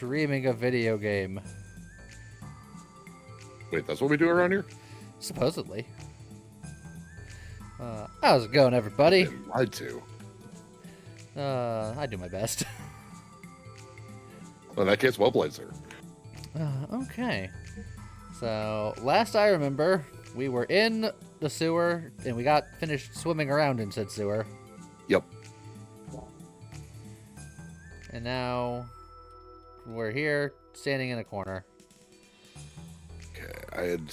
Streaming a video game. Wait, that's what we do around here? Supposedly. How's it going, everybody? I've been lied to. I do my best. Well, in that case, well played, sir. Okay. So, last I remember, we were in the sewer, and we got finished swimming around in said sewer. Yep. And now, we're here, standing in a corner. Okay, I had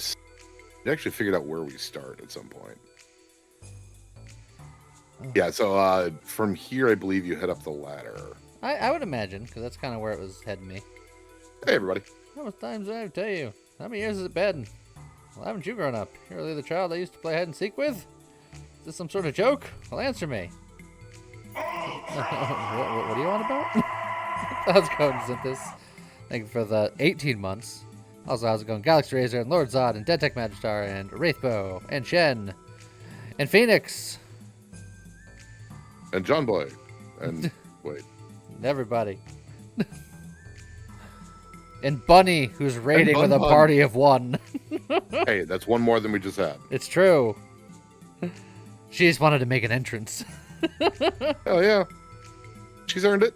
actually figured out where we start at some point. Oh. Yeah, so from here, I believe you head up the ladder. I would imagine, because that's kind of where it was heading me. Hey, everybody. How much times did I have to tell you? How many years has it been? Well, haven't you grown up? You're really the child I used to play hide and seek with? Is this some sort of joke? Well, answer me. what do you want about? How's it going, Zinthus? Thank you for the 18 months. Also, how's it going? Galaxy Razor and Lord Zod and Dead Tech Magistar and Wraithbow and Shen and Phoenix. And John Boy. And wait. And everybody. And Bunny, who's raiding with a Bun. party of one. Hey, that's one more than we just had. It's true. She just wanted to make an entrance. Hell yeah. She's earned it.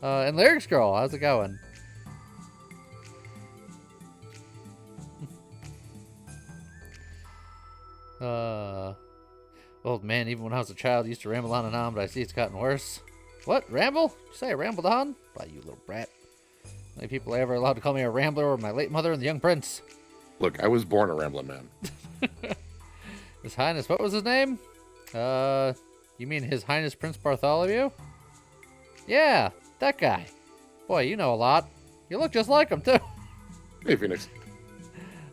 And Lyrics Girl, how's it going? Old man, even when I was a child, used to ramble on and on, but I see it's gotten worse. What? Ramble? Did you say I rambled on? Why, you little brat. Only people ever allowed to call me a rambler were my late mother and the young prince. Look, I was born a rambling man. His Highness, what was his name? You mean His Highness Prince Bartholomew? Yeah, that guy. Boy, you know a lot. You look just like him, too. Hey, Phoenix.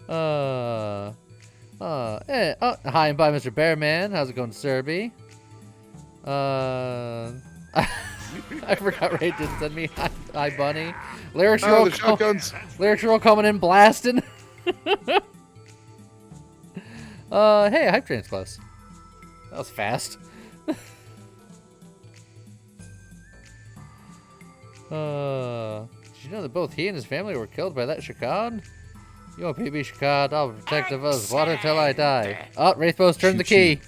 Hi, and bye, Mr. Bearman. How's it going, Serby? I forgot Ray did send me hi, Bunny. Lyrics Oh, the shotguns. Lyrics roll coming in blasting. Hey, Hype Train's close. That was fast. Did you know that both he and his family were killed by that Shakad? You know, PB Shakad, I'll protect of us, water till I die. Oh, Wraithbow's turned the key.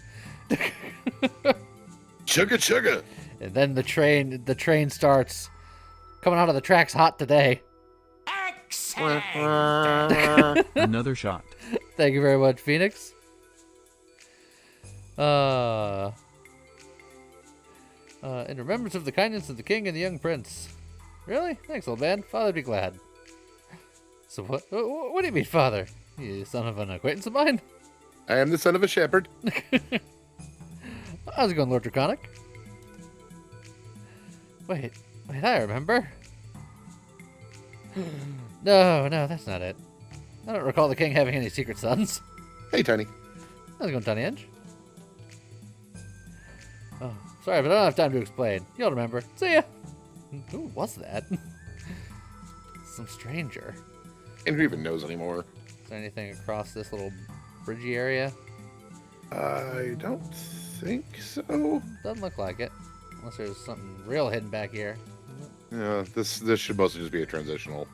Chugga chugga. And then the train starts. Coming out of the tracks hot today. Another shot. Thank you very much, Phoenix. In remembrance of the kindness of the king and the young prince. Really? Thanks, old man. Father'd be glad. So what do you mean, father? You son of an acquaintance of mine? I am the son of a shepherd. How's it going, Lord Draconic? Wait, I remember. No, that's not it. I don't recall the king having any secret sons. Hey, Tiny. How's it going, Tiny Edge? Oh, sorry, but I don't have time to explain. You'll remember. See ya. Who was that? Some stranger. And who even knows anymore? Is there anything across this little bridgey area? I don't think so. Doesn't look like it. Unless there's something real hidden back here. Yeah, this should mostly just be a transitional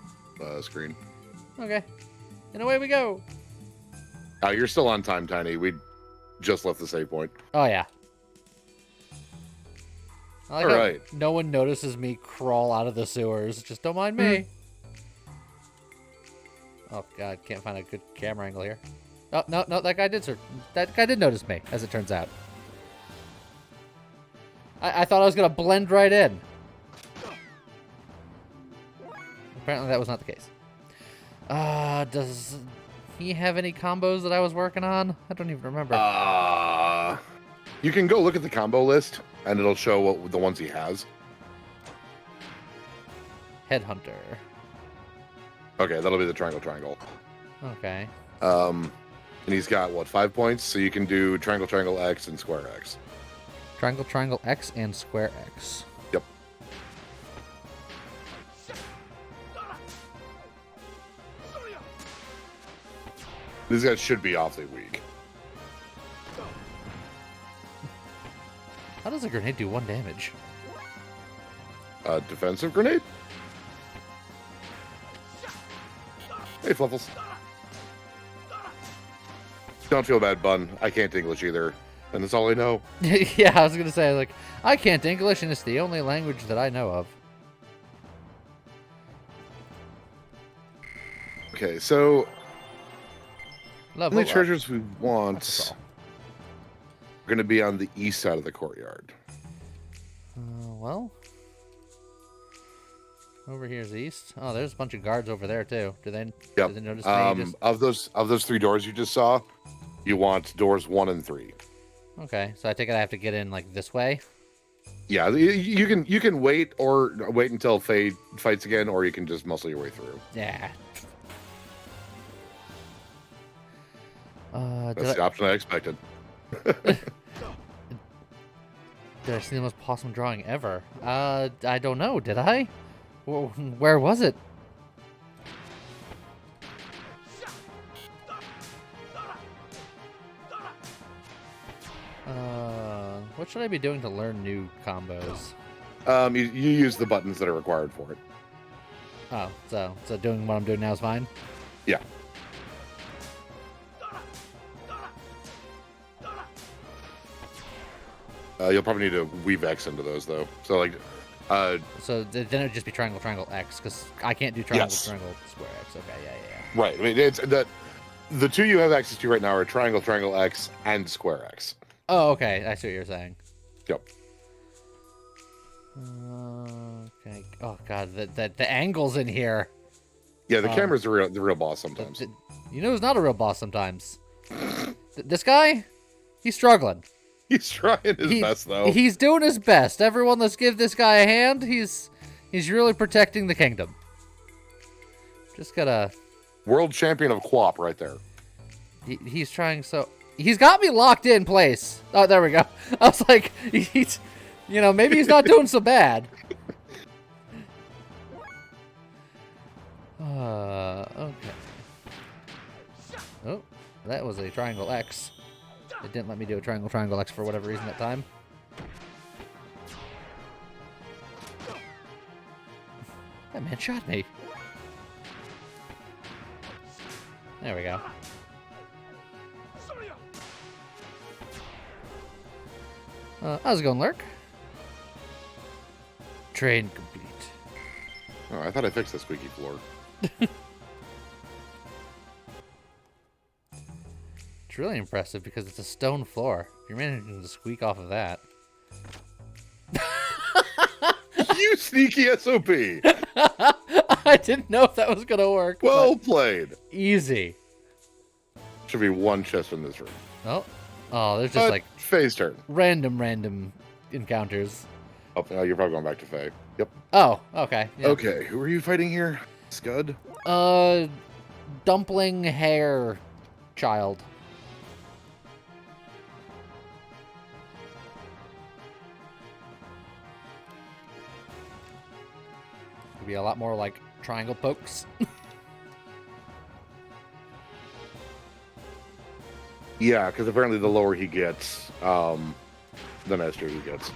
screen. Okay. And away we go. You're still on time, Tiny. We just left the save point. Oh, yeah. I like All how right. No one notices me crawl out of the sewers. Just don't mind me. Oh, God. Can't find a good camera angle here. Oh, no. That guy did notice me, as it turns out. I thought I was going to blend right in. Apparently that was not the case. Does he have any combos that I was working on? I don't even remember. You can go look at the combo list, and it'll show what the ones he has. Headhunter. Okay, that'll be the triangle. Okay. And he's got, 5 points? So you can do triangle X and square X. Triangle X and square X. Yep. These guys should be awfully weak. How does a grenade do 1 damage? Defensive grenade? Hey, Fluffles. Don't feel bad, Bun. I can't English either, and that's all I know. Yeah, I was gonna say, like, I can't English, and it's the only language that I know of. Okay, so Level only up. treasures we That's want all. are going to be on the east side of the courtyard. Well, over here's east. Oh, there's a bunch of guards over there too. Do they? Yep. Do they notice me? Just... Of those 3 doors you just saw, you want doors 1 and 3. Okay, so I take it I have to get in like this way. Yeah, you can wait until Faye fights again, or you can just muscle your way through. Yeah. That's the option I expected. Did I see the most possum drawing ever? I don't know. Did I? Where was it? What should I be doing to learn new combos? You use the buttons that are required for it. Oh, so doing what I'm doing now is fine? Yeah. You'll probably need to weave X into those, though. So, like... so then it would just be triangle, triangle, X, because I can't do triangle, Yes. triangle, square X. Okay, yeah. Right. I mean, it's the 2 you have access to right now are triangle, triangle X, and square X. Oh, okay. I see what you're saying. Yep. Okay. Oh, God. The angles in here. Yeah, the camera's the real boss sometimes. You know who's not a real boss sometimes? This guy? He's struggling. He's trying his best, though. He's doing his best. Everyone, let's give this guy a hand. He's really protecting the kingdom. Just gotta... World champion of Quap right there. He's trying so... He's got me locked in place. Oh, there we go. I was like, he's... You know, maybe he's not doing so bad. Okay. Oh, that was a triangle X. It didn't let me do a triangle, triangle X for whatever reason that time. That man shot me. There we go. How's it going, Lurk? Train complete. Oh, I thought I fixed the squeaky floor. It's really impressive because it's a stone floor. You're managing to squeak off of that. You sneaky SOB! I didn't know if that was gonna work. Well played. Easy. Should be 1 chest in this room. Oh, there's just like Faye's turn. random encounters. Oh, you're probably going back to Faye. Yep. Oh, okay. Yeah. Okay, who are you fighting here? Scud? Dumpling hair child. Could be a lot more like triangle pokes. Yeah, because apparently the lower he gets, the nastier he gets.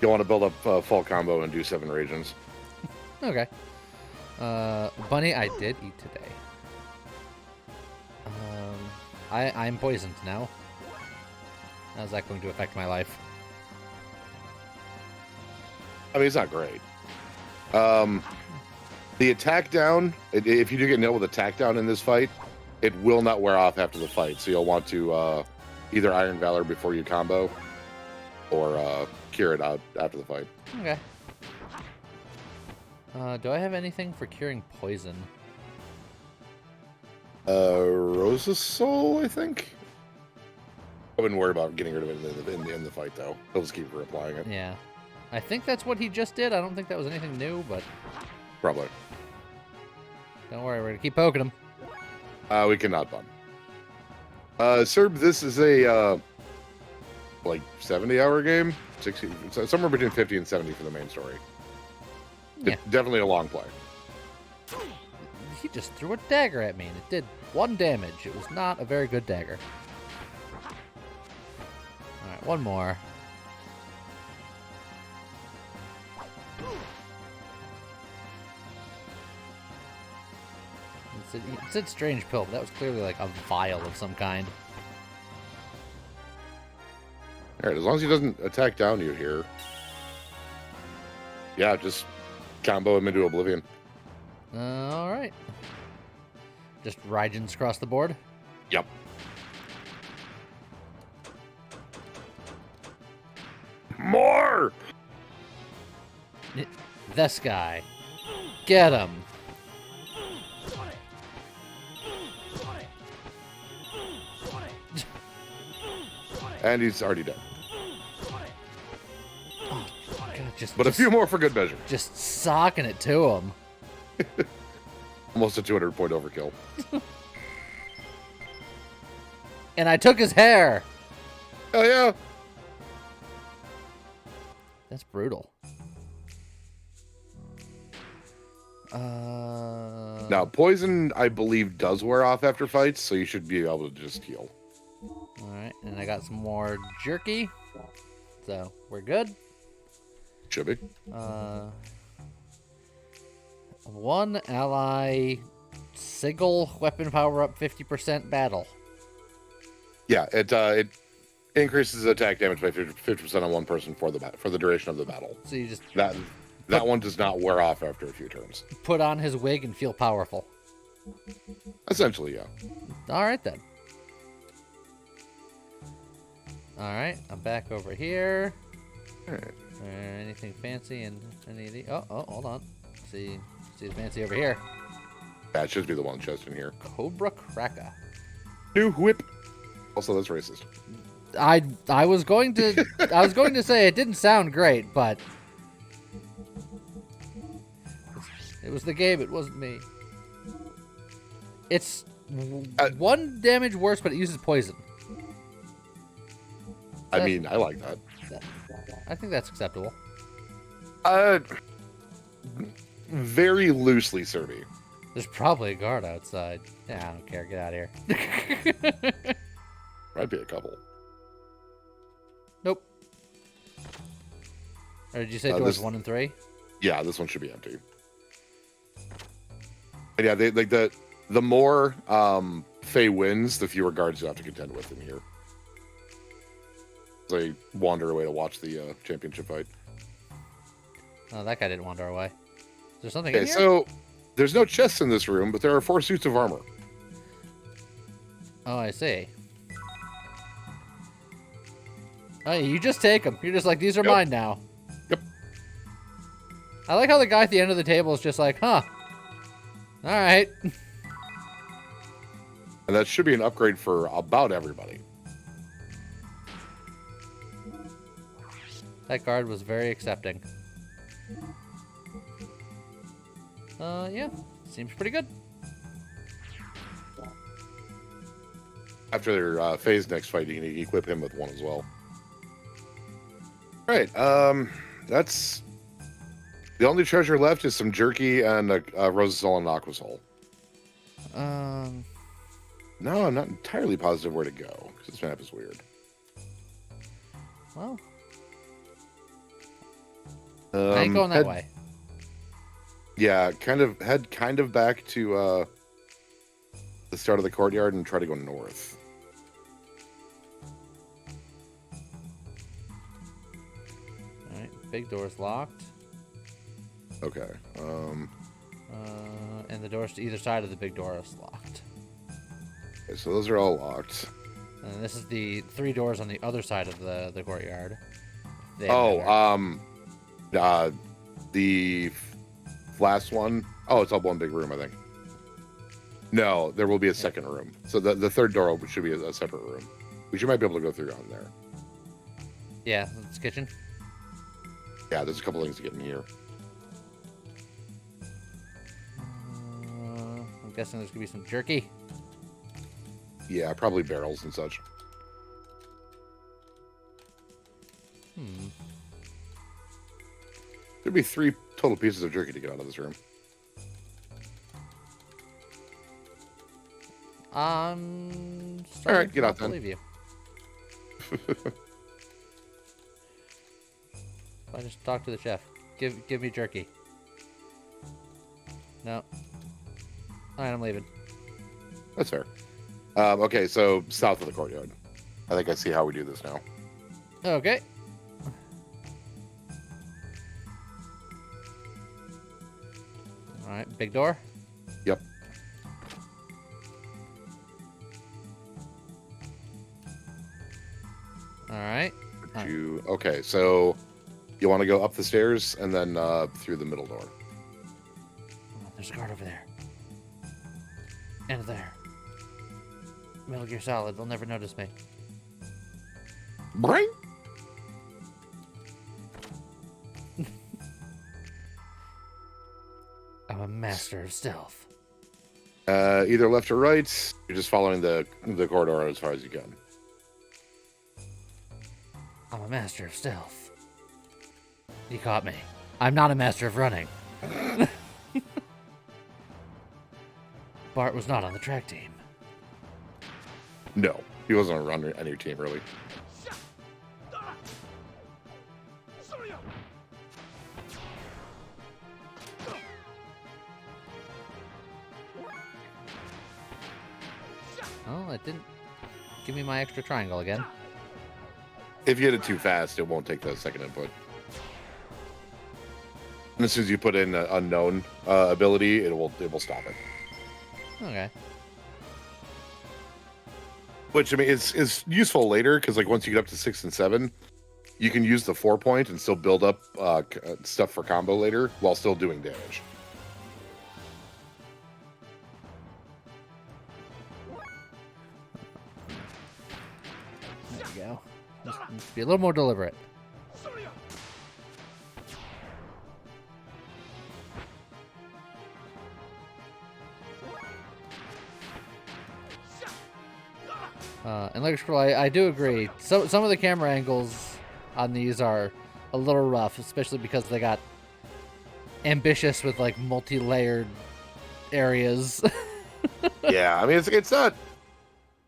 You want to build up a full combo and do 7 regions. Okay. Bunny, I did eat today. I'm poisoned now. How's that going to affect my life? I mean, it's not great. The attack down, if you do get nailed with attack down in this fight, it will not wear off after the fight. So you'll want to either Iron Valor before you combo, or cure it out after the fight. Okay. Do I have anything for curing poison? Rosa's Soul, I think. I wouldn't worry about getting rid of it in the fight, though. He'll just keep reapplying it. Yeah. I think that's what he just did. I don't think that was anything new, but... Probably. Don't worry, we're gonna keep poking him. We cannot bun. Serb, this is a, like, 70-hour game? 60, somewhere between 50 and 70 for the main story. Yeah. It's definitely a long play. He just threw a dagger at me, and it did 1 damage. It was not a very good dagger. Alright, 1 more. It said strange pill, but that was clearly like a vial of some kind. All right, as long as he doesn't attack down you here. Yeah, just combo him into oblivion. All right. Just Raijins across the board. Yep. More! This guy. Get him. And he's already dead. God, But a few more for good measure. Just socking it to him. Almost a 200-point overkill. And I took his hair. Oh, yeah. That's brutal. Now, poison, I believe, does wear off after fights, so you should be able to just heal. Alright, and I got some more jerky. So, we're good. Should be. One ally sigil weapon power up 50% battle. Yeah, it increases attack damage by 50% on one person for the duration of the battle. So you just That one does not wear off after a few turns. put on his wig and feel powerful. Essentially, yeah. Alright then. Alright, I'm back over here. Alright. Anything fancy in any of the... Oh, hold on. See the fancy over here. That should be the one chest in here. Cobra Cracker. New whip. Also, that's racist. I was going to say it didn't sound great, but it was the game. It wasn't me. It's one damage worse, but it uses poison. I mean, I like that. I think that's acceptable. Very loosely, Serby. There's probably a guard outside. Yeah, I don't care. Get out of here. Might be a couple. Nope. Or did you say doors this- 1 and 3? Yeah, this one should be empty. And yeah, they like the more Faye wins, the fewer guards you have to contend with in here. They wander away to watch the championship fight. Oh, that guy didn't wander away. Is there something Okay, in here? so there's no chests in this room, but there are 4 suits of armor. Oh, I see. Oh, you just take them. You're just like, these are Yep. mine now. Yep. I like how the guy at the end of the table is just like, huh. All right. And that should be an upgrade for about everybody. That guard was very accepting. Yeah. Seems pretty good. After Faye's next fight, you can equip him with one as well. All right. That's the only treasure left is some jerky and a Rosa Soul and an Aqua Soul. No, I'm not entirely positive where to go because this map is weird. Well, I ain't going that way. Yeah, head kind of back to the start of the courtyard and try to go north. All right. Big door's locked. Okay. And the doors to either side of the big door is locked. Okay, so those are all locked. And this is the 3 doors on the other side of the courtyard. The last one. Oh, it's all one big room, I think. No, there will be a second room. So the third door should be a separate room. We might be able to go through on there. Yeah, it's kitchen. Yeah, there's a couple things to get in here. I'm guessing there's gonna be some jerky. Yeah, probably barrels and such. There'd be 3 total pieces of jerky to get out of this room. I'm All right, get to out then. believe you. I just talk to the chef. Give me jerky. No. All right, I'm leaving. That's fair. Okay, so south of the courtyard. I think I see how we do this now. Okay. All right, big door. Yep. All right. Okay, so you want to go up the stairs and then through the middle door. Oh, there's a guard over there. And there. Metal Gear Solid. They'll never notice me. Bring. I'm a master of stealth. Either left or right. You're just following the corridor as far as you can. I'm a master of stealth. You caught me. I'm not a master of running. Bart was not on the track team. No, he wasn't a runner on your team, really. Oh, it didn't give me my extra triangle again. If you hit it too fast, it won't take the second input. And as soon as you put in an unknown ability, it will stop it. Okay. Which, I mean, is useful later, because like once you get up to 6 and 7, you can use the 4-point and still build up stuff for combo later while still doing damage. There we go. Just be a little more deliberate. And like Scroll, I do agree. Some of the camera angles on these are a little rough, especially because they got ambitious with like multi-layered areas. Yeah, I mean it's not.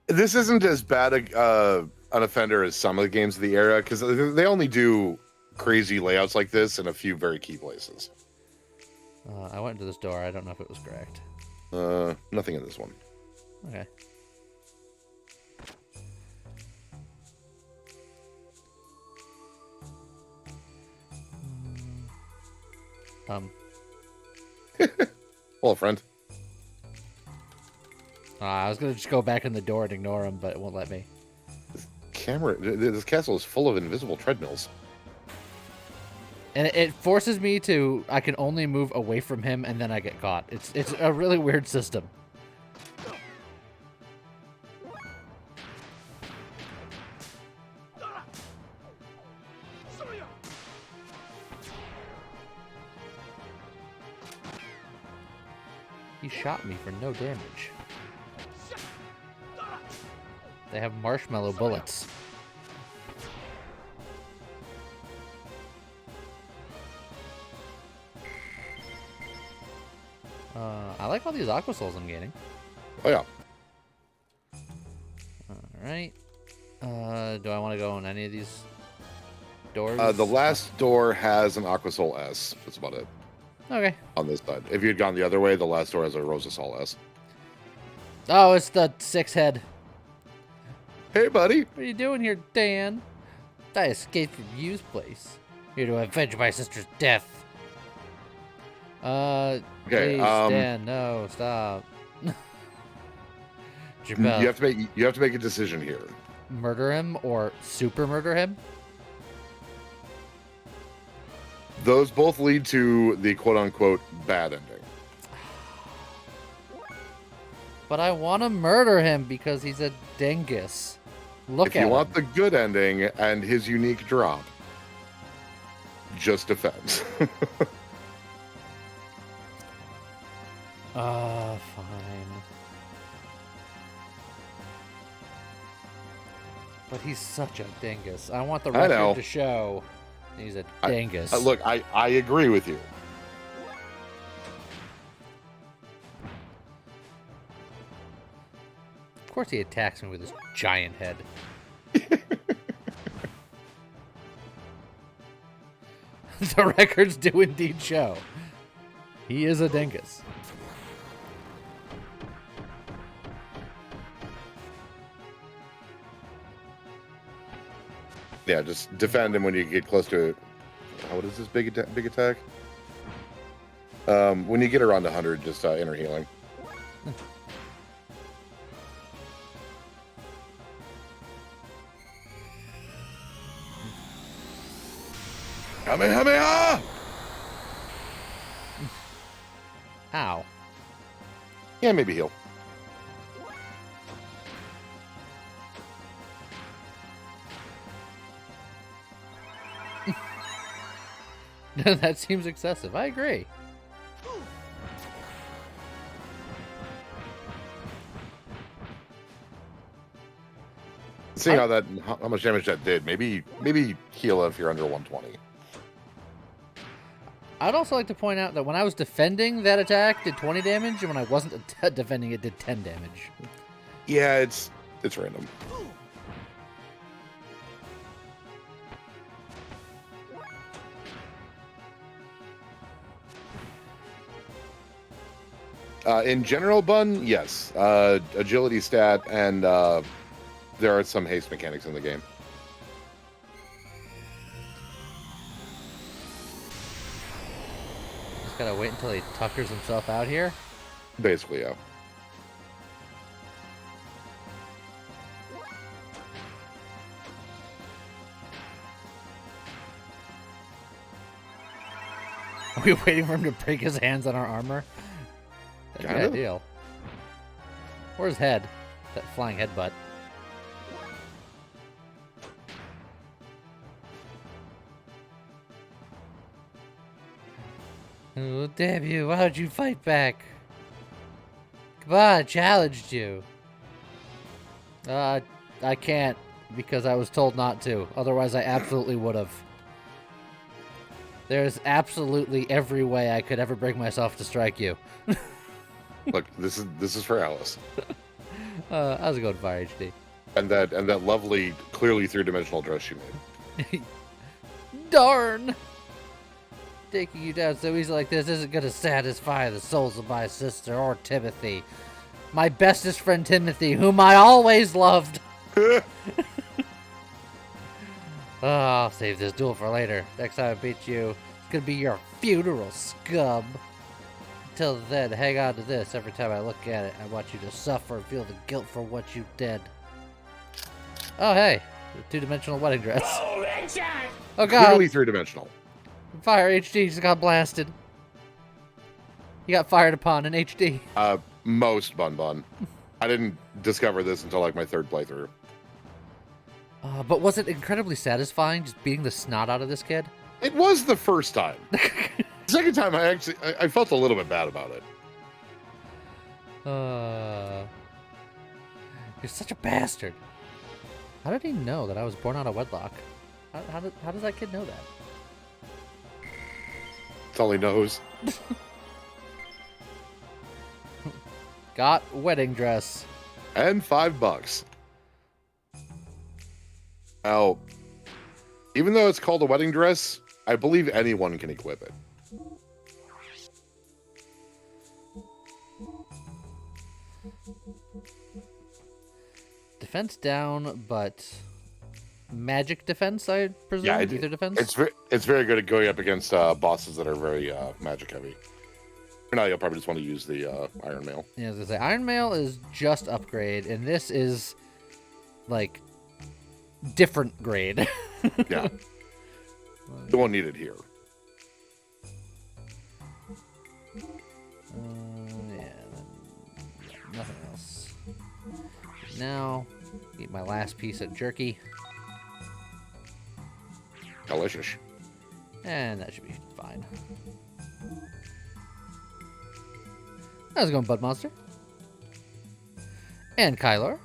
This isn't as bad an offender as some of the games of the era, because they only do crazy layouts like this in a few very key places. I went into this door. I don't know if it was correct. Nothing in this one. Okay. Hello, friend. I was gonna just go back in the door and ignore him, but it won't let me. This castle is full of invisible treadmills. And it forces me to. I can only move away from him, and then I get caught. It's a really weird system. He shot me for no damage. They have marshmallow bullets. I like all these aqua souls I'm gaining. Oh yeah. Alright. Do I want to go in any of these doors? The last door has an Aqua Soul S. That's about it. Okay. On this side. If you had gone the other way, the last door has a Rosa Sol S. Oh, it's the 6-head. Hey, buddy. What are you doing here, Dan? I escaped from Yu's place. Here to avenge my sister's death. Okay, Please, Dan, no, stop. Jabel, you have to make a decision here. murder him or super murder him? Those both lead to the quote-unquote bad ending. But I want to murder him because he's a dingus. Look If at you him. want the good ending and his unique drop, just defense. Fine. But he's such a dingus. I want the I know. record to show he's a dingus. Look, I agree with you. Of course he attacks me with his giant head. The records do indeed show. He is a dingus. Yeah, just defend him when you get close to. What is this big attack? When you get around 100, just inner healing. Kamehameha! Ow. Yeah, maybe heal. That seems excessive. I agree. Seeing how much damage that did, maybe heal if you're under 120. I'd also like to point out that when I was defending, that attack did 20 damage, and when I wasn't defending, it did 10 damage. Yeah, it's random. In general, Bun, yes. Agility stat, and there are some haste mechanics in the game. Just gotta wait until he tuckers himself out here. Basically, yeah. Are we waiting for him to break his hands on our armor? That'd be Kinda. ideal. Or his head. That flying headbutt. Oh, damn you. Why would you fight back? Come on, I challenged you. I can't because I was told not to. Otherwise, I absolutely would have. There's absolutely every way I could ever bring myself to strike you. Look, this is for Alice. How's it going, Fire HD? And that lovely, clearly three-dimensional dress she made. Darn! Taking you down so easy like this isn't going to satisfy the souls of my sister or Timothy. My bestest friend Timothy, whom I always loved. Oh, I'll save this duel for later. Next time I beat you, it's going to be your funeral, scum. Until then, hang on to this. Every time I look at it, I want you to suffer and feel the guilt for what you did. Oh, hey. The two-dimensional wedding dress. Oh, God. Clearly three-dimensional. Fire HD just got blasted. He got fired upon in HD. Most Bun. I didn't discover this until like my third playthrough. But was it incredibly satisfying just beating the snot out of this kid? It was the first time. The second time, I felt a little bit bad about it. You're such a bastard. How did he know that I was born out of wedlock? How does that kid know that? That's all he knows. Got wedding dress. And $5. Now, even though it's called a wedding dress, I believe anyone can equip it. Defense down, but magic defense, I presume? Yeah, Ether defense? it's very good at going up against bosses that are very magic heavy. For now, you'll probably just want to use the Iron Mail. Yeah, I was going to say, Iron Mail is just upgrade, and this is, like, different grade. Yeah. You won't need it here. Yeah, nothing else. Now, eat my last piece of jerky. Delicious. And that should be fine. How's it going, Bud Monster? And Kyler.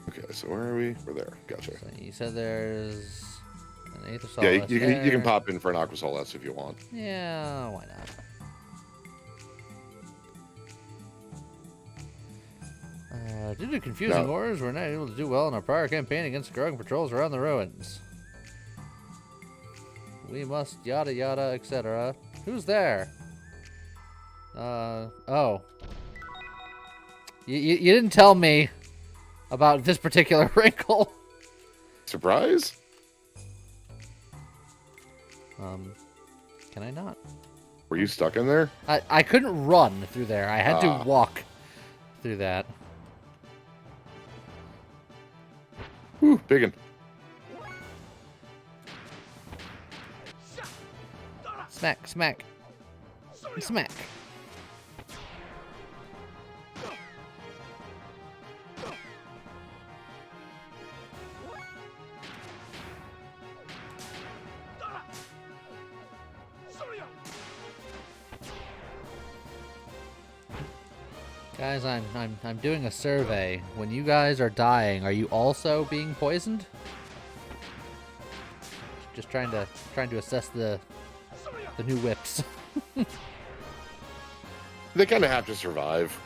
Okay, so where are we? We're there. Gotcha. So you said there's an Aether Yeah, Solace you there. can pop in for an Aqua Solace if you want. Yeah, why not? Due to confusing orders, we're not able to do well in our prior campaign against growing patrols around the ruins. We must yada yada, etc. Who's there? Oh. You didn't tell me about this particular wrinkle. Surprise? Can I not? Were you stuck in there? I couldn't run through there. I had to walk through that. Whew, biggin. Smack, smack, smack. Guys, I'm doing a survey. When you guys are dying, are you also being poisoned? Just trying to assess the new whips. They kind of have to survive.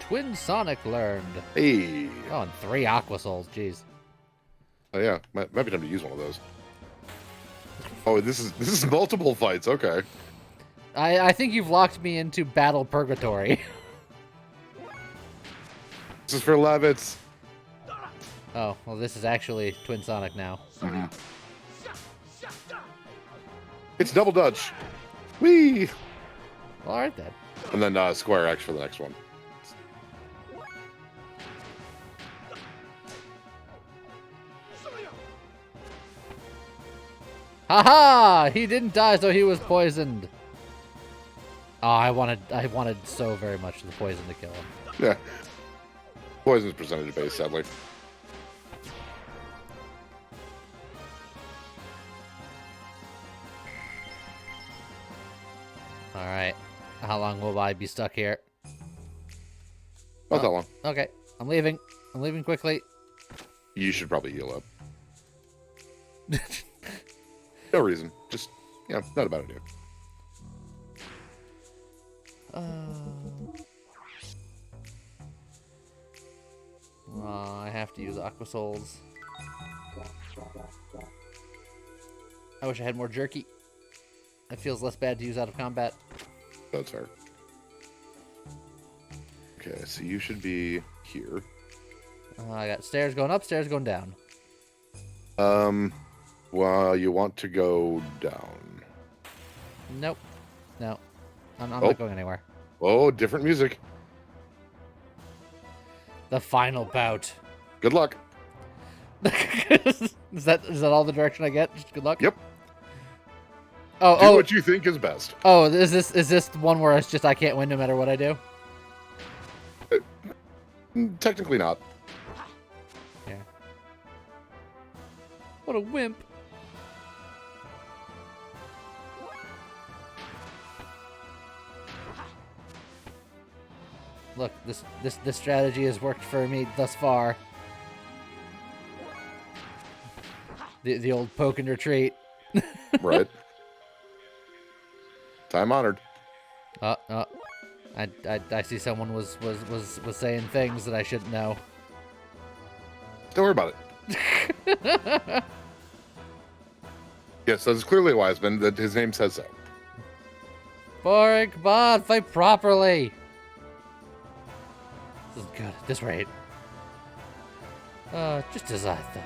Twin Sonic learned. Hey. Oh, and 3 Aqua Souls. Jeez. Oh yeah, might be time to use one of those. Oh, this is multiple fights. Okay. I think you've locked me into Battle Purgatory. This is for Levitts. Oh, well, this is actually Twin Sonic now. Mm-hmm. It's double dutch. Whee! Well, alright then. And then Square X for the next one. Haha! He didn't die, so he was poisoned. Oh, I wanted so very much the poison to kill him. Yeah. Poison's percentage based, sadly. Alright. How long will I be stuck here? Not that long. Okay. I'm leaving. I'm leaving quickly. You should probably heal up. No reason. Just, not a bad idea. I have to use Aqua Souls. I wish I had more jerky. It feels less bad to use out of combat. That's fair. Okay, so you should be here. I got stairs going up, stairs going down. Well, you want to go down. Nope. No. I'm not going anywhere. Oh, different music. The final bout. Good luck. Is that all the direction I get? Just good luck? Yep. Oh, Do what you think is best. Oh, is this the one where it's just I can't win no matter what I do? Technically not. Yeah. What a wimp. Look, this strategy has worked for me thus far. The old poke and retreat. Right. Time honored. I see someone was saying things that I shouldn't know. Don't worry about it. Yes, that's clearly a wise man. That his name says so. Boring, come on, fight properly. This is good at this rate. Just as I thought.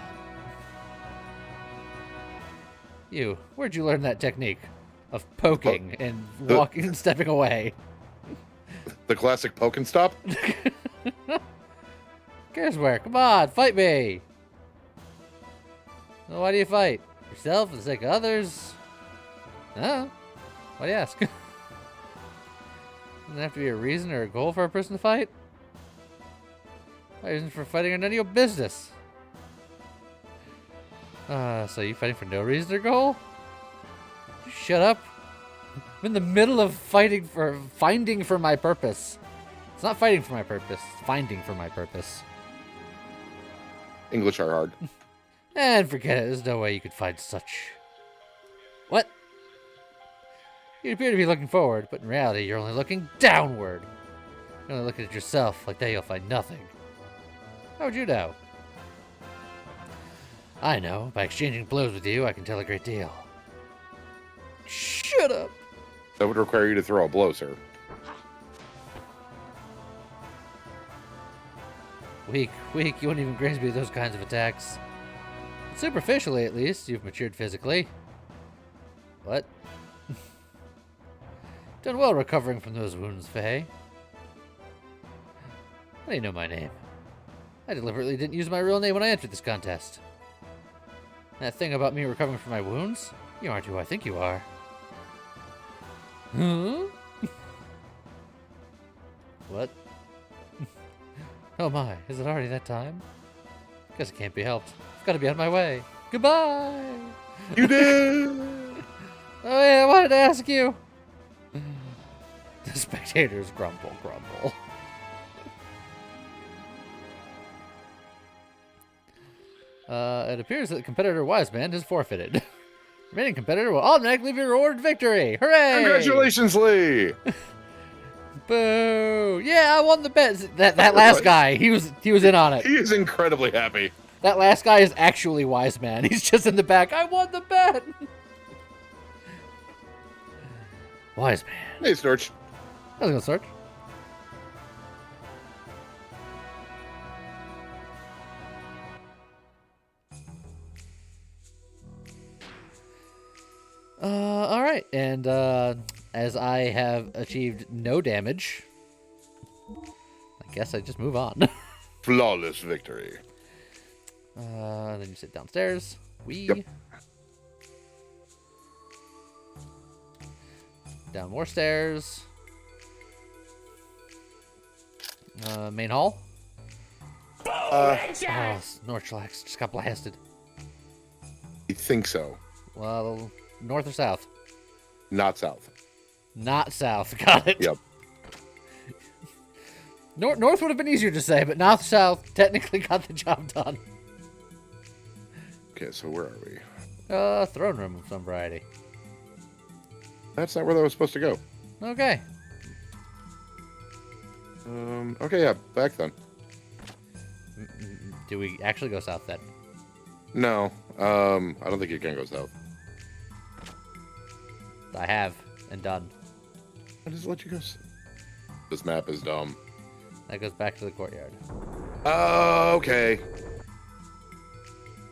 Where'd you learn that technique of poking and walking and stepping away? The classic poke and stop? Cares where? Come on, fight me! Well, why do you fight? Yourself for the sake of others? No. Why do you ask? Doesn't there have to be a reason or a goal for a person to fight? No reason for fighting or none of your business. So you fighting for no reason or goal? Shut up. I'm in the middle of finding for my purpose. It's not fighting for my purpose, it's finding for my purpose. English are hard. And forget it, there's no way you could find such... What? You appear to be looking forward, but in reality you're only looking downward. You're only looking at yourself, like that you'll find nothing. How would you know? I know. By exchanging blows with you, I can tell a great deal. Shut up. That would require you to throw a blow, sir. Weak. You wouldn't even graze me with those kinds of attacks. Superficially, at least, you've matured physically. What? Done well recovering from those wounds, Faye. How do you know my name? I deliberately didn't use my real name when I entered this contest. That thing about me recovering from my wounds? You aren't who I think you are. Huh? What? Oh my, is it already that time? Guess it can't be helped. I've got to be on my way. Goodbye! You did! Oh yeah, I wanted to ask you. The spectators grumble. It appears that the competitor Wiseman has forfeited. Remaining competitor will automatically be rewarded victory. Hooray! Congratulations, Lee! Boo! Yeah, I won the bet. That last guy, he was in on it. He is incredibly happy. That last guy is actually Wiseman. He's just in the back. I won the bet. Wiseman. Hey, Storch. How's it going, Sarge? All right, and as I have achieved no damage, I guess I just move on. Flawless victory. Then you sit downstairs. Yep. Down more stairs. Main hall. Snorchlax just got blasted. You think so? Well, north or south? Not south. Not south. Got it. Yep. North would have been easier to say, but south technically got the job done. Okay, so where are we? Throne room of some variety. That's not where that was supposed to go. Okay. Okay, yeah, back then. Do we actually go south then? No, I don't think you can go south. I have, and done. I just let you go. This map is dumb. That goes back to the courtyard. Okay.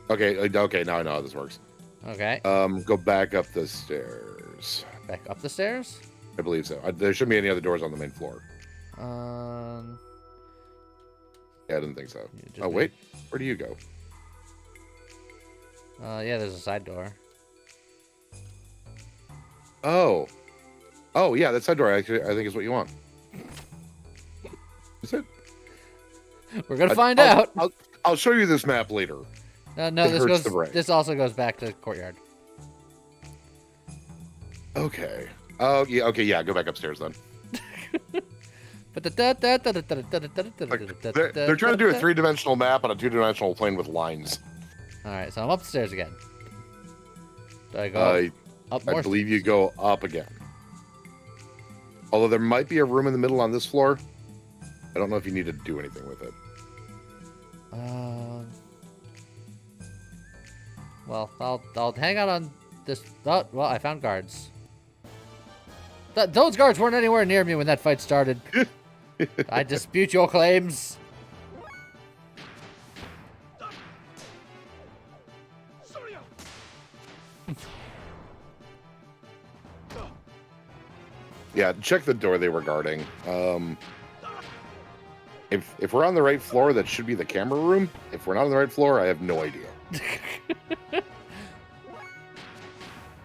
Okay, now I know how this works. Okay. Go back up the stairs. Back up the stairs? I believe so. There shouldn't be any other doors on the main floor. Yeah, I didn't think so. Oh, wait. Where do you go? Yeah, there's a side door. Oh, yeah, that side door, actually, I think is what you want. Is it? We're gonna find out. I'll show you this map later. No, this also goes back to the courtyard. Okay. Oh, yeah, okay, yeah, go back upstairs then. They're They're trying to do a three-dimensional map on a two-dimensional plane with lines. Alright, so I'm upstairs again. Do I go up more? I believe you go up again. Although there might be a room in the middle on this floor. I don't know if you need to do anything with it. Well, I'll hang out on this. Oh, well, I found guards. Those guards weren't anywhere near me when that fight started. I dispute your claims. Yeah, check the door they were guarding. If we're on the right floor, that should be the camera room. If we're not on the right floor, I have no idea.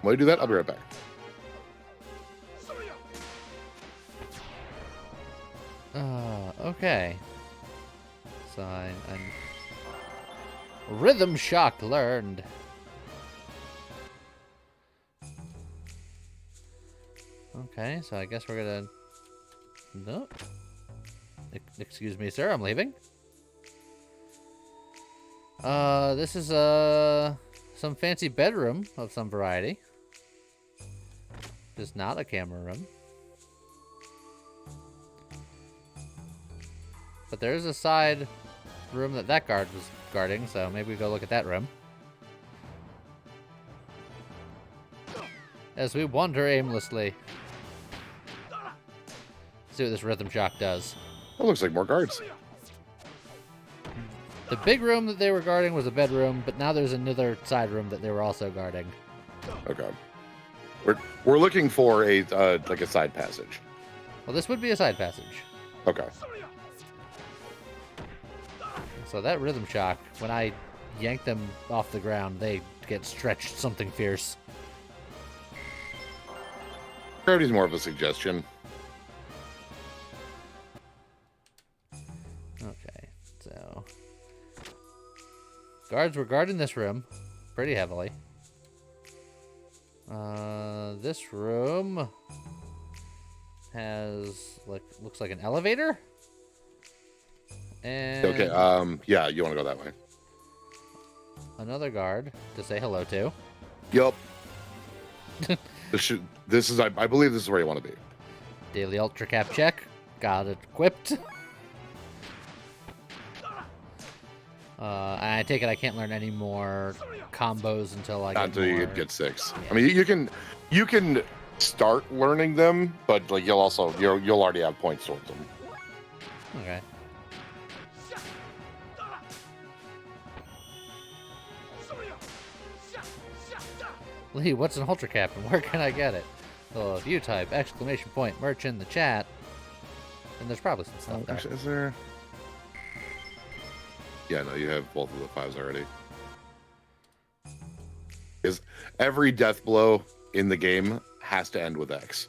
While you do that, I'll be right back. Okay. So I'm Rhythm Shock learned. Okay, so I guess we're gonna... No. Excuse me, sir, I'm leaving. This is, some fancy bedroom of some variety. Just not a camera room. But there is a side room that guard was guarding, so maybe we go look at that room. as we wander aimlessly. See what this rhythm shock does. That looks like more guards. The big room that they were guarding was a bedroom, but now there's another side room that they were also guarding. Okay. We're looking for a like a side passage. Well, this would be a side passage. Okay. So that rhythm shock, when I yank them off the ground, they get stretched something fierce. Gravity's more of a suggestion. Okay, so guards were guarding this room pretty heavily. This room has looks like an elevator. And Okay. Yeah, you want to go that way. another guard to say hello to. Yup. This is I believe this is where you want to be. Daily ultra cap check. Got it equipped. I take it I can't learn any more combos until I Not get until more... you get 6. Yeah. I mean, you can start learning them, but like you'll already have points towards them. Okay. Lee, what's an ultra cap and where can I get it? Well, if you type exclamation point merch in the chat, then there's probably some stuff there. Actually, is there? Yeah, no, you have both of the 5s already. Is every death blow in the game has to end with X.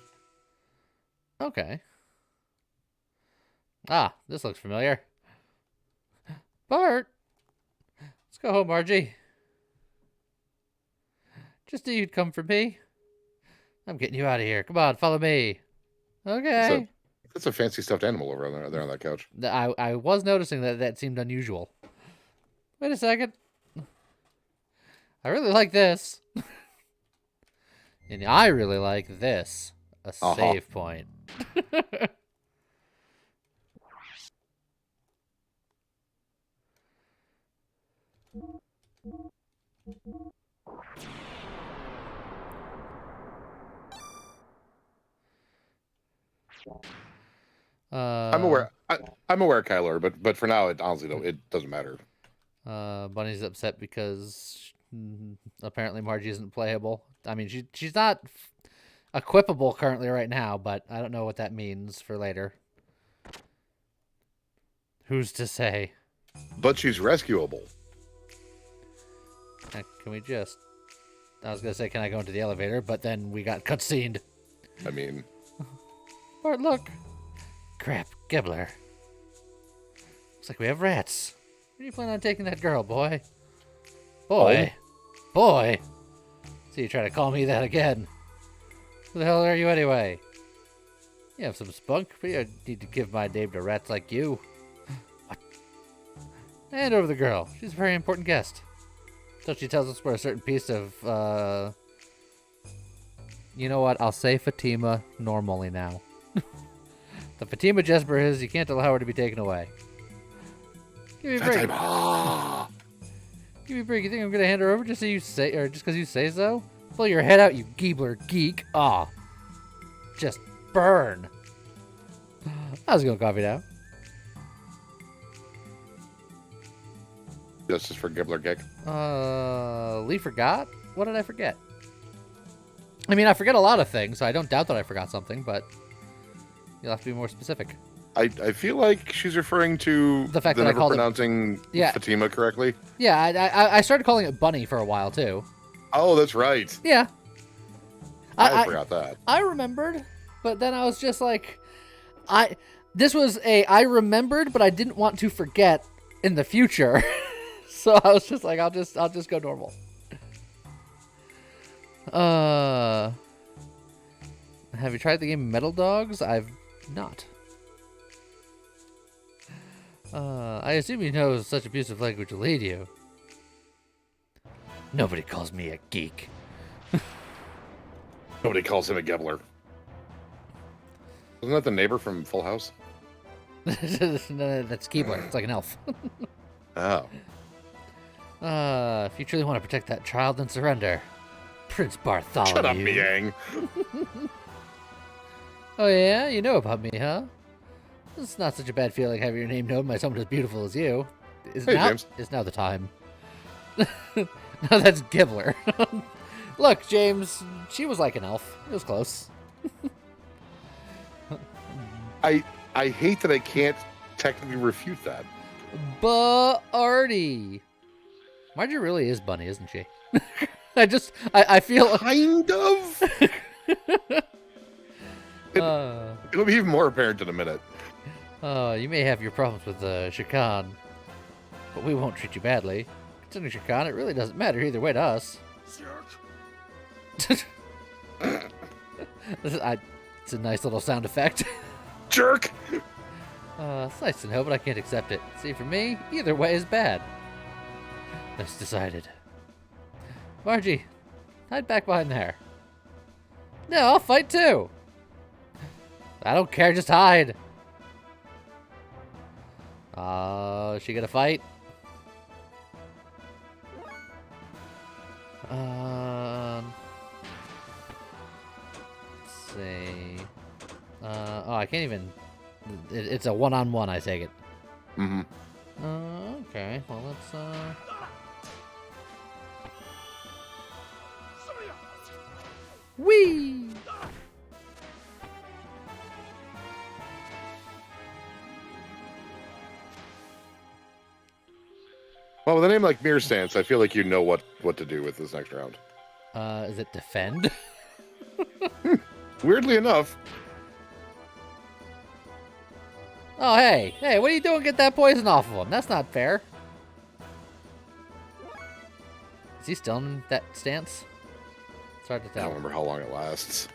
Okay. Ah, this looks familiar. Bart! Let's go home, Margie. Just knew you'd come for me. I'm getting you out of here. Come on, follow me. Okay. That's a fancy stuffed animal over there on that couch. I was noticing that seemed unusual. Wait a second. I really like this. And I really like this. A save point. I'm aware, Kyler, but for now, it honestly it doesn't matter. Bunny's upset because apparently Margie isn't playable. I mean, she's not equipable currently right now, but I don't know what that means for later. Who's to say? But she's rescuable. Can we just... I was going to say, can I go into the elevator? But then we got cutscened. I mean... Bart, look. Crap, Gibbler. Looks like we have rats. Where do you plan on taking that girl, boy? Boy. Boy. So you try to call me that again. Who the hell are you anyway? You have some spunk, but you need to give my name to rats like you. What? Hand over the girl. She's a very important guest. So she tells us we're a certain piece of, you know what? I'll say Fatima normally now. The Fatima Jesper is, you can't allow her to be taken away. Give me a break. Give me a break. You think I'm gonna hand her over just so you say, or just because you say so? Pull your head out, you Giebler geek. Ah, just burn. How's it going, coffee now? Justice for Gibbler Geek. Lee forgot? What did I forget? I mean, I forget a lot of things, so I don't doubt that I forgot something, but you'll have to be more specific. I feel like she's referring to the fact that I never called pronouncing Fatima correctly. Yeah, I started calling it Bunny for a while, too. Oh, that's right. Yeah. I forgot that. I remembered, but then I was just like, this was I remembered, but I didn't want to forget in the future. So I was just like, I'll just go normal. Have you tried the game Metal Dogs? I've not. I assume you know such abusive language will lead you. Nobody calls me a geek. Nobody calls him a Gibbler. Isn't that the neighbor from Full House? No, that's Keebler. It's like an elf. Oh. If you truly want to protect that child, then surrender. Prince Bartholomew. Shut up, Miang. Oh yeah? You know about me, huh? It's not such a bad feeling having your name known by someone as beautiful as you. Hey, James. Is now the time. No, that's Gibbler. Look, James, she was like an elf. It was close. I hate that I can't technically refute that. Artie. Margie really is Bunny, isn't she? I feel... Kind of? It'll be even more apparent in a minute. You may have your problems with Shakan, but we won't treat you badly. Considering Shakan, it really doesn't matter either way to us. It's a nice little sound effect. Jerk! It's nice to know, but I can't accept it. See, for me, either way is bad. That's decided. Margie, hide back behind there. No, I'll fight too. I don't care, just hide. Is she gonna fight? Let's see. I can't even. It's a one-on-one, I take it. Mm-hmm. Okay. Well, let's. Whee! Well, with a name like Mirror Stance, I feel like you know what to do with this next round. Is it defend? Weirdly enough. Oh, hey, what are you doing? Get that poison off of him. That's not fair. Is he still in that stance? It's hard to I tell. don't remember how long it lasts.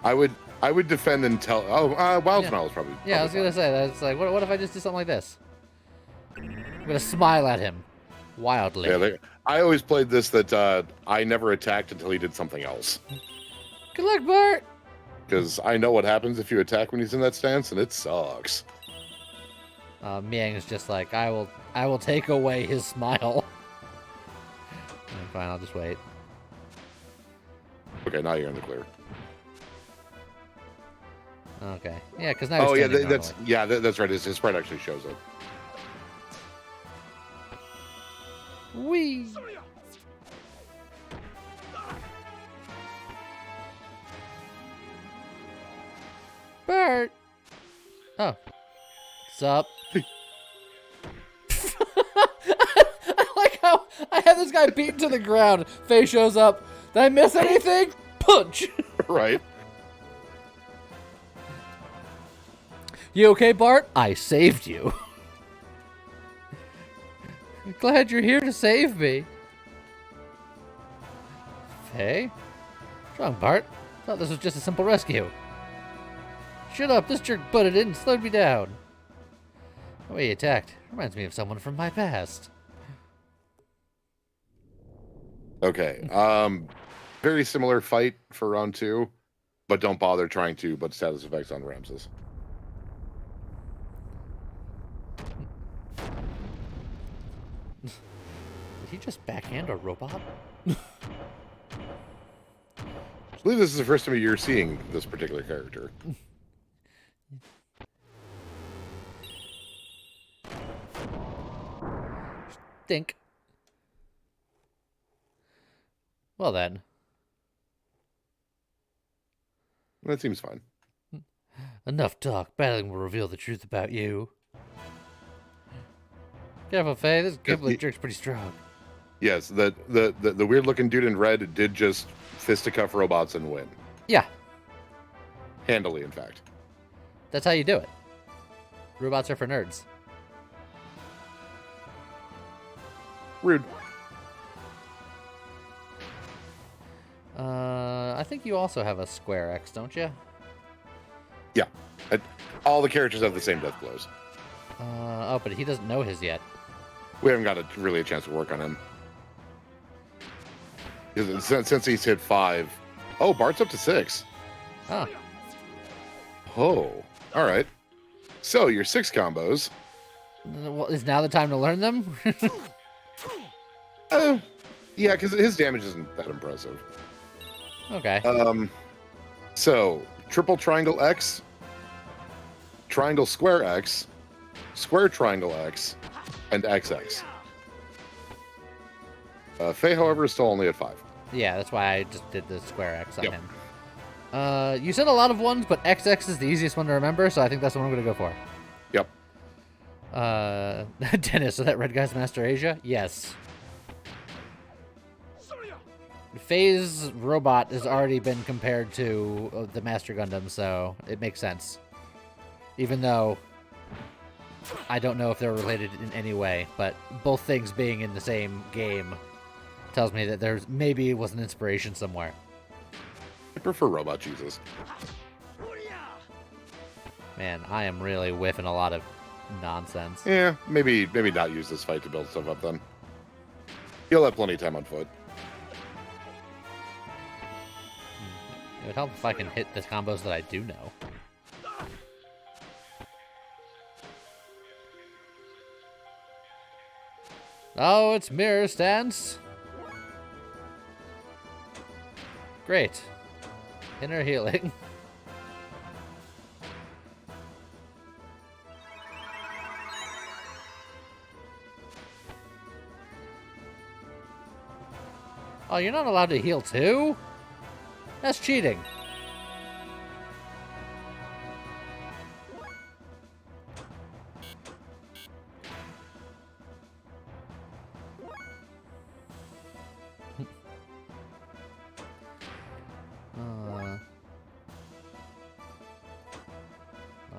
I would defend and tell. Oh, Wild Smile is probably. Yeah, I was gonna say that's like, what if I just do something like this? I'm gonna smile at him wildly. Yeah, I always played this that I never attacked until he did something else. Good luck, Bart. Because I know what happens if you attack when he's in that stance, and it sucks. Miang is just like, I will take away his smile. Fine, I'll just wait. Okay, now you're in the clear. Okay, yeah, because now. Oh yeah, that's right. His sprite actually shows up. Whee! Bert! Oh. What's up? I like how I had this guy beaten to the ground. Faye shows up. Did I miss anything? Punch! Right. You okay, Bart? I saved you. Glad you're here to save me. Faye? What's wrong, Bart? Thought this was just a simple rescue. Shut up, this jerk butted in and slowed me down. The way he attacked reminds me of someone from my past. Okay. Very similar fight for round 2, but don't bother trying to put status effects on Ramses. Did he just backhand a robot? I believe this is the first time you're seeing this particular character. Stink. Well then. That seems fine. Enough talk. Battling will reveal the truth about you. Careful, Faye. This Gibbler jerk's pretty strong. Yes, the weird looking dude in red did just fisticuff robots and win. Yeah. Handily, in fact. That's how you do it. Robots are for nerds. Rude. I think you also have a square X, don't you? Yeah. All the characters have the same death blows. Oh, but he doesn't know his yet. We haven't got really a chance to work on him. Since he's hit 5. Oh, Bart's up to 6. Oh. Oh. All right. So, your 6 combos. Well, is now the time to learn them? Yeah, because his damage isn't that impressive. Okay. So triple triangle X, triangle square X, square triangle X, and XX. Faye, however, is still only at 5. Yeah, that's why I just did the square X on Yep. him. You said a lot of ones, but XX is the easiest one to remember, so I think that's the one I'm going to go for. Yep. Dennis, so that red guy's Master Asia? Yes. Faye's robot has already been compared to the Master Gundam, so it makes sense. Even though I don't know if they're related in any way, but both things being in the same game tells me that there's maybe was an inspiration somewhere. I prefer Robot Jesus. Man, I am really whiffing a lot of nonsense. Yeah, maybe not use this fight to build stuff up then. You'll have plenty of time on foot. It would help if I can hit the combos that I do know. Oh, it's mirror stance. Great. Inner healing. Oh, you're not allowed to heal too? That's cheating.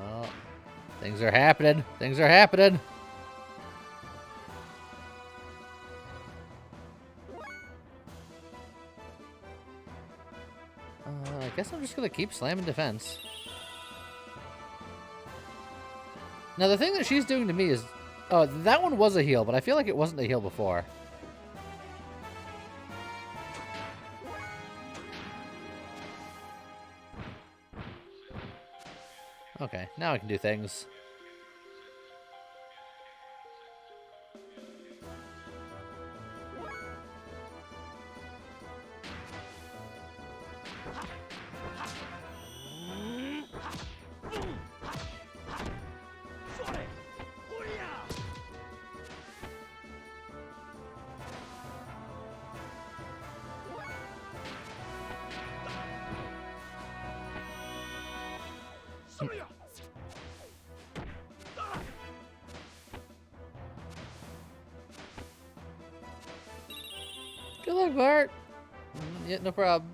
Oh, things are happening. Things are happening. I guess I'm just gonna keep slamming defense. Now the thing that she's doing to me is, oh, that one was a heal, but I feel like it wasn't a heal before. Okay, now I can do things. Good luck, Bart. Yeah, no problem.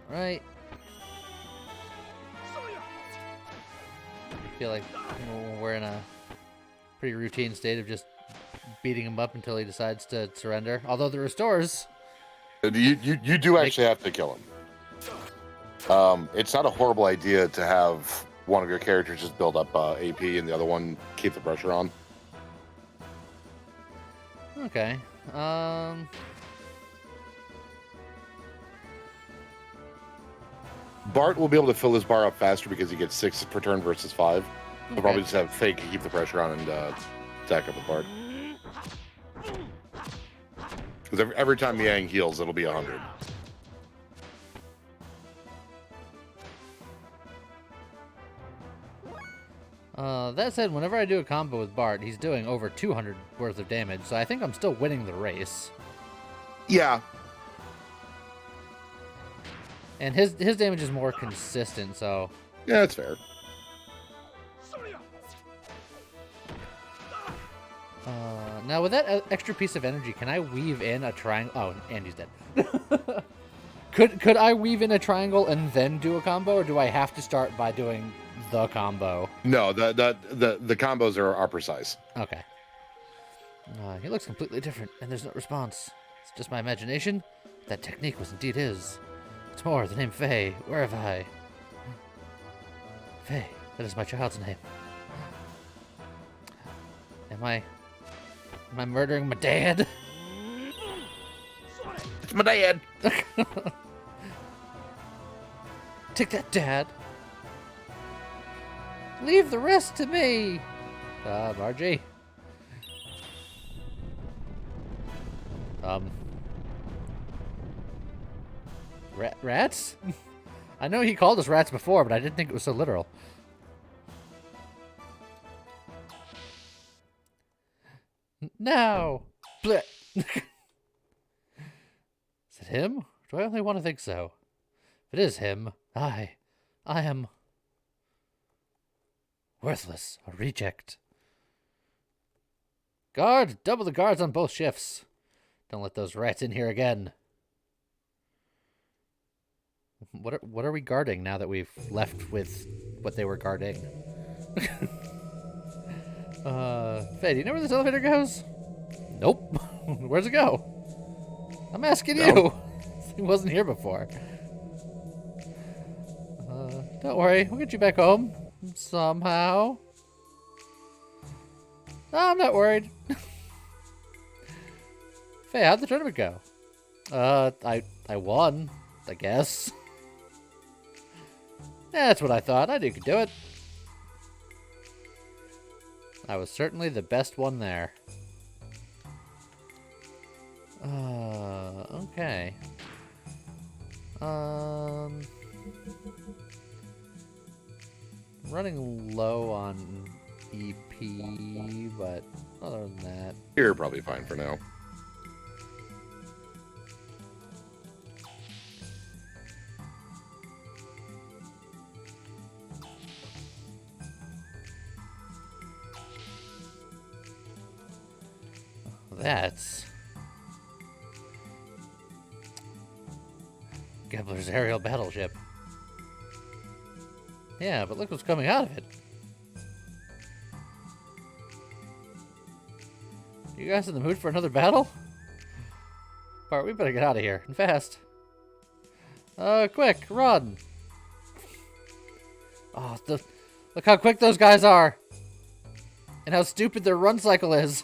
Alright. I feel like we're in a pretty routine state of just beating him up until he decides to surrender. Although the restores. You do actually have to kill him. It's not a horrible idea to have one of your characters just build up AP and the other one keep the pressure on. Okay. Bart will be able to fill his bar up faster because he gets 6 per turn versus 5. He'll probably just have Fake keep the pressure on and attack up with Bart. Because every time Yang heals, it'll be 100. That said, whenever I do a combo with Bart, he's doing over 200 worth of damage, so I think I'm still winning the race. Yeah. And his damage is more consistent, so... Yeah, that's fair. Now, with that extra piece of energy, can I weave in a triangle? Oh, Andy's dead. Could I weave in a triangle and then do a combo, or do I have to start by doing the combo? No, the combos are precise. Okay. He looks completely different, and there's no response. It's just my imagination. That technique was indeed his. It's more, the name Faye. Where have I? Faye, that is my child's name. Am I murdering my dad? It's my dad. Take that, Dad. Leave the rest to me. Margie. Rats? I know he called us rats before, but I didn't think it was so literal. No! Blech. Is it him? Do I only want to think so? If it is him, I am worthless, a reject. Guard! Double the guards on both shifts. Don't let those rats in here again. What are we guarding now that we've left with what they were guarding? Faye, do you know where this elevator goes? Nope. Where's it go? I'm asking you. This thing wasn't here before. Don't worry, we'll get you back home. Somehow. No, I'm not worried. Faye, how'd the tournament go? I won, I guess. That's what I thought. I knew you could do it. I was certainly the best one there. Okay. Running low on EP, but other than that... You're probably fine for now. That's... Gambler's aerial battleship. Yeah, but look what's coming out of it. You guys in the mood for another battle? Bart, we better get out of here, and fast. Quick, run! Oh, look how quick those guys are! And how stupid their run cycle is.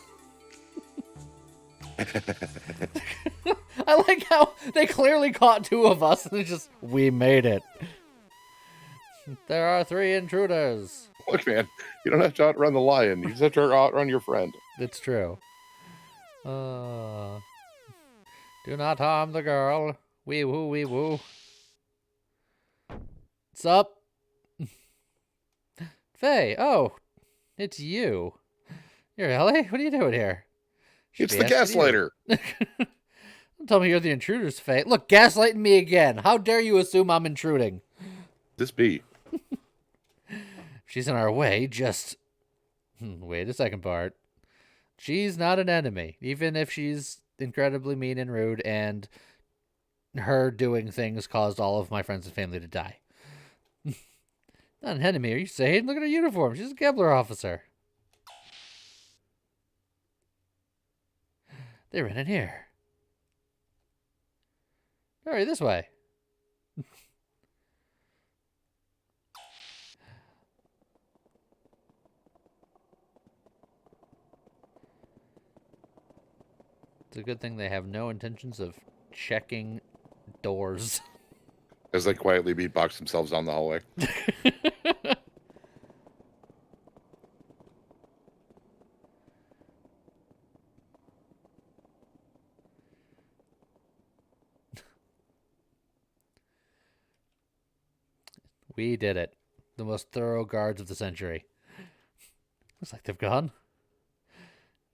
I like how they clearly caught two of us, and it's just, we made it. There are 3 intruders. Look, man, you don't have to outrun the lion. You just have to outrun your friend. It's true. Do not harm the girl. Wee woo, wee woo. What's up? Faye, oh, it's you. You're Ellie? What are you doing here? It's the gaslighter. Don't tell me you're the intruders, Faye. Look, gaslighting me again. How dare you assume I'm intruding? This be. She's in our way, just... Wait a second, Bart. She's not an enemy, even if she's incredibly mean and rude, and her doing things caused all of my friends and family to die. Not an enemy, are you saying? Look at her uniform. She's a Gambler officer. They ran in here. Hurry, this way. It's a good thing they have no intentions of checking doors. As they quietly beatbox themselves down the hallway. We did it. The most thorough guards of the century. Looks like they've gone.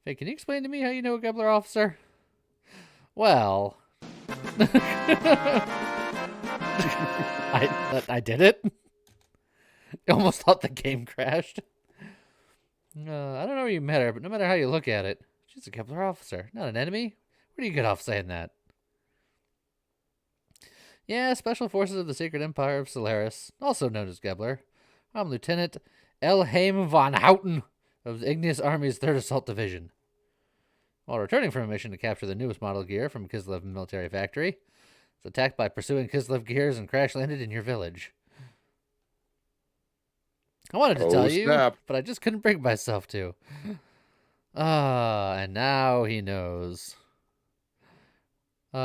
Hey, can you explain to me how you know a Gambler officer? Well... I did it. I almost thought the game crashed. I don't know where you met her, but no matter how you look at it, she's a Gambler officer, not an enemy. Where do you get off saying that? Yeah, Special Forces of the Sacred Empire of Solaris, also known as Gambler. I'm Lieutenant Elheim von Houten of the Igneous Army's 3rd Assault Division. While returning from a mission to capture the newest model gear from Kislev Military Factory, was attacked by pursuing Kislev gears and crash landed in your village. I wanted to Oh, tell you, snap. but I just couldn't bring myself to. Ah, and now he knows. When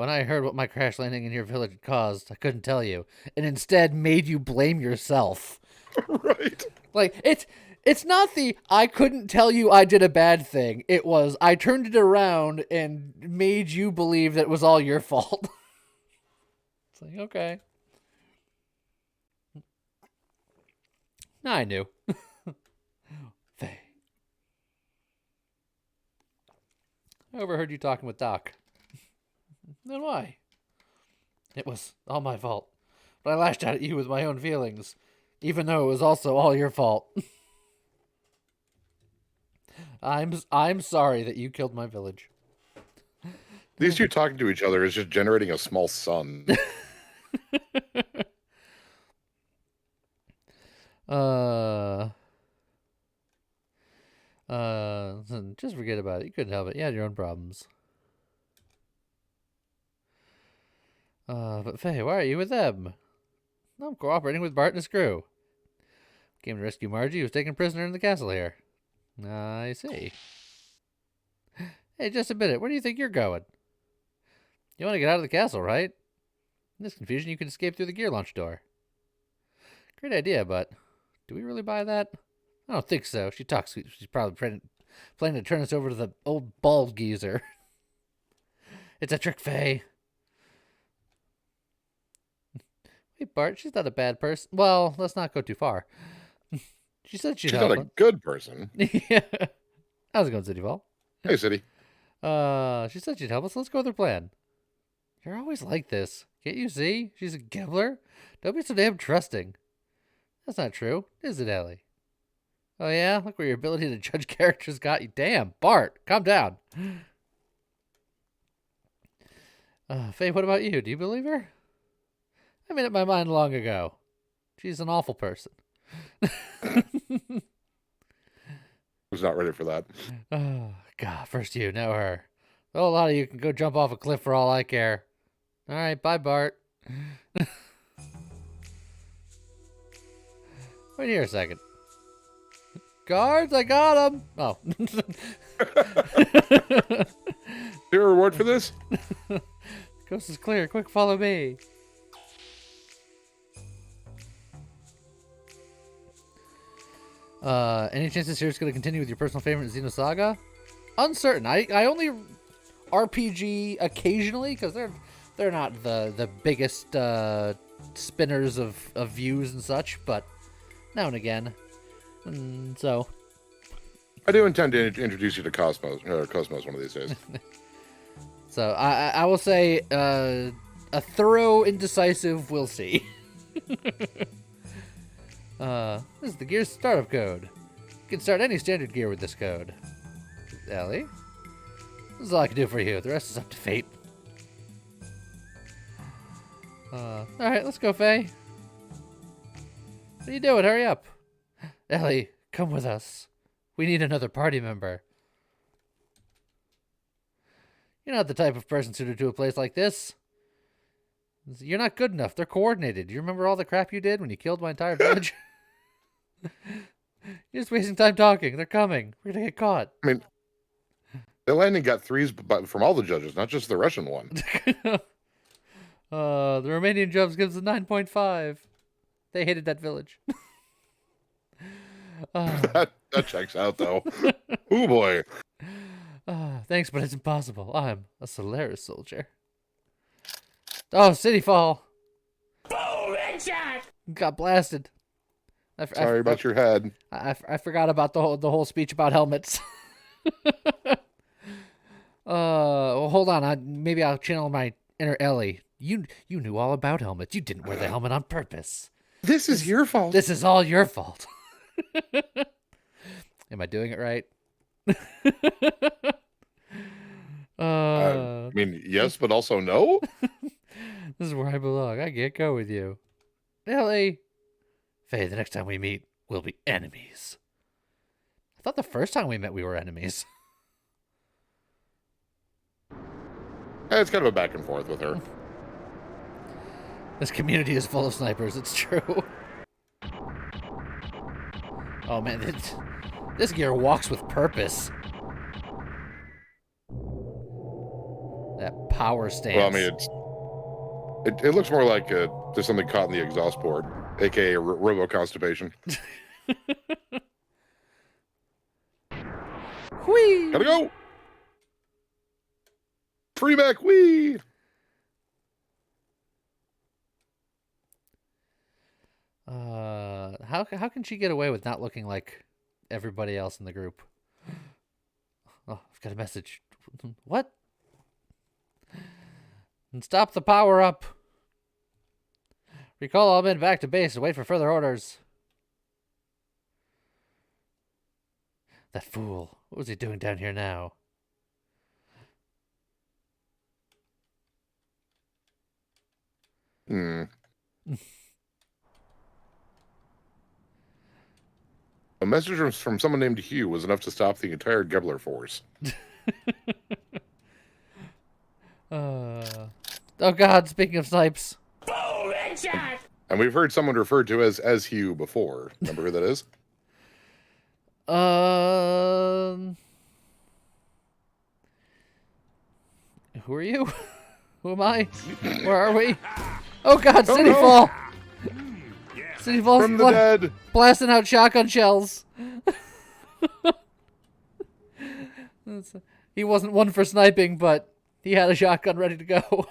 I heard what my crash landing in your village had caused, I couldn't tell you, and instead made you blame yourself. Right. Like, it's not the I couldn't tell you I did a bad thing. It was I turned it around and made you believe that it was all your fault. It's like, okay. No, I knew. Faye. I overheard you talking with Doc. Then why? It was all my fault. But I lashed out at you with my own feelings, even though it was also all your fault. I'm sorry that you killed my village. These two talking to each other is just generating a small sun. Just forget about it. You couldn't help it. You had your own problems. But Faye, why are you with them? I'm cooperating with Bart and his crew. Came to rescue Margie, who was taken prisoner in the castle here. I see. Hey, just a minute. Where do you think you're going? You want to get out of the castle, right? In this confusion, you can escape through the gear launch door. Great idea, but do we really buy that? I don't think so. She talks sweet. She's probably planning to turn us over to the old bald geezer. It's a trick, Faye. Hey, Bart, she's not a bad person. Well, let's not go too far. She said she'd She's help not a good person. Yeah. How's it going, City Fall? Hey, City. She said she'd help us. Let's go with her plan. You're always like this. Can't you see? She's a gambler. Don't be so damn trusting. That's not true, is it, Ellie? Oh, yeah? Look where your ability to judge characters got you. Damn, Bart, calm down. Faye, what about you? Do you believe her? I made up my mind long ago. She's an awful person. Who's not ready for that? Oh, God, first you, now her. A whole lot of you can go jump off a cliff for all I care. All right, bye, Bart. Wait here a second. Guards, I got him. Oh. Is there a reward for this? Coast is clear. Quick, follow me. Any chance this series going to continue with your personal favorite Xenosaga? Uncertain. I only RPG occasionally because they're not the biggest spinners of views and such, but now and again. So I do intend to introduce you to Cosmos one of these days. So I will say a thorough indecisive. We'll see. This is the Gears startup code. You can start any standard gear with this code. Ellie, this is all I can do for you. The rest is up to fate. All right, let's go, Faye. What are you doing? Hurry up. Ellie, come with us. We need another party member. You're not the type of person suited to a place like this. You're not good enough. They're coordinated. Do you remember all the crap you did when you killed my entire village? You're just wasting time talking. They're coming. We're going to get caught. I mean, the landing got 3s from all the judges, not just the Russian one. The Romanian judge gives a 9.5. They hated that village. That checks out, though. Oh, boy. Thanks, but it's impossible. I'm a Solaris soldier. Oh, City Fall. Boom! Headshot! Got blasted. Sorry about your head. I forgot about the whole speech about helmets. Well, hold on. Maybe I'll channel my inner Ellie. You knew all about helmets. You didn't wear the helmet on purpose. This is your fault. This is all your fault. Am I doing it right? I mean, yes, but also no. This is where I belong. I can't go with you. Ellie. Faye, the next time we meet, we'll be enemies. I thought the first time we met, we were enemies. It's kind of a back and forth with her. This community is full of snipers. It's true. Oh man, this gear walks with purpose. That power stance. Well, I mean, it looks more like there's something caught in the exhaust port, aka robo constipation. Whee! Gotta go. Free back, wee. How can she get away with not looking like everybody else in the group? Oh, I've got a message. What? And stop the power up. Recall all men back to base and wait for further orders. That fool. What was he doing down here now? Hmm. A message from someone named Hugh was enough to stop the entire Gebler force. Oh God! Speaking of snipes. Boom! Headshot! And we've heard someone referred to as Hugh before. Remember who that is? Who are you? Who am I? Where are we? Oh God! City Fall! City Fall From the dead. Blasting out shotgun shells. He wasn't one for sniping, but he had a shotgun ready to go.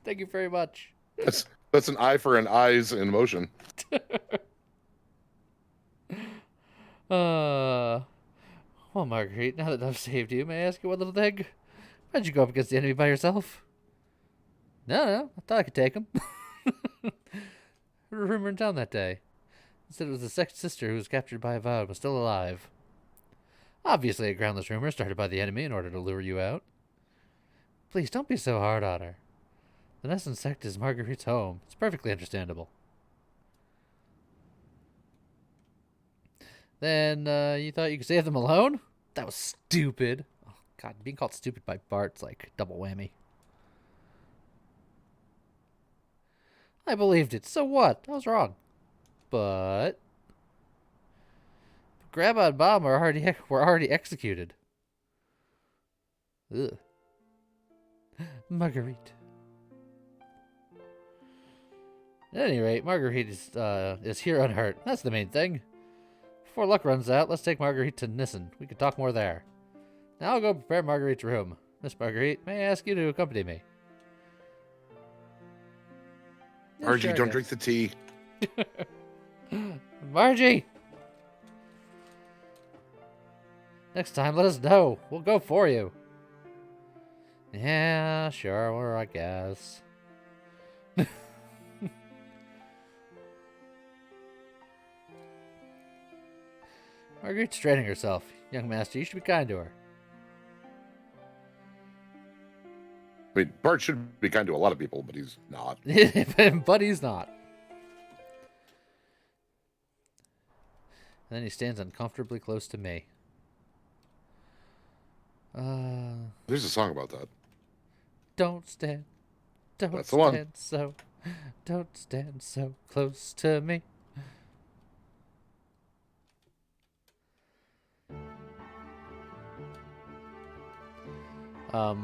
Thank you very much. That's an eye for an eyes in motion. Well, Marguerite, now that I've saved you, may I ask you one little thing? Why'd you go up against the enemy by yourself? No, I thought I could take him. Heard a rumor in town that day. It said it was the second sister who was captured by a Avowed and was still alive. Obviously a groundless rumor started by the enemy in order to lure you out. Please, don't be so hard on her. The Nessun sect is Marguerite's home. It's perfectly understandable. Then, you thought you could save them alone? That was stupid. Oh, God, being called stupid by Bart's like double whammy. I believed it. So what? I was wrong. But Grandma and Mom were already executed. Ugh. Marguerite. At any rate, Marguerite is here unhurt. That's the main thing. Before luck runs out, let's take Marguerite to Nissen. We can talk more there. Now I'll go prepare Marguerite's room. Miss Marguerite, may I ask you to accompany me? Margie, Sure, I don't guess. drink the tea. Margie! Next time, let us know. We'll go for you. Yeah, sure, I guess. Marguerite's straining herself. Young master, you should be kind to her. I mean, Bart should be kind to a lot of people, but he's not. But he's not. And then he stands uncomfortably close to me. There's a song about that. Don't stand That's the one. don't stand so close to me. Huh.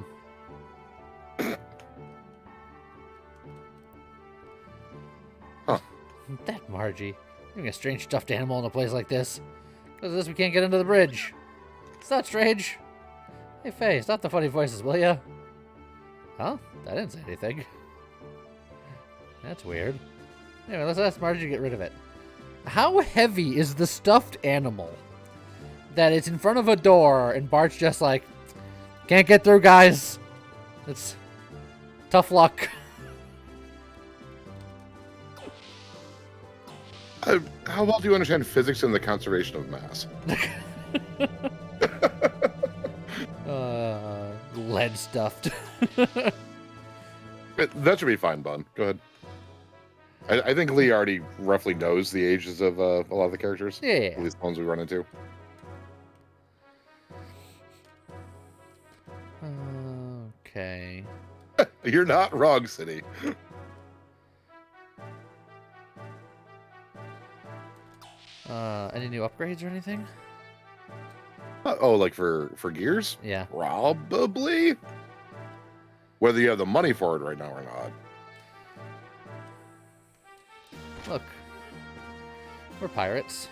That Margie. Having a strange stuffed animal in a place like this. Because of this, we can't get into the bridge. It's not strange. Hey, Faye, stop the funny voices, will ya? Huh? I didn't say anything. That's weird. Anyway, let's ask Margie to get rid of it. How heavy is the stuffed animal that it's in front of a door and Bart's just like, can't get through, guys. It's tough luck. How well do you understand physics and the conservation of mass? Lead stuffed. That should be fine, Bun. Go ahead. I think Lee already roughly knows the ages of a lot of the characters. Yeah. At least the ones we run into. Okay. You're not wrong, City. Any new upgrades or anything? Oh, like for gears? Yeah. Probably. Whether you have the money for it right now or not. Look. We're pirates.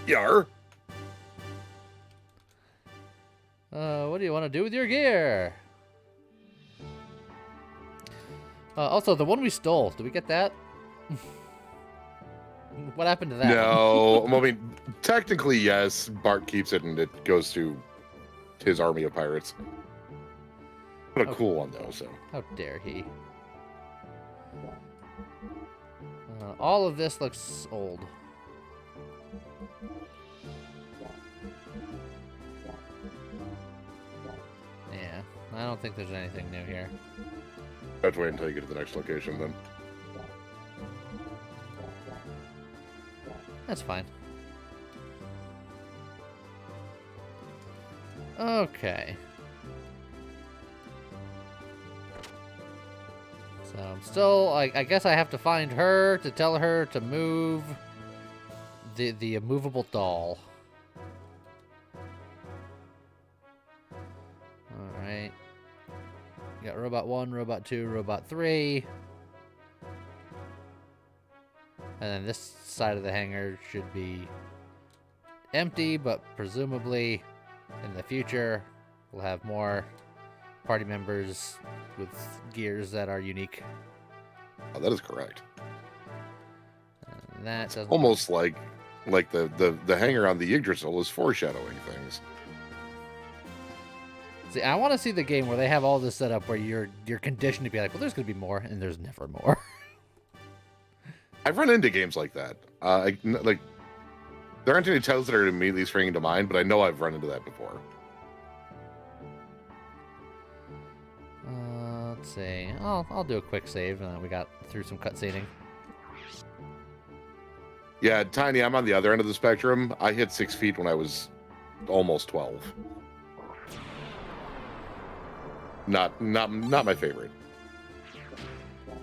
Yar. What do you want to do with your gear? Also, the one we stole, did we get that? What happened to that? No. I mean, technically, yes. Bart keeps it and it goes to his army of pirates. What a Oh. cool one, though, so. How dare he? All of this looks old. Yeah, I don't think there's anything new here. Let's wait until you get to the next location, then. That's fine. Okay. So I'm still, I guess I have to find her to tell her to move the immovable doll. Alright. We got Robot 1, Robot 2, Robot 3. And then this side of the hangar should be empty, but presumably in the future we'll have more party members with gears that are unique. Oh, that is correct. And that doesn't Almost like the hangar on the Yggdrasil is foreshadowing things. See, I want to see the game where they have all this set up where you're conditioned to be like, well, there's going to be more, and there's never more. I've run into games like that. Like, there aren't any titles that are immediately springing to mind, but I know I've run into that before. Let's see. I'll do a quick save, and then we got through some cutscening. Yeah, Tiny, I'm on the other end of the spectrum. I hit 6 feet when I was almost 12. Not my favorite.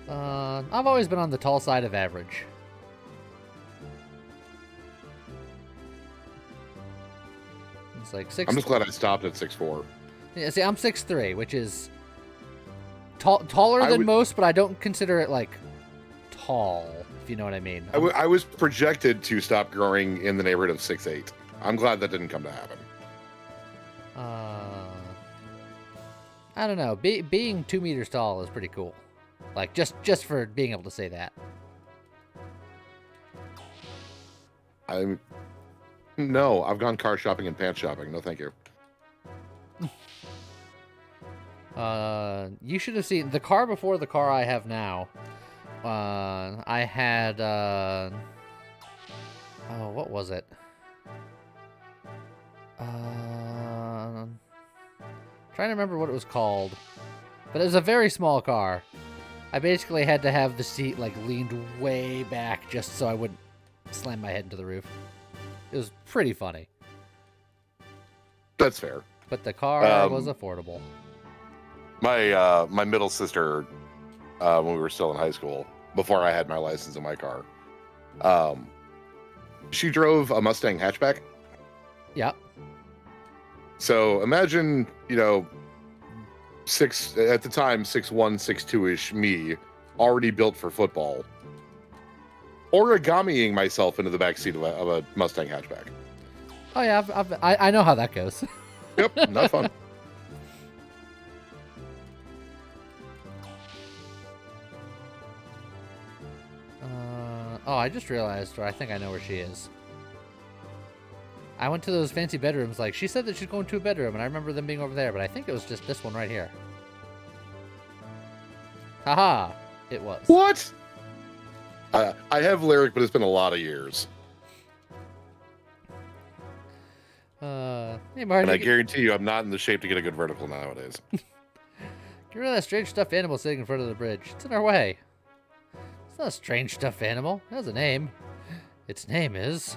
I've always been on the tall side of average. It's like 6. I'm just glad I stopped at 6'4". Yeah, see, I'm 6'3", which is taller than most, but I don't consider it like tall, if you know what I mean. I was projected to stop growing in the neighborhood of 6'8". I'm glad that didn't come to happen. I don't know. Being 2 meters tall is pretty cool. Like, just for being able to say that. No, I've gone car shopping and pants shopping. No, thank you. You should have seen the car before the car I have now. I had, oh, what was it? Trying to remember what it was called, but it was a very small car. I basically had to have the seat like leaned way back just so I wouldn't slam my head into the roof. It was pretty funny. That's fair. But the car was affordable. My middle sister, when we were still in high school, before I had my license in my car, she drove a Mustang hatchback. Yeah. So imagine, at the time, 6'1", 6'2"-ish me, already built for football, origamiing myself into the backseat of a Mustang hatchback. Oh yeah, I know how that goes. Yep, not fun. Oh, I just realized, or I think I know where she is. I went to those fancy bedrooms, like, she said that she's going to a bedroom, and I remember them being over there, but I think it was just this one right here. Haha, it was. What? I have lyric, but it's been a lot of years. Hey, Marty. And I guarantee you I'm not in the shape to get a good vertical nowadays. Get rid of that strange stuffed animal sitting in front of the bridge. It's in our way. It's not a strange stuffed animal. It has a name. Its name is...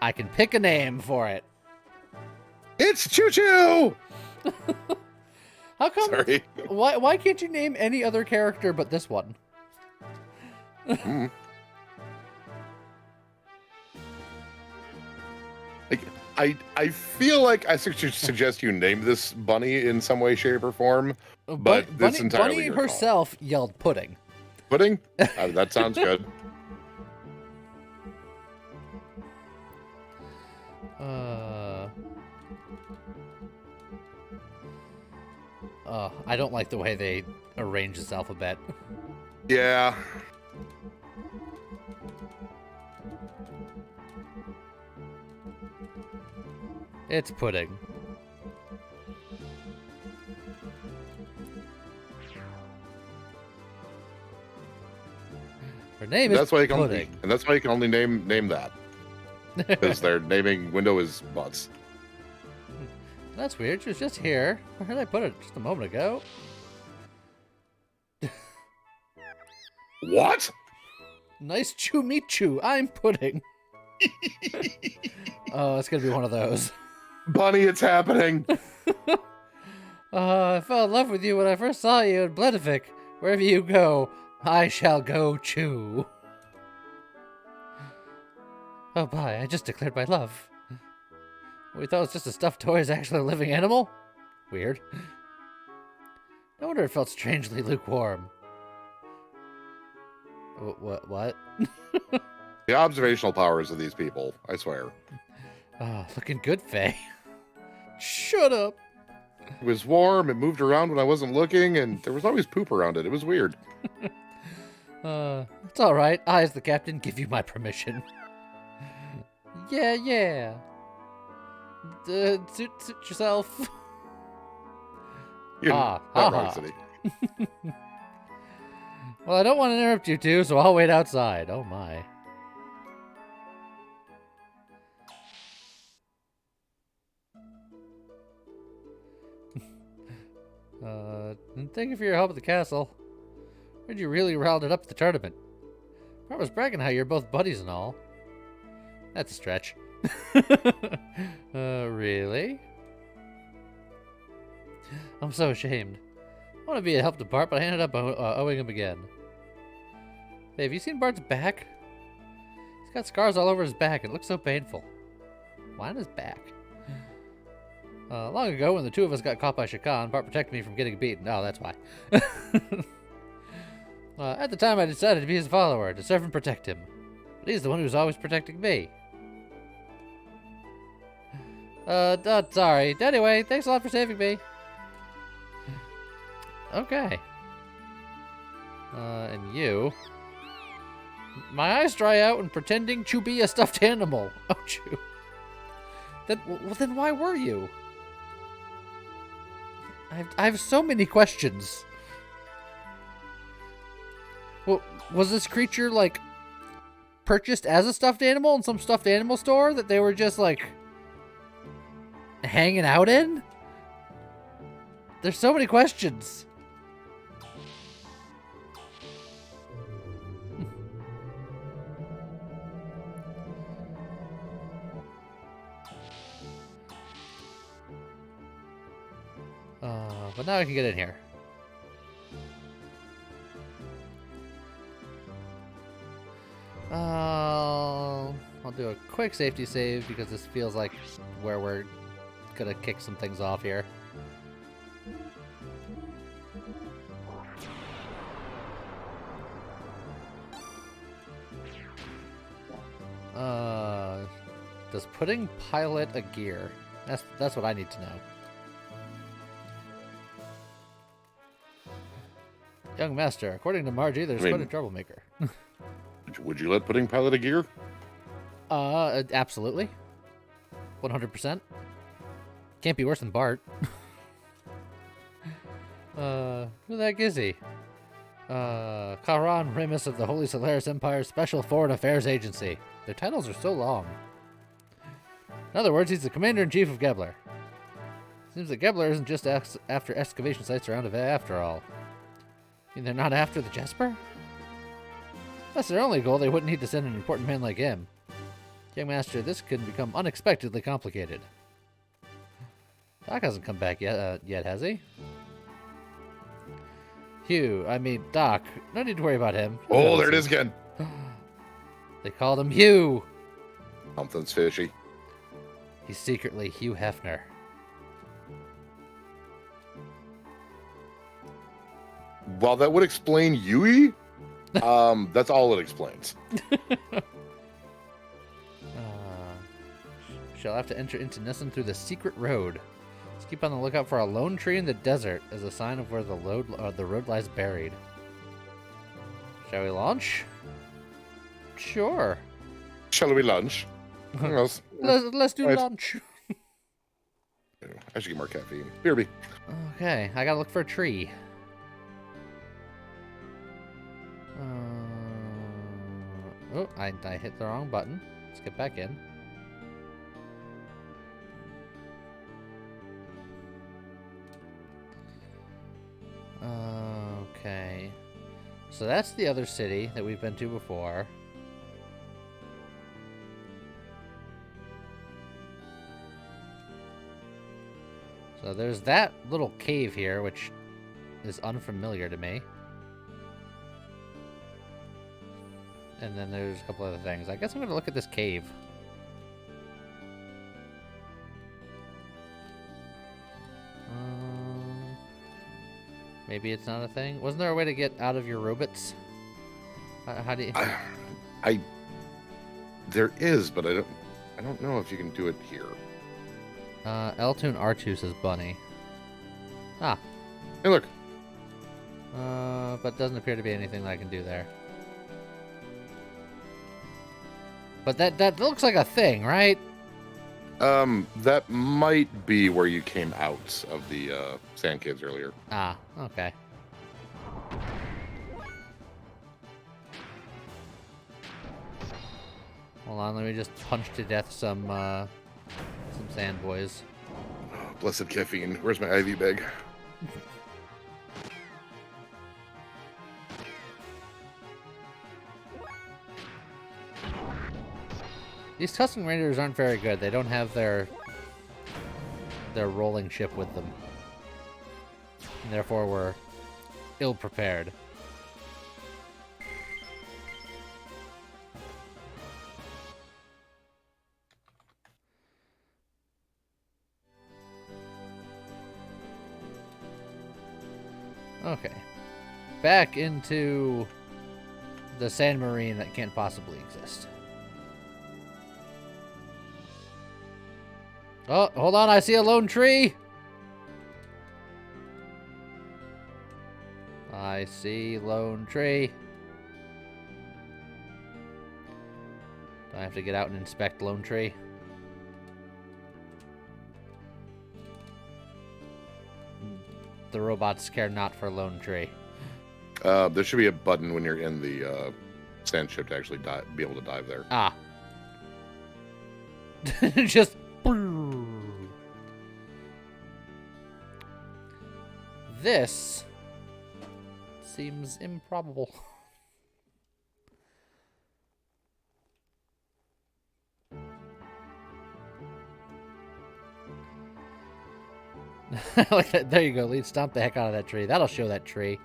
I can pick a name for it. It's Choo Choo! How come? Sorry. Why can't you name any other character but this one? Like, I feel like I should suggest you name this bunny in some way, shape, or form. But that's entirely Bunny your call. herself yelled pudding. Pudding? That sounds good. I don't like the way they arrange this alphabet. Yeah. It's pudding. Her name is Pudding. And that's why you can only name that. Because their naming window is butts. That's weird. She was just here. Where did I put it? Just a moment ago. What? Nice to meet you. I'm Pudding. Oh, it's gonna be one of those. Bunny, it's happening. I fell in love with you when I first saw you in Bledevik. Wherever you go, I shall go too. Oh, bye. I just declared my love. We thought it was just a stuffed toy is actually a living animal? Weird. No wonder it felt strangely lukewarm. What? The observational powers of these people, I swear. Oh, looking good, Faye. Shut up. It was warm, it moved around when I wasn't looking, and there was always poop around it. It was weird. It's alright. I, as the captain, give you my permission. Yeah. Suit yourself. Not Rock City. Well, I don't want to interrupt you two, so I'll wait outside. Oh my. And thank you for your help at the castle. Heard you really rounded up the tournament. I was bragging how you're both buddies and all. That's a stretch. Really? I'm so ashamed. I want to be a help to Bart, but I ended up owing him again. Hey, have you seen Bart's back? He's got scars all over his back. It looks so painful. Why on his back? Long ago, when the two of us got caught by Shakan, Bart protected me from getting beaten. Oh, that's why. At the time, I decided to be his follower, to serve and protect him. But he's the one who's always protecting me. Sorry. Anyway, thanks a lot for saving me. Okay. And you. My eyes dry out when pretending to be a stuffed animal. Oh, chew. Then why were you? I have so many questions. Well, was this creature, like, purchased as a stuffed animal in some stuffed animal store that they were just, like, hanging out in? There's so many questions. But now I can get in here. I'll do a quick safety save because this feels like where we're gonna kick some things off here. Does Pudding pilot a gear? That's what I need to know. Young master, according to Margie, there's quite a troublemaker. Would you let Pudding pilot a gear? Absolutely. 100%. Can't be worse than Bart. Who the heck is he? Karan Remus of the Holy Solaris Empire's Special Foreign Affairs Agency. Their titles are so long. In other words, he's the Commander-in-Chief of Gebler. Seems that Gebler isn't just after excavation sites around Ave after all. I mean, they're not after the Jesper? If that's their only goal, they wouldn't need to send an important man like him. Young master, this could become unexpectedly complicated. Doc hasn't come back yet, has he? Doc. No need to worry about him. Oh, there it is again. They called him Hugh. Something's fishy. He's secretly Hugh Hefner. While that would explain Yui, that's all it explains. Shall have to enter into Nissen through the secret road. Let's keep on the lookout for a lone tree in the desert as a sign of where the road lies buried. Shall we launch? Sure. Shall we lunch? Let's do Right. lunch. I should get more caffeine. BRB. Okay, I gotta look for a tree. Oh, I hit the wrong button. Let's get back in. Okay. So that's the other city that we've been to before. So there's that little cave here, which is unfamiliar to me. And then there's a couple other things. I guess I'm going to look at this cave. Maybe it's not a thing. Wasn't there a way to get out of your robots? How do you... There is, but I don't know if you can do it here. L2 and R2 says bunny. Ah. Hey, look. But doesn't appear to be anything that I can do there. But that looks like a thing, right? That might be where you came out of the Sand Kids earlier. Ah, okay. Hold on, let me just punch to death some sand boys. Oh, blessed caffeine. Where's my IV bag? These Tusken Raiders aren't very good. They don't have their rolling ship with them. And therefore, we're ill-prepared. Okay. Back into the sand marine that can't possibly exist. Oh, hold on, I see a lone tree. I see lone tree. Do I have to get out and inspect lone tree? The robots care not for lone tree. There should be a button when you're in the sand ship to actually be able to dive there. Ah. Just... This seems improbable. Like that. There you go, lead. Stomp the heck out of that tree. That'll show that tree.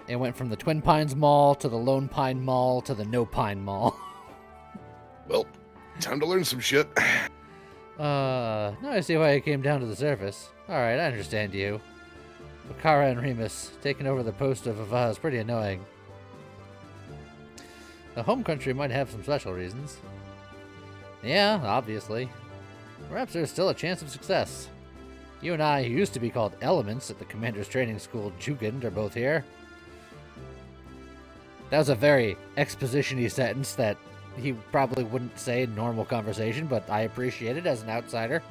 It went from the Twin Pines Mall to the Lone Pine Mall to the No Pine Mall. Well, time to learn some shit. Now I see why you came down to the surface. Alright, I understand you. Bakara and Remus taking over the post of Ava is pretty annoying. The home country might have some special reasons. Yeah, obviously. Perhaps there's still a chance of success. You and I, who used to be called Elements at the Commander's Training School Jugend, are both here. That was a very exposition-y sentence that he probably wouldn't say in normal conversation, but I appreciate it as an outsider.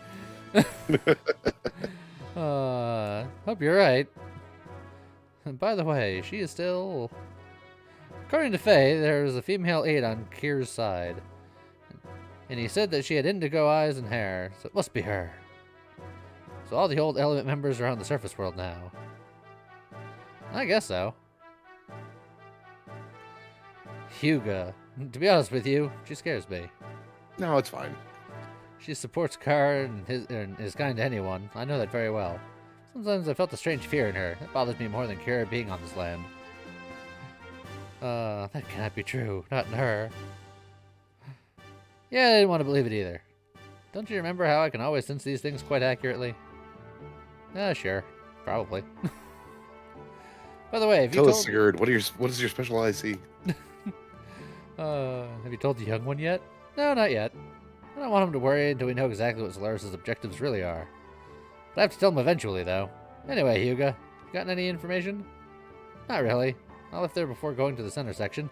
Hope you're right. And by the way, she is still... According to Faye, there's a female aide on Kier's side. And he said that she had indigo eyes and hair, so it must be her. So all the old Element members are on the surface world now. I guess so. Hyuga. To be honest with you, she scares me. No, it's fine. She supports Kar and is kind to anyone. I know that very well. Sometimes I felt a strange fear in her. It bothers me more than Kira being on this land. That cannot be true. Not in her. Yeah, I didn't want to believe it either. Don't you remember how I can always sense these things quite accurately? Sure. Probably. By the way, have you Tell told... us, Sigurd, what is your special IC? Have you told the young one yet? No, not yet. I don't want him to worry until we know exactly what Solaris' objectives really are. But I have to tell him eventually, though. Anyway, Hyuga, you gotten any information? Not really. I left there before going to the center section.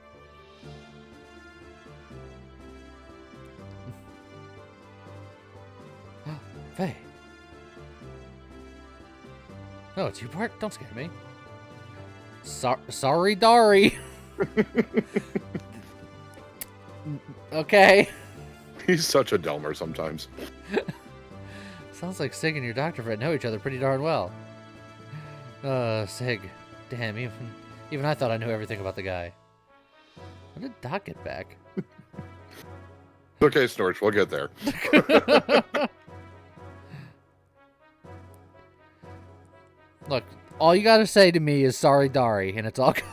Faye. No, it's you, Bart. Don't scare me. Sorry, Dari. Okay. He's such a Delmer sometimes. Sounds like Sig and your Dr. Fred know each other pretty darn well. Sig. Damn, even I thought I knew everything about the guy. When did Doc get back? Okay, Snorch, we'll get there. Look, all you gotta say to me is sorry, Dari, and it's all good.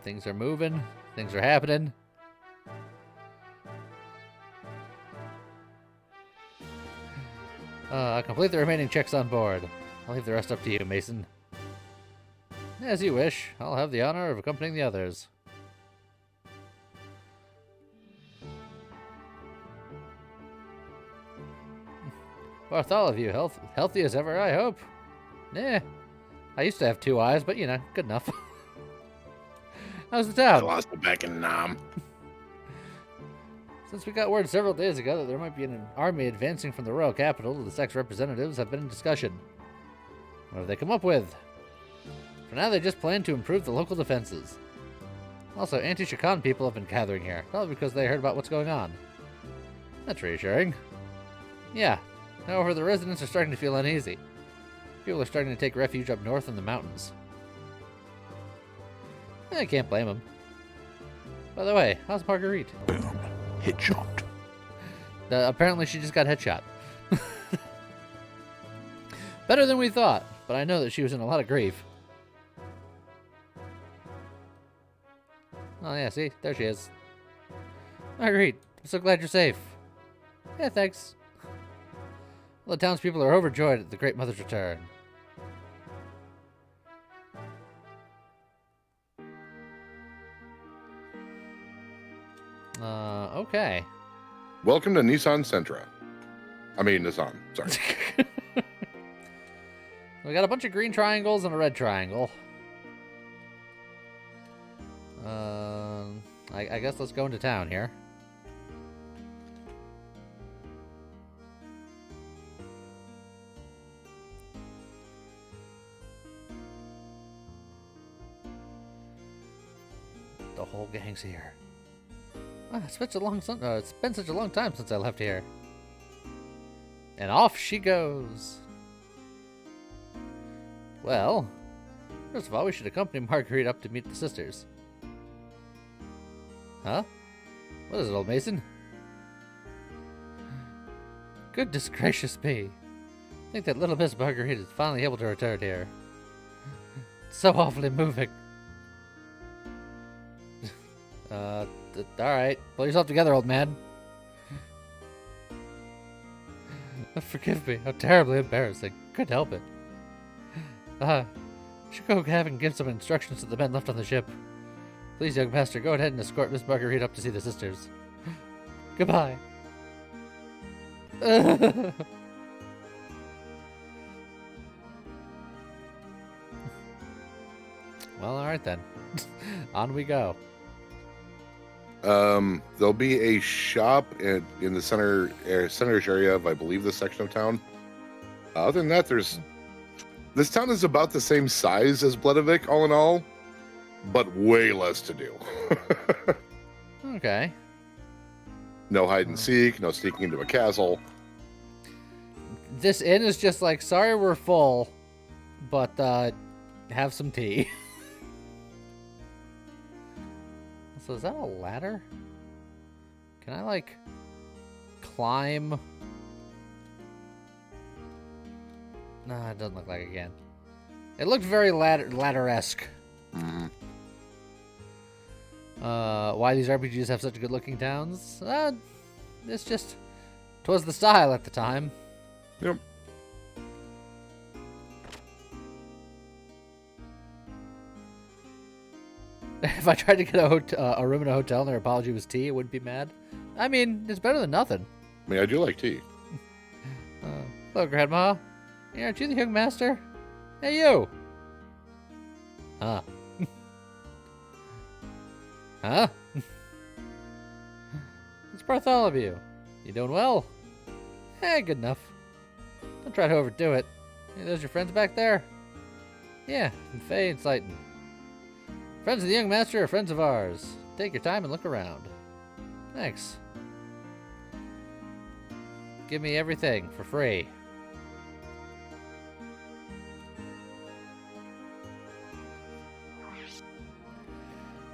Things are moving. Things are happening. Complete the remaining checks on board. I'll leave the rest up to you, Mason. As you wish. I'll have the honor of accompanying the others. Bartholomew, healthy as ever, I hope. Nah. I used to have 2 eyes, but you know, good enough. How's the I town? lost it back in Nam. Since we got word several days ago that there might be an army advancing from the royal capital, the sex representatives have been in discussion. What have they come up with? For now, they just plan to improve the local defenses. Also, anti-Shakan people have been gathering here, probably because they heard about what's going on. That's reassuring. Yeah. However, the residents are starting to feel uneasy. People are starting to take refuge up north in the mountains. I can't blame them. By the way, how's Marguerite? Boom. Headshot. Apparently she just got headshot. Better than we thought, but I know that she was in a lot of grief. Oh yeah, see? There she is. Marguerite, I'm so glad you're safe. Yeah, thanks. Well, the townspeople are overjoyed at the Great Mother's return. Okay. Welcome to Nissan Sentra. I mean, Nissan. Sorry. We got a bunch of green triangles and a red triangle. I guess let's go into town here. The whole gang's here. It's been such a long time since I left here. And off she goes. Well, first of all, we should accompany Marguerite up to meet the sisters. Huh? What is it, old Mason? Goodness gracious me. I think that little Miss Marguerite is finally able to return here. It's so awfully moving. Alright. Pull yourself together, old man. Forgive me. How terribly embarrassing. Couldn't help it. Should go have and give some instructions to the men left on the ship. Please, young master, go ahead and escort Miss Marguerite up to see the sisters. Goodbye. Well, alright then. On we go. There'll be a shop in the center-ish area of, I believe, this section of town. Other than that, this town is about the same size as Bledovik, all in all, but way less to do. Okay. No hide and seek, no sneaking into a castle. This inn is just like, sorry we're full, but have some tea. So is that a ladder? Can I, like, climb? No, it doesn't look like it can. It looked very ladder-esque. Mm-hmm. Why these RPGs have such good-looking towns? It's just... 'twas the style at the time. Yep. If I tried to get a room in a hotel and their apology was tea, I wouldn't be mad. I mean, it's better than nothing. I mean, I do like tea. Hello, Grandma. Yeah, aren't you the young master? Hey, you! Huh? Huh? It's Bartholomew. You doing well? Good enough. Don't try to overdo it. Hey, those your friends back there? Yeah, and Faye and Slayton. Friends of the young master are friends of ours. Take your time and look around. Thanks. Give me everything for free.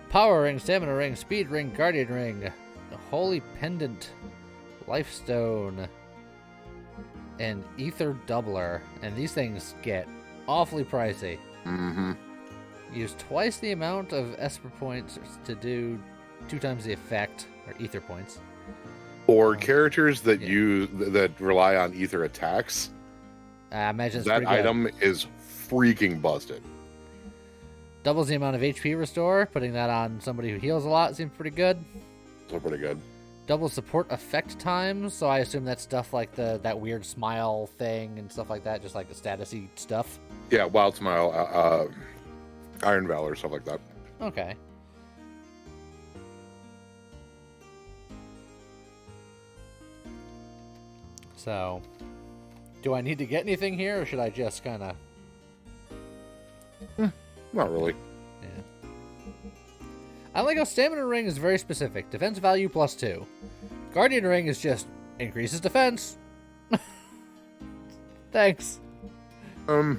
Power ring, stamina ring, speed ring, guardian ring, the holy pendant, life stone, and ether doubler. And these things get awfully pricey. Mm-hmm. Use twice the amount of Esper points to do 2 times the effect, or ether points. For characters that that rely on ether attacks, I imagine it's that pretty good. item is freaking busted. Doubles the amount of HP restore. Putting that on somebody who heals a lot seems pretty good. So pretty good. Double support effect times, so I assume that's stuff like that weird smile thing and stuff like that, just like the statusy stuff. Yeah, Wild Smile, Iron Valor, stuff like that. Okay. So, do I need to get anything here, or should I just kind of... Not really. Yeah. I like how Stamina Ring is very specific. Defense value +2. Guardian Ring is just increases defense. Thanks. I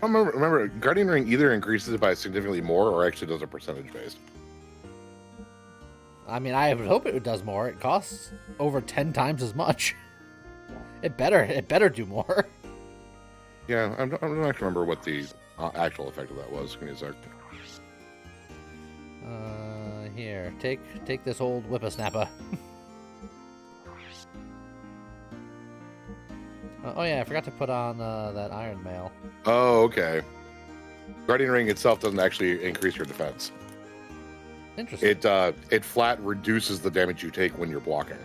remember, Guardian Ring either increases it by significantly more or actually does a percentage based. I mean, I would hope it does more. It costs over 10 times as much. It better do more. Yeah, I'm not going to remember what the actual effect of that was. Give me a sec. Here, take this old whippersnapper. Oh yeah, I forgot to put on that Iron Mail. Oh, okay. Guardian Ring itself doesn't actually increase your defense. Interesting. It flat reduces the damage you take when you're blocking.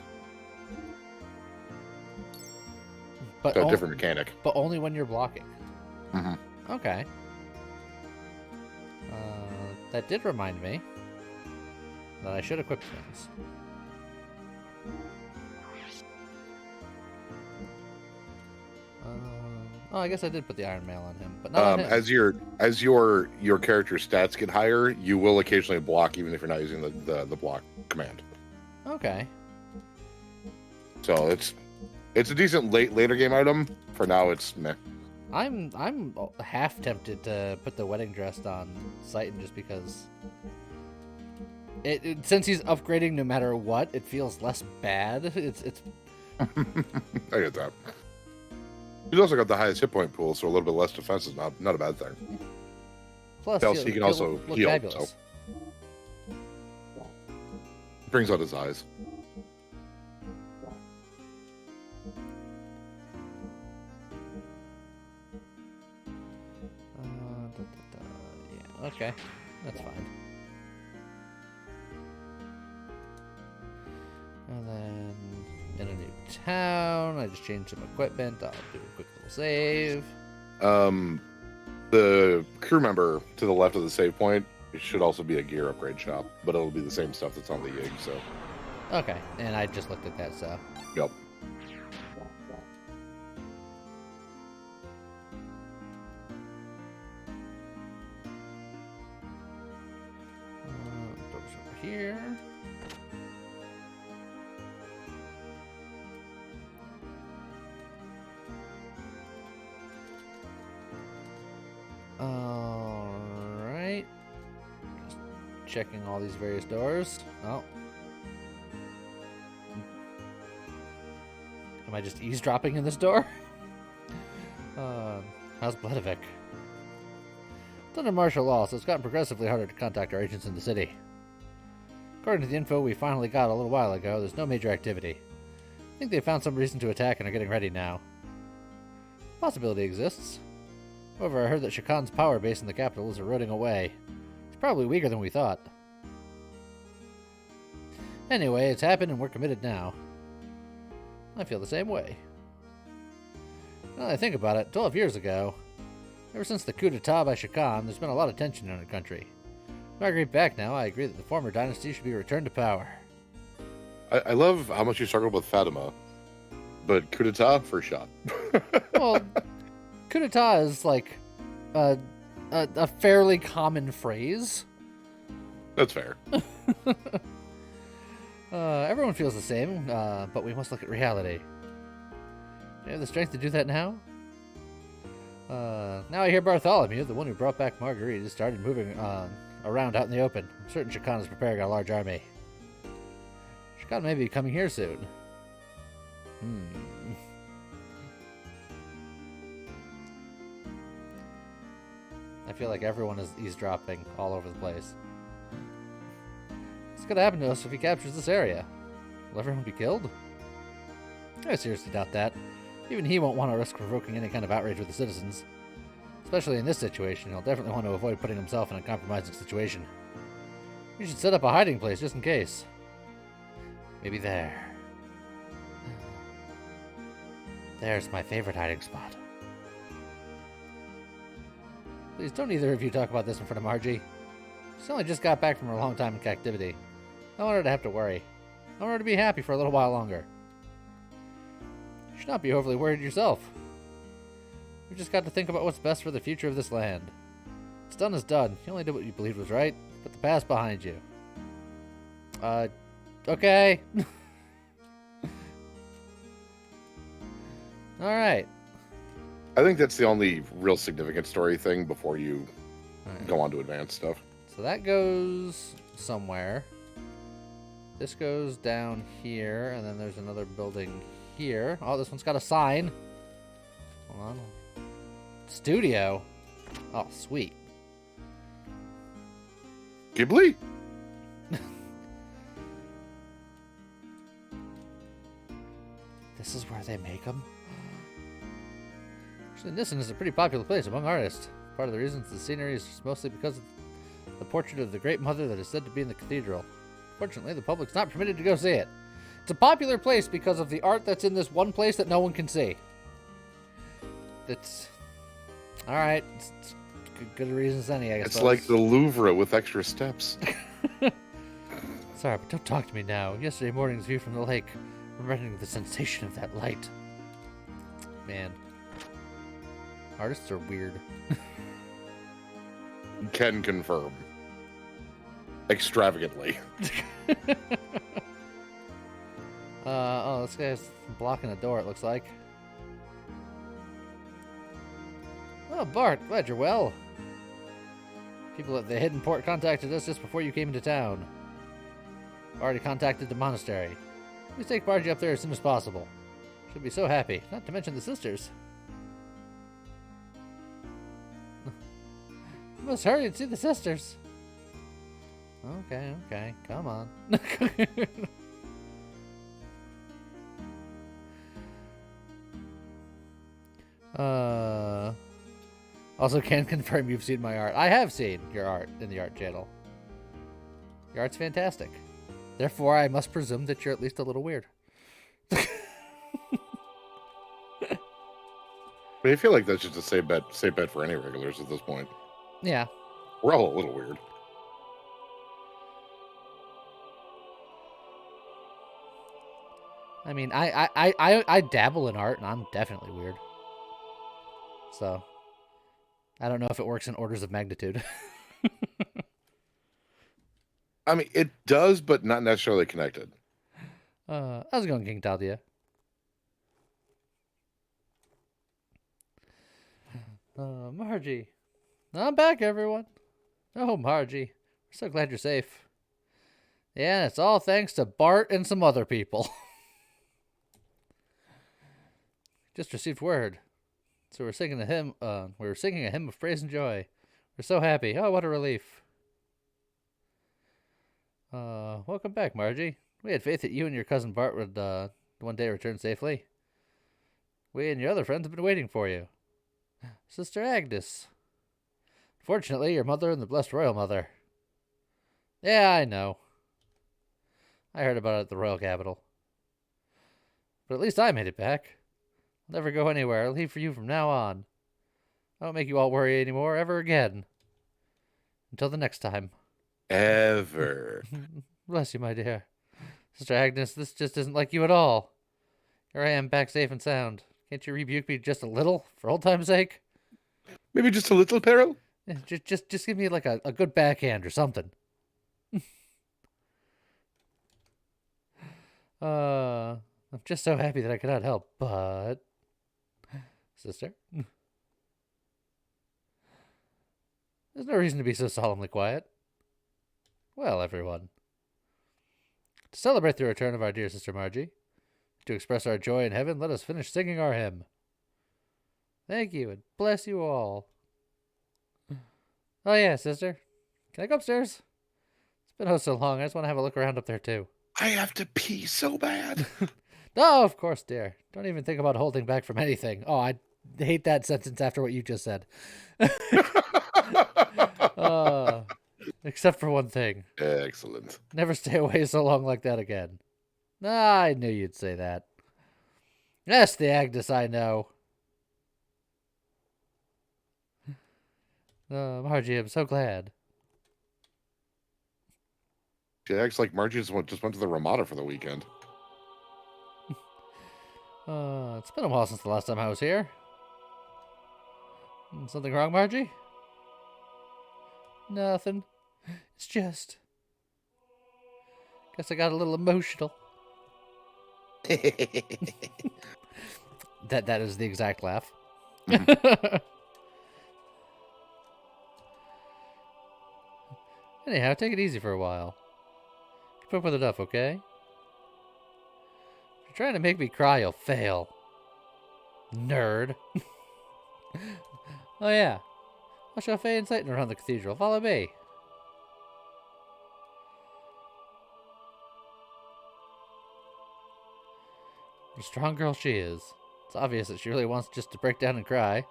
But So a different mechanic. But only when you're blocking. Mm-hmm. Okay. That did remind me that I should equip things. Oh, I guess I did put the Iron Mail on him, but not on him. As your character's stats get higher, you will occasionally block even if you're not using the block command. Okay. So it's a decent later game item. For now, it's meh. I'm half tempted to put the wedding dress on Satan just because since he's upgrading no matter what, it feels less bad. It's I get that. He's also got the highest hit point pool, so a little bit less defense is not a bad thing. plus Else he can also look heal, fabulous. so. Brings out his eyes. Yeah, okay, that's fine. And then in a new town, I just changed some equipment. I'll do a quick little save. The crew member to the left of the save point should also be a gear upgrade shop, but it'll be the same stuff that's on the Yig, so. Okay, and I just looked at that, so. Yep. Doors over here. Alright. Just checking all these various doors. Oh. Am I just eavesdropping in this door? How's Bledevik? It's under martial law, so it's gotten progressively harder to contact our agents in the city. According to the info we finally got a little while ago, there's no major activity. I think they found some reason to attack and are getting ready now. Possibility exists. However, I heard that Shakan's power base in the capital is eroding away. It's probably weaker than we thought. Anyway, it's happened and we're committed now. I feel the same way. Now that I think about it, 12 years ago, ever since the coup d'etat by Shakan, there's been a lot of tension in our country. Marguerite back now, I agree that the former dynasty should be returned to power. I love how much you struggled with Fatima, but coup d'etat, first shot. Well, coup d'etat is like a fairly common phrase. That's fair. Everyone feels the same, but we must look at reality. Do you have the strength to do that now? Now I hear Bartholomew, the one who brought back Marguerite, has started moving around out in the open. I'm certain Shakan is preparing a large army. Shakan may be coming here soon. I feel like everyone is eavesdropping all over the place. What's gonna happen to us if he captures this area? Will everyone be killed? I seriously doubt that. Even he won't want to risk provoking any kind of outrage with the citizens. Especially in this situation, he'll definitely want to avoid putting himself in a compromising situation. We should set up a hiding place just in case. Maybe there. There's my favorite hiding spot. Please don't either of you talk about this in front of Margie. She only just got back from her long time in captivity. I don't want her to have to worry. I want her to be happy for a little while longer. You should not be overly worried yourself. We just got to think about what's best for the future of this land. What's done is done. You only did what you believed was right. Put the past behind you. Okay. Alright. I think that's the only real significant story thing before you go on to advanced stuff. So that goes somewhere. This goes down here, and then there's another building here. Oh, this one's got a sign. Hold on. Studio. Oh, sweet. Ghibli? This is where they make them? Actually, Nissen is a pretty popular place among artists. Part of the reason the scenery is mostly because of the portrait of the Great Mother that is said to be in the cathedral. Fortunately, the public's not permitted to go see it. It's a popular place because of the art that's in this one place that no one can see. It's... Alright. It's good reasons any, I guess. It's like the Louvre with extra steps. Sorry, but don't talk to me now. Yesterday morning's view from the lake. Remembering the sensation of that light. Man. Artists are weird. Can confirm. Extravagantly. Oh, this guy's blocking a door, it looks like. Oh, Bart, glad you're well. People at the hidden port contacted us just before you came into town. Already contacted the monastery. Please take Margie up there as soon as possible. She'll be so happy, not to mention the sisters. You must hurry and see the sisters. Okay, come on. Also can confirm you've seen my art. I have seen your art in the art channel. Your art's fantastic. Therefore, I must presume that you're at least a little weird. I mean, I feel like that's just a safe bet for any regulars at this point. Yeah. We're all a little weird. I mean, I dabble in art, and I'm definitely weird. So, I don't know if it works in orders of magnitude. I mean, it does, but not necessarily connected. How's it going, King Taldia? Margie. I'm back, everyone. Oh, Margie. We're so glad you're safe. Yeah, it's all thanks to Bart and some other people. Just received word. So we're singing a hymn. We were singing a hymn of praise and joy. We're so happy. Oh, what a relief. Welcome back, Margie. We had faith that you and your cousin Bart would one day return safely. We and your other friends have been waiting for you. Sister Agnes. Fortunately, your mother and the blessed royal mother. Yeah, I know. I heard about it at the royal capital. But at least I made it back. I'll never go anywhere. I'll leave for you from now on. I won't make you all worry anymore, ever again. Until the next time. Ever. Bless you, my dear. Sister Agnes, this just isn't like you at all. Here I am, back safe and sound. Can't you rebuke me just a little, for old time's sake? Maybe just a little peril? Yeah, just give me like a good backhand or something. I'm just so happy that I cannot help, but... Sister? There's no reason to be so solemnly quiet. Well, everyone. To celebrate the return of our dear Sister Margie, to express our joy in heaven, let us finish singing our hymn. Thank you, and bless you all. Oh yeah, sister. Can I go upstairs? It's been oh so long, I just want to have a look around up there too. I have to pee so bad. No, of course, dear. Don't even think about holding back from anything. Oh, I hate that sentence after what you just said. Except for one thing. Excellent. Never stay away so long like that again. Ah, I knew you'd say that. Yes, the Agnes I know. Margie, I'm so glad. She acts like Margie just went to the Ramada for the weekend. It's been a while since the last time I was here. Something wrong, Margie? Nothing. It's just... Guess I got a little emotional. That is the exact laugh. Anyhow, take it easy for a while. Keep up with it up, okay? If you're trying to make me cry, you'll fail. Nerd. Oh yeah. I'll show Faye and Satan around the cathedral. Follow me. What a strong girl she is. It's obvious that she really wants just to break down and cry.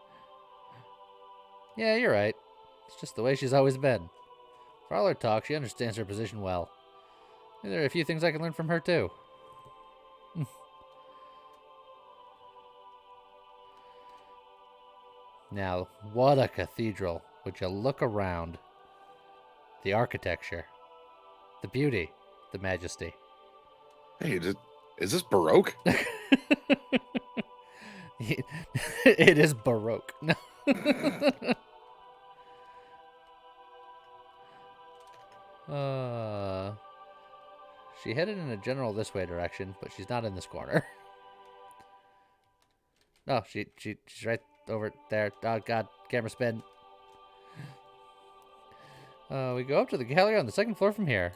Yeah, you're right. It's just the way she's always been. For all her talk, she understands her position well. And there are a few things I can learn from her, too. Now, what a cathedral. Would you look around? The architecture. The beauty. The majesty. Hey, is this Baroque? It is Baroque. She headed in a general this way direction, but she's not in this corner. No, she's right over there. Oh god, camera spin. We go up to the gallery on the second floor from here.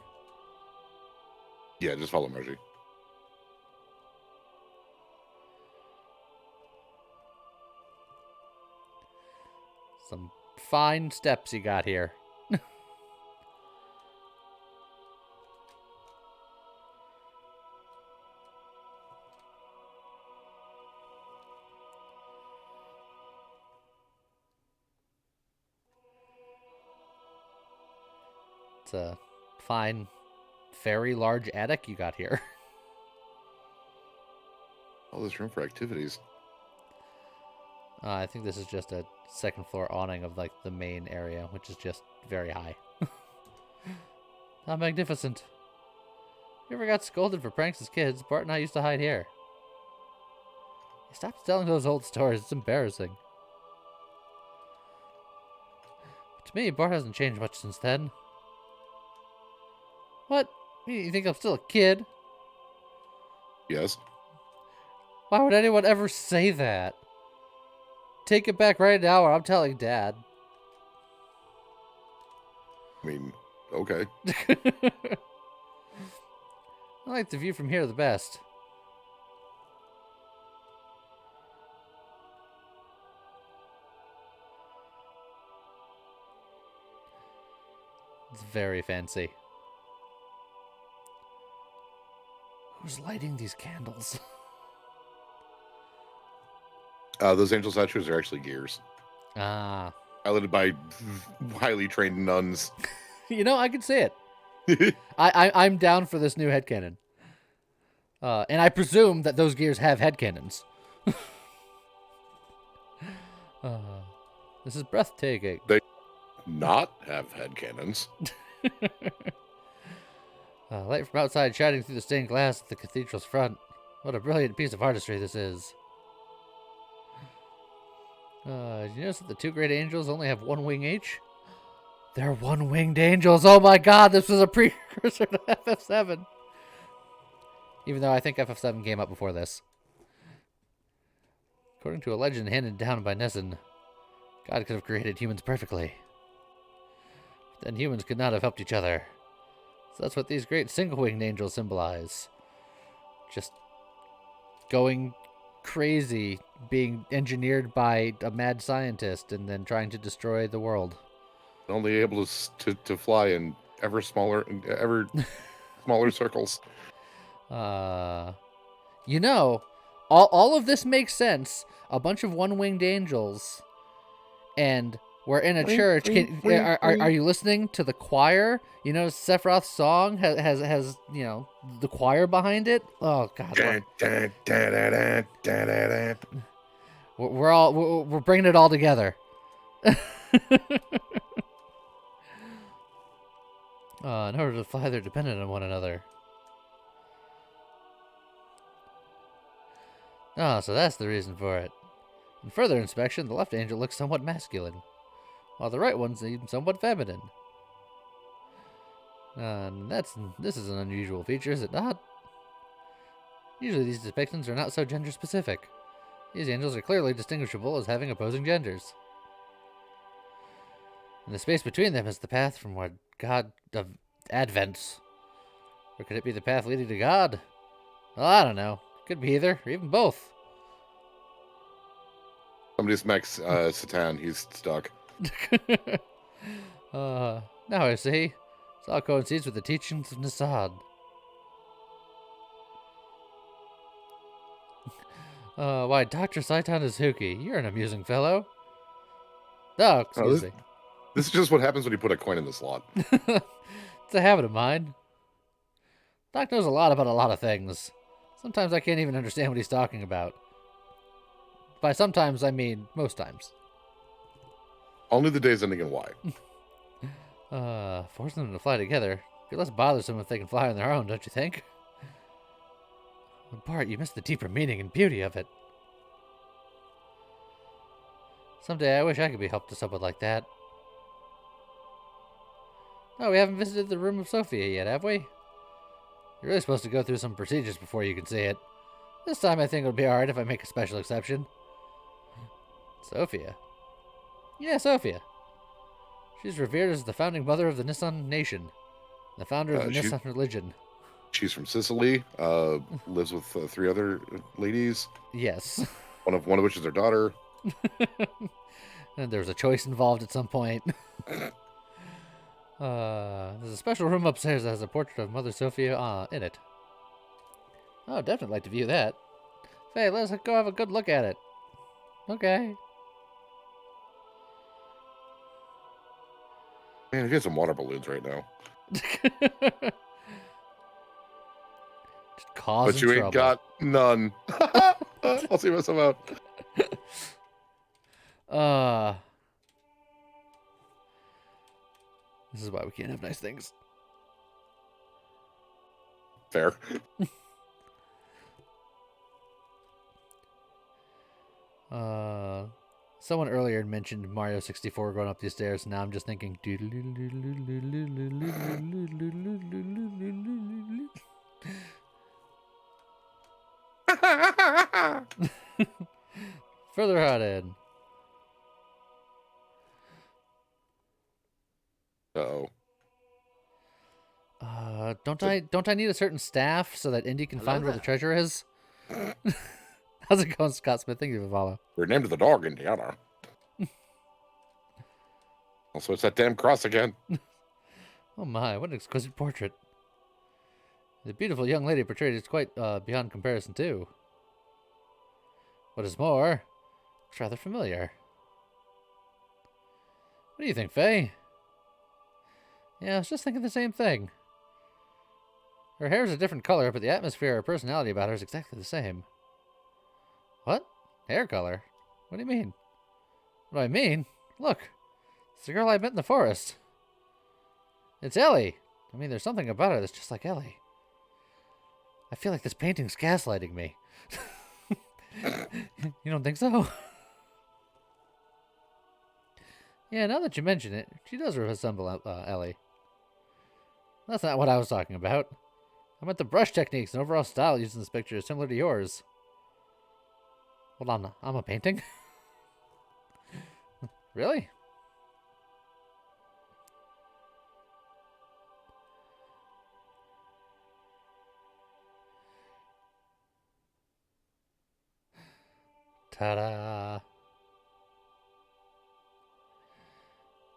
Yeah, just follow Margie. Some fine steps you got here. It's a fine, very large attic you got here. All this room for activities. I think this is just a second floor awning of like the main area, which is just very high. How magnificent. You ever got scolded for pranks as kids? Bart and I used to hide here. Stop telling those old stories. It's embarrassing. To me, Bart hasn't changed much since then. What? You think I'm still a kid? Yes. Why would anyone ever say that? Take it back right now or I'm telling Dad. I mean, okay. I like the view from here the best. It's very fancy. Who's lighting these candles? Those angel statues are actually gears. Ah. Piloted by highly trained nuns. You know, I can see it. I'm down for this new headcanon. And I presume that those gears have headcanons. This is breathtaking. They not have headcanons. Light from outside shining through the stained glass at the cathedral's front. What a brilliant piece of artistry this is. Did you notice that the two great angels only have one wing each? They're one-winged angels. Oh my god, this was a precursor to FF7. Even though I think FF7 came up before this. According to a legend handed down by Nessun, God could have created humans perfectly. But then humans could not have helped each other. So that's what these great single-winged angels symbolize. Just going crazy, being engineered by a mad scientist and then trying to destroy the world. Only able to fly in ever smaller circles. You know, all of this makes sense. A bunch of one-winged angels, and we're in a church. Are you listening to the choir? You know, Sephiroth's song has you know the choir behind it. Oh god, we're bringing it all together. In order to fly, they're dependent on one another. Oh, so that's the reason for it. In further inspection, the left angel looks somewhat masculine, while the right one seems somewhat feminine. This is an unusual feature, is it not? Usually these depictions are not so gender specific. These angels are clearly distinguishable as having opposing genders. And the space between them is the path from what God of Advents. Or could it be the path leading to God? Well, I don't know. Could be either, or even both. Somebody smacks Satan. He's stuck. Now I see. This all coincides with the teachings of Nisad. Why, Dr. Saitan Izuki, you're an amusing fellow. Oh, excuse me. This is just what happens when you put a coin in the slot. It's a habit of mine. Doc knows a lot about a lot of things. Sometimes I can't even understand what he's talking about. By sometimes, I mean most times. Only the days ending in Y. Forcing them to fly together. Be less bothersome if they can fly on their own, don't you think? Bart, you missed the deeper meaning and beauty of it. Someday I wish I could be helped to someone like that. No, we haven't visited the room of Sophia yet, have we? You're really supposed to go through some procedures before you can see it. This time I think it'll be alright if I make a special exception. Sophia? Yeah, Sophia. She's revered as the founding mother of the Nissan nation. The founder of the Nissan religion. She's from Sicily, lives with 3 other ladies. Yes. One of which is her daughter. And there was a choice involved at some point. There's a special room upstairs that has a portrait of Mother Sophia in it. Oh, definitely like to view that. Hey, let's go have a good look at it. Okay. Man, I get some water balloons right now. Just causing but you ain't trouble. got none. I'll see myself out. This is why we can't have nice things. Fair. Someone earlier mentioned Mario 64 going up these stairs, and now I'm just thinking. Further on in. Uh-oh. Don't I need a certain staff so that Indy can find where the treasure is? How's it going, Scott Smith? Thank you for follow. We're named the dog, Indiana. Also, it's that damn cross again. Oh my, what an exquisite portrait. The beautiful young lady portrayed is quite beyond comparison, too. What is more, it's rather familiar. What do you think, Faye? Yeah, I was just thinking the same thing. Her hair is a different color, but the atmosphere or personality about her is exactly the same. What? Hair color? What do you mean? What do I mean? Look, it's the girl I met in the forest. It's Ellie. I mean, there's something about her that's just like Ellie. I feel like this painting's gaslighting me. You don't think so? Yeah, now that you mention it, she does resemble Ellie. That's not what I was talking about. I meant the brush techniques and overall style used in this picture is similar to yours. Hold on, I'm a painting? Really? Ta-da!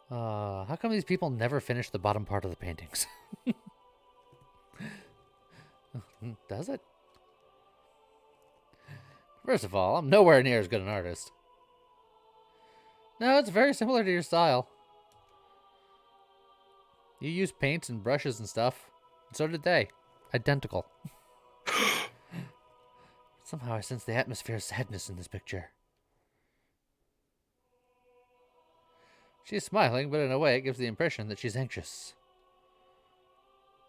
How come these people never finish the bottom part of the paintings? Does it? First of all, I'm nowhere near as good an artist. No, it's very similar to your style. You use paints and brushes and stuff. And so did they. Identical. Somehow I sense the atmosphere of sadness in this picture. She's smiling, but in a way it gives the impression that she's anxious.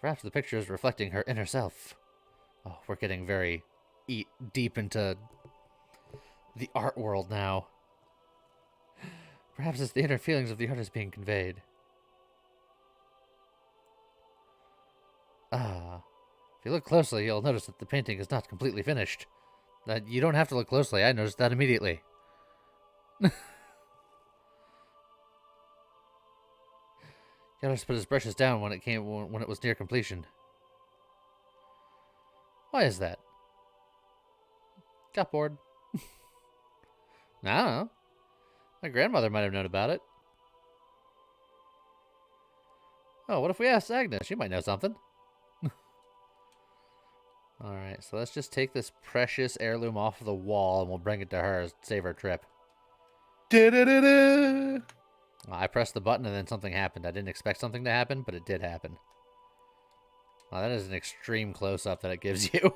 Perhaps the picture is reflecting her inner self. Oh, we're getting very deep into the art world now. Perhaps it's the inner feelings of the artist being conveyed. If you look closely, you'll notice that the painting is not completely finished. You don't have to look closely, I noticed that immediately. The artist put his brushes down when it was near completion. Why is that? Got bored. I don't know. My grandmother might have known about it. Oh, what if we asked Agnes? She might know something. Alright, so let's just take this precious heirloom off of the wall and we'll bring it to her to save her trip. Da-da-da-da. I pressed the button and then something happened. I didn't expect something to happen, but it did happen. Wow, that is an extreme close-up that it gives you.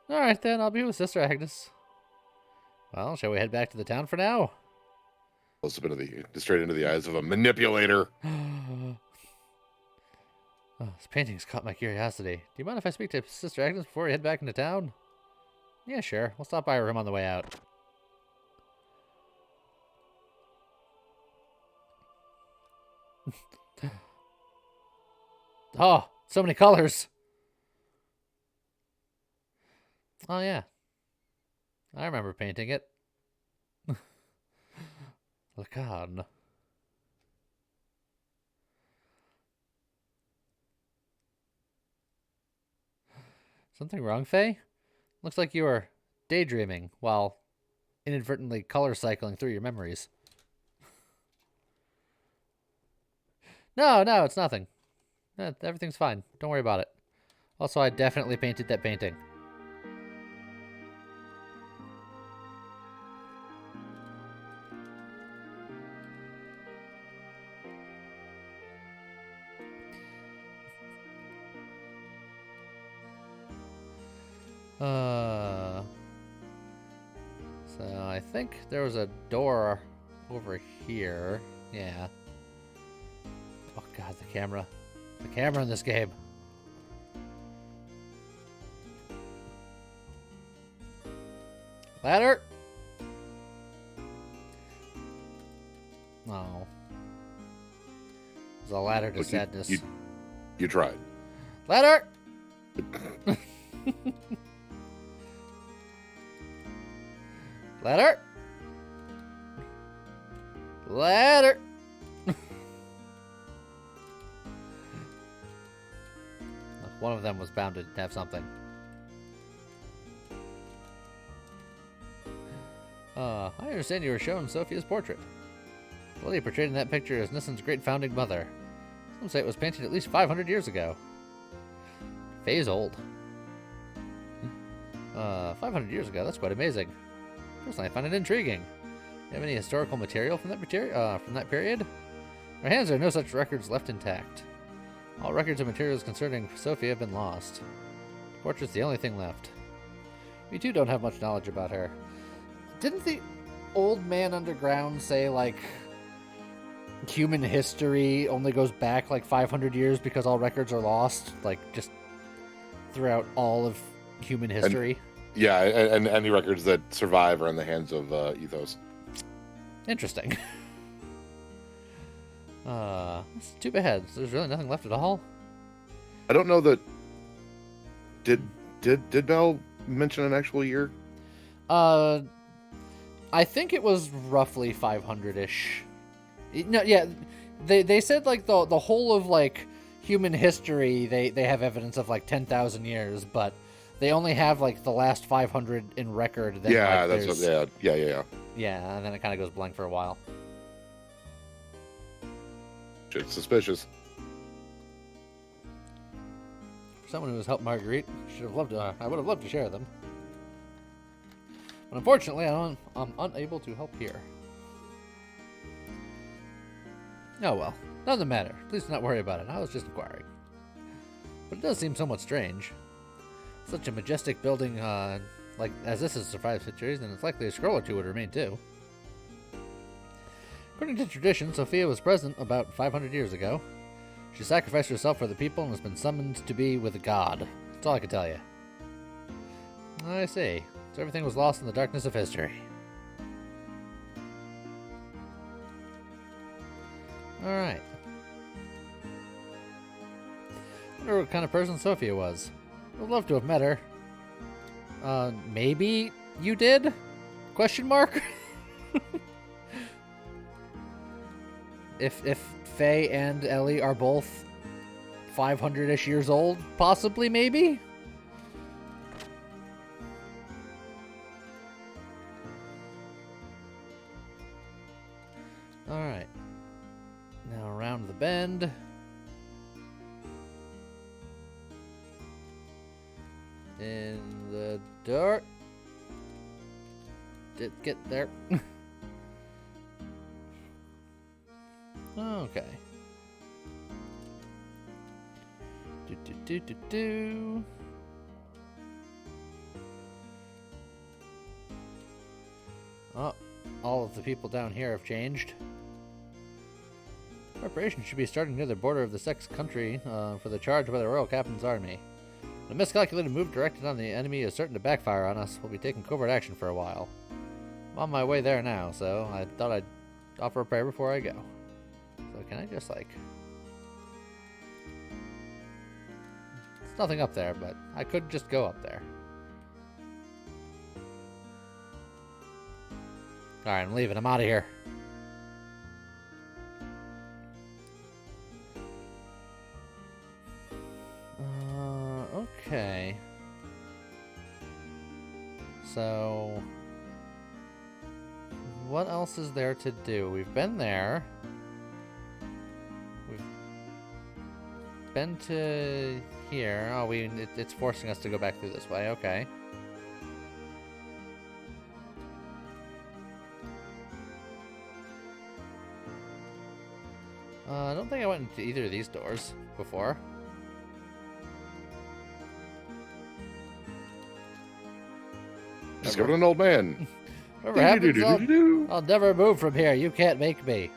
Alright then, I'll be with Sister Agnes. Well, shall we head back to the town for now? Straight into the eyes of a manipulator. Oh, this painting's caught my curiosity. Do you mind if I speak to Sister Agnes before we head back into town? Yeah, sure. We'll stop by her room on the way out. Oh, so many colors. Oh, yeah. I remember painting it. Look on. Something wrong, Faye? Looks like you are daydreaming while inadvertently color cycling through your memories. No, it's nothing. No, everything's fine. Don't worry about it. Also, I definitely painted that painting. So I think there was a door over here. Yeah. Oh god, the camera. The camera in this game. Ladder! Oh. There's a ladder to sadness. You tried. Ladder! Ladder! Ladder! One of them was bound to have something. I understand you were shown Sophia's portrait. The lady portrayed in that picture is Nissan's great founding mother. Some say it was painted at least 500 years ago. Faye's old. 500 years ago, that's quite amazing. Personally, I find it intriguing. Do you have any historical material from that period? Our hands, there are no such records left intact. All records and materials concerning Sophia have been lost. The portrait's the only thing left. We too don't have much knowledge about her. Didn't the old man underground say, like, human history only goes back, like, 500 years because all records are lost? Like, just throughout all of human history? And any records that survive are in the hands of Ethos. Interesting. It's too bad. There's really nothing left at all. I don't know that. Did Bell mention an actual year? I think it was roughly 500-ish. No, yeah, they said like the whole of like human history. They have evidence of like 10,000 years, but they only have like the last 500 in record. Then, Yeah, like, that's what. Yeah. Yeah, and then it kind of goes blank for a while. Shit's suspicious. For someone who has helped Marguerite, I would have loved to share them. But unfortunately, I'm unable to help here. Oh well, doesn't matter. Please do not worry about it. I was just inquiring. But it does seem somewhat strange. Such a majestic building, like as this has survived centuries, then it's likely a scroll or two would remain too. According to tradition, Sophia was present about 500 years ago. She sacrificed herself for the people and has been summoned to be with God. That's all I can tell you. I see. So everything was lost in the darkness of history. Alright. I wonder what kind of person Sophia was. I would love to have met her. Maybe you did? Question mark? If Faye and Ellie are both 500-ish years old, possibly, maybe? Alright. Now around the bend. In the dark. Did get there. Okay. Do. Oh, all of the people down here have changed. Preparation should be starting near the border of the Sex country for the charge by the Royal Captain's army. A miscalculated move directed on the enemy is certain to backfire on us. We'll be taking covert action for a while. I'm on my way there now, so I thought I'd offer a prayer before I go. So can I just, like... There's nothing up there, but I could just go up there. Alright, I'm leaving. I'm out of here. Okay. So... what else is there to do? We've been there. We've been to here. Oh, it's forcing us to go back through this way. Okay. I don't think I went into either of these doors before. Discovered an old man. Whatever happens, I'll never move from here. You can't make me.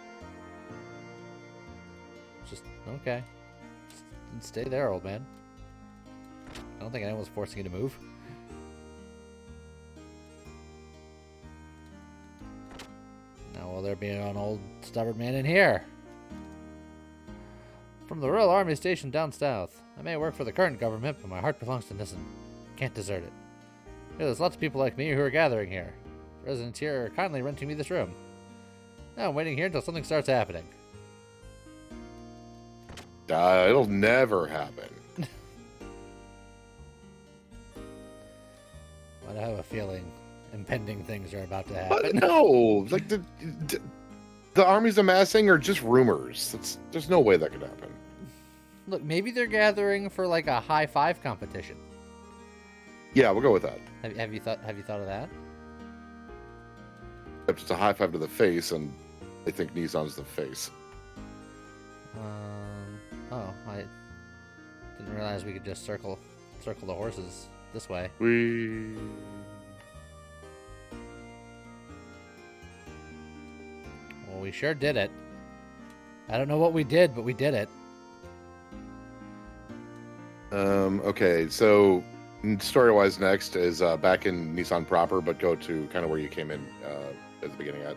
Just, okay. Just stay there, old man. I don't think anyone's forcing you to move. Now will there be an old stubborn man in here? From the Royal Army stationed down south. I may work for the current government, but my heart belongs to Nissen. Can't desert it. Yeah, there's lots of people like me who are gathering here. Residents here are kindly renting me this room. Now I'm waiting here until something starts happening. It'll never happen. But I have a feeling impending things are about to But happen. no, like the armies amassing are just rumors. There's no way that could happen. Look, maybe they're gathering for like a high five competition. Yeah, we'll go with that. Have you thought of that? Except it's a high five to the face, and they think Nissan's the face. Oh, I didn't realize we could just circle the horses this way. Well, we sure did it. I don't know what we did, but we did it. Okay, so story-wise, next is back in Nissan proper, but go to kind of where you came in at the beginning at.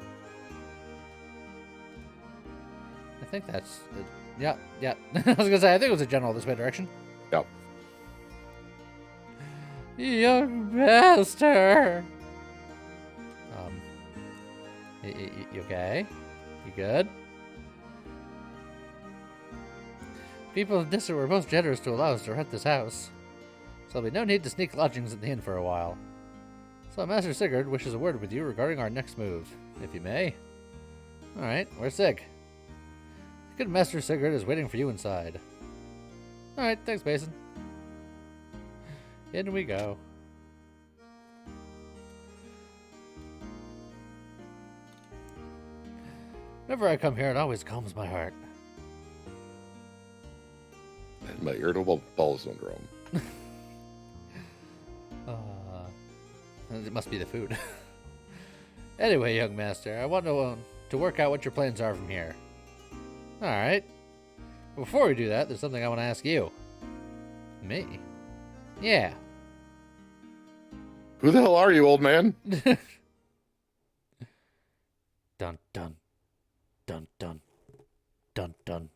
I think that's it. Yeah. I was gonna say I think it was a general this way direction. Yep. Young master. You okay? You good? People of Dissa were most generous to allow us to rent this house, so there'll be no need to sneak lodgings at the inn for a while. So Master Sigurd wishes a word with you regarding our next move, if you may. Alright, where's Sig? Good Master Sigurd is waiting for you inside. Alright, thanks, Mason. In we go. Whenever I come here, it always calms my heart. And my irritable bowel syndrome. It must be the food. Anyway, young master, I want to work out what your plans are from here. Alright. Before we do that, there's something I want to ask you. Me? Yeah. Who the hell are you, old man? Dun dun. Dun dun. Dun dun.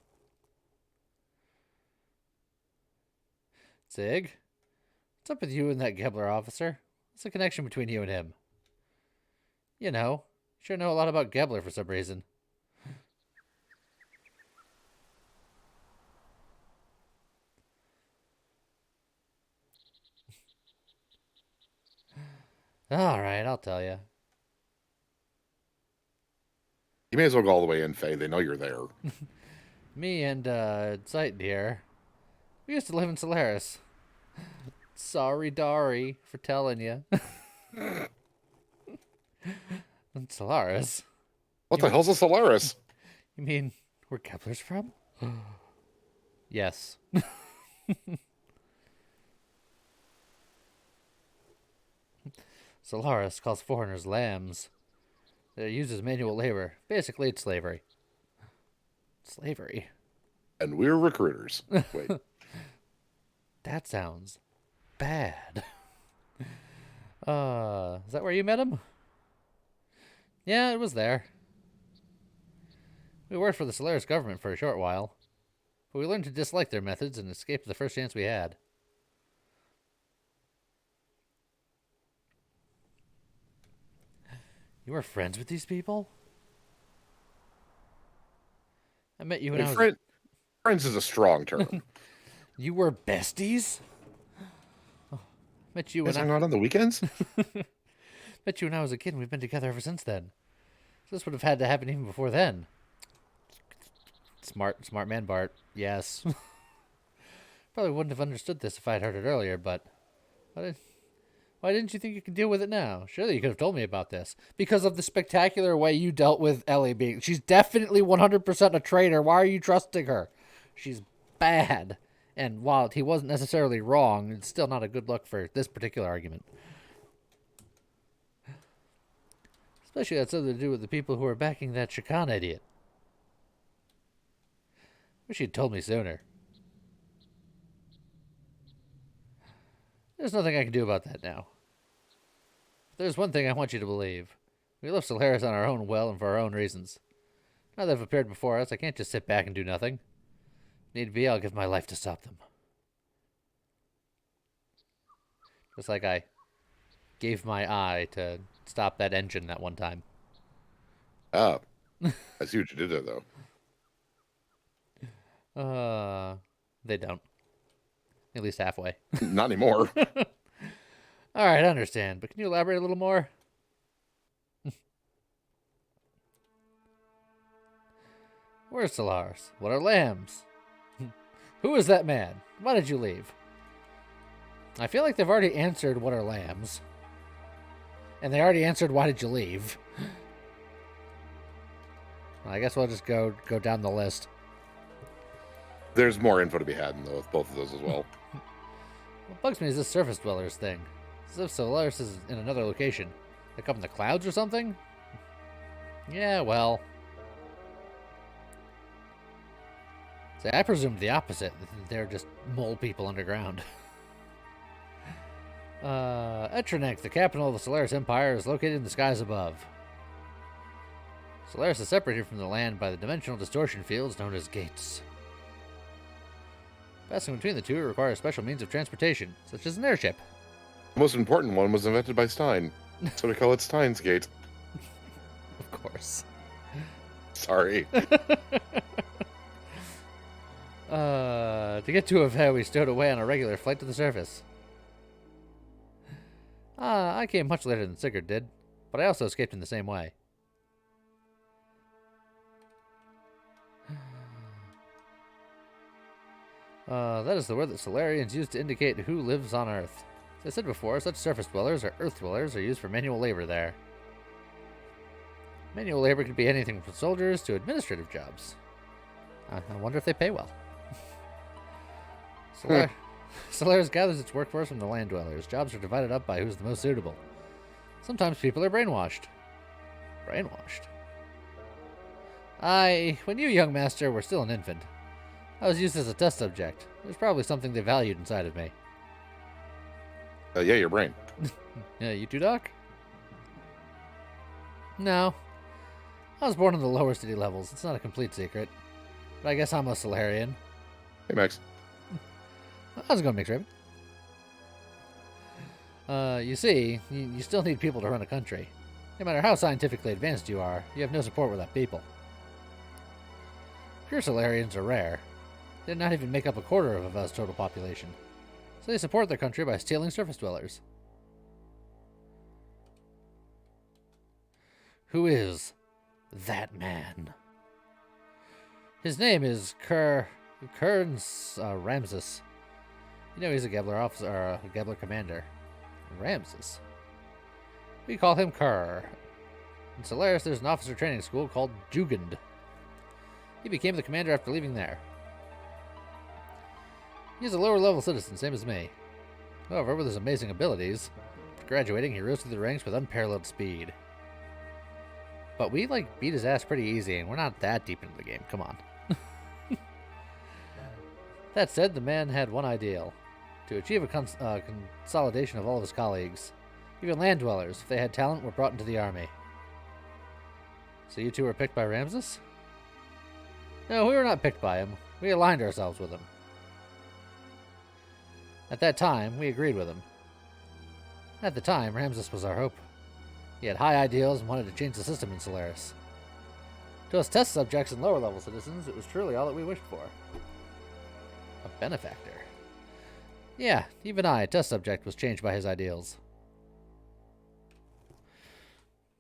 Sig? What's up with you and that Gebler officer? What's the connection between you and him? You know, sure know a lot about Gebler for some reason. Alright, I'll tell you. You may as well go all the way in, Faye. They know you're there. Me and, Zeiton here, we used to live in Solaris. Sorry, Dari, for telling you. Solaris? What the hell's a Solaris? You mean where Kepler's from? Yes. Solaris calls foreigners lambs. It uses manual labor. Basically, it's slavery. Slavery? And we're recruiters. Wait. That sounds bad. Is that where you met him? Yeah, it was there. We worked for the Solaris government for a short while, but we learned to dislike their methods and escaped the first chance we had. You were friends with these people? I met you when I was... Friends is a strong term. You were besties? Oh, met you when hung out on the weekends? Met you when I was a kid and we've been together ever since then. So this would have had to happen even before then. Smart man Bart. Yes. Probably wouldn't have understood this if I'd heard it earlier, but... Why didn't you think you could deal with it now? Surely you could have told me about this. Because of the spectacular way you dealt with Ellie being... She's definitely 100% a traitor. Why are you trusting her? She's bad. And while he wasn't necessarily wrong, it's still not a good look for this particular argument. Especially had something to do with the people who are backing that Shakan idiot. Wish you'd told me sooner. There's nothing I can do about that now. There's one thing I want you to believe. We left Solaris on our own well and for our own reasons. Now they've appeared before us, I can't just sit back and do nothing. Need be, I'll give my life to stop them. Just like I gave my eye to stop that engine that one time. Oh. I see what you did there, though. They don't. At least halfway. Not anymore. Alright, I understand, but can you elaborate a little more? Where's Solaris? What are lambs? Who is that man? Why did you leave? I feel like they've already answered what are lambs. And they already answered why did you leave? I guess we'll just go down the list. There's more info to be had in both of those as well. What bugs me is this surface dwellers thing. As if Solaris is in another location. Like up in the clouds or something? Yeah, well. See, I presumed the opposite. They're just mole people underground. Etranek, the capital of the Solaris Empire, is located in the skies above. Solaris is separated from the land by the dimensional distortion fields known as gates. Passing between the two requires special means of transportation, such as an airship. The most important one was invented by Stein, so we call it Stein's Gate. Of course. Sorry. To get to Ave, we stowed away on a regular flight to the surface. I came much later than Sigurd did, but I also escaped in the same way. That is the word that Solarians use to indicate who lives on Earth. As I said before, such surface dwellers or Earth dwellers are used for manual labor there. Manual labor could be anything from soldiers to administrative jobs. I wonder if they pay well. Solaris gathers its workforce from the land dwellers. Jobs are divided up by who's the most suitable. Sometimes people are brainwashed. Brainwashed? When you, young master, were still an infant, I was used as a test subject. There's probably something they valued inside of me. Yeah, your brain. Yeah, you too, Doc? No. I was born in the lower city levels. It's not a complete secret. But I guess I'm a Solarian. Hey, Max. How's it going, Mix Raven? You see, you still need people to run a country. No matter how scientifically advanced you are, you have no support without people. Pure Solarians are rare. They did not even make up a quarter of Ava's total population. So they support their country by stealing surface dwellers. Who is that man? His name is Kearns Ramses. You know he's a Gebler officer, or a Gebler commander. Ramses. We call him Kerr. In Solaris, there's an officer training school called Jugend. He became the commander after leaving there. He's a lower-level citizen, same as me. However, with his amazing abilities, after graduating, he rose through the ranks with unparalleled speed. But we, beat his ass pretty easy, and we're not that deep into the game. Come on. That said, the man had one ideal. To achieve a consolidation of all of his colleagues. Even land dwellers, if they had talent, were brought into the army. So you two were picked by Ramses? No, we were not picked by him. We aligned ourselves with him. At that time, we agreed with him. At the time, Ramses was our hope. He had high ideals and wanted to change the system in Solaris. To us test subjects and lower-level citizens, it was truly all that we wished for. A benefactor. Yeah, even I, a test subject, was changed by his ideals.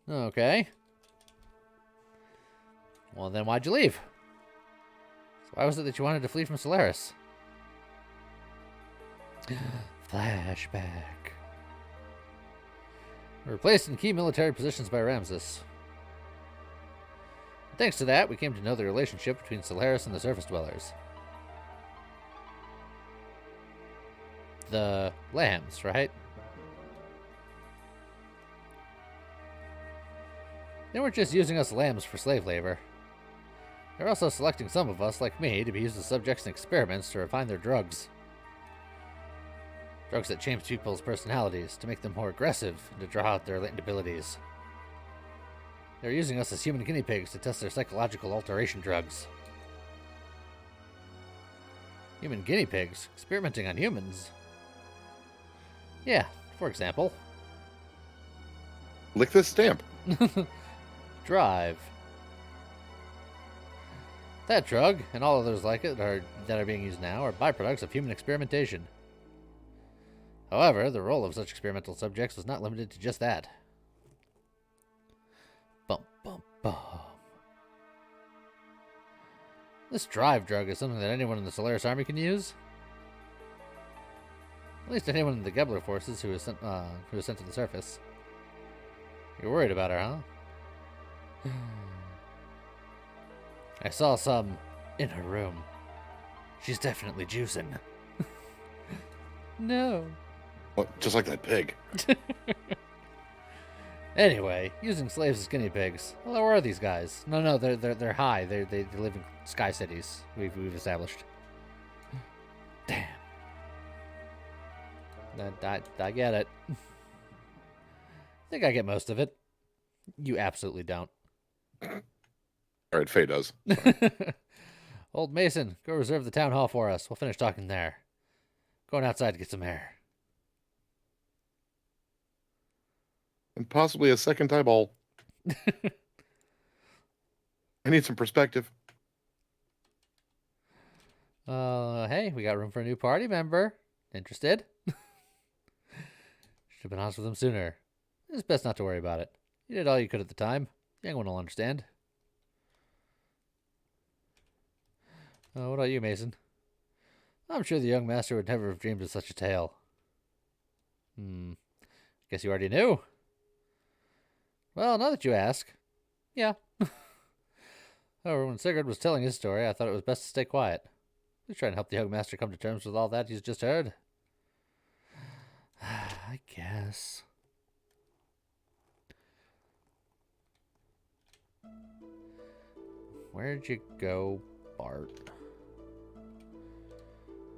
Okay. Well, then why'd you leave? So why was it that you wanted to flee from Solaris? Flashback. We were placed in key military positions by Ramses. Thanks to that, we came to know the relationship between Solaris and the surface dwellers. The lambs, right? They weren't just using us lambs for slave labor. They're also selecting some of us, like me, to be used as subjects in experiments to refine their drugs. Drugs that change people's personalities, to make them more aggressive, and to draw out their latent abilities. They're using us as human guinea pigs to test their psychological alteration drugs. Human guinea pigs? Experimenting on humans? Yeah, for example. Lick this stamp. Drive. That drug, and all others like it that are being used now, are byproducts of human experimentation. However, the role of such experimental subjects was not limited to just that. Bum, bum, bum. This drive drug is something that anyone in the Solaris army can use. At least anyone in the Gebler forces who was sent to the surface. You're worried about her, huh? I saw some in her room. She's definitely juicing. No. Well, just like that pig. Anyway, using slaves as guinea pigs. Well, where are these guys? No, they're high. They live in sky cities. We've established. Damn. I get it. I think I get most of it. You absolutely don't. All right, Faye does. Old Mason, go reserve the town hall for us. We'll finish talking there. Going outside to get some air. And possibly a second eyeball. I need some perspective. Hey, we got room for a new party member. Interested? Should have been honest with him sooner. It's best not to worry about it. You did all you could at the time. Young one will understand. What about you, Mason? I'm sure the young master would never have dreamed of such a tale. Guess you already knew. Well, now that you ask, yeah. However, when Sigurd was telling his story, I thought it was best to stay quiet. He's trying to help the young master come to terms with all that he's just heard. I guess. Where'd you go, Bart?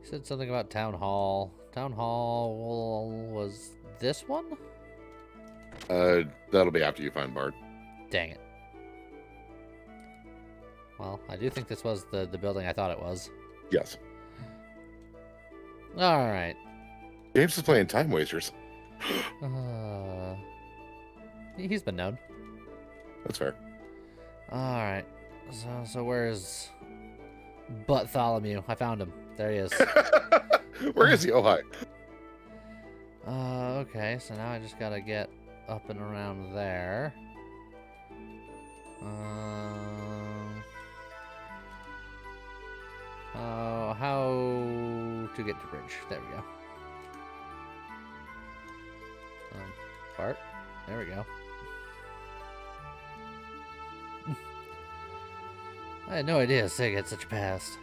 You said something about town hall. Town hall was this one? That'll be after you find Bart. Dang it. Well, I do think this was the building I thought it was. Yes. Alright. James is playing Time Wasters. He's been known. That's fair. Alright. So where's Bartholomew? I found him. There he is. Where is he? Oh, hi. Okay, so now I just gotta get up and around there. How to get to bridge? There we go. Bart? There we go. I had no idea Sig had such a past.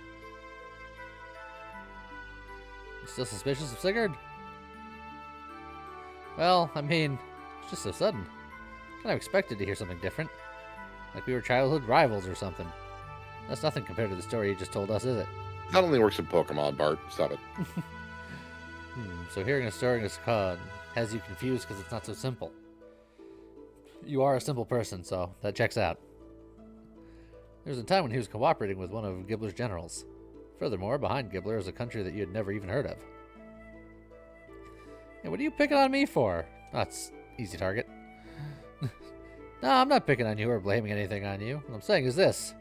You still suspicious of Sigurd? Well, I mean, it's just so sudden. Kind of expected to hear something different. Like we were childhood rivals or something. That's nothing compared to the story you just told us, is it? That only works in Pokemon, Bart. Stop it. So hearing a story in this card has you confused because it's not so simple. You are a simple person, so that checks out. There was a time when he was cooperating with one of Gibbler's generals. Furthermore, behind Gibbler is a country that you had never even heard of. Hey, what are you picking on me for? That's easy target. No, I'm not picking on you or blaming anything on you. What I'm saying is this.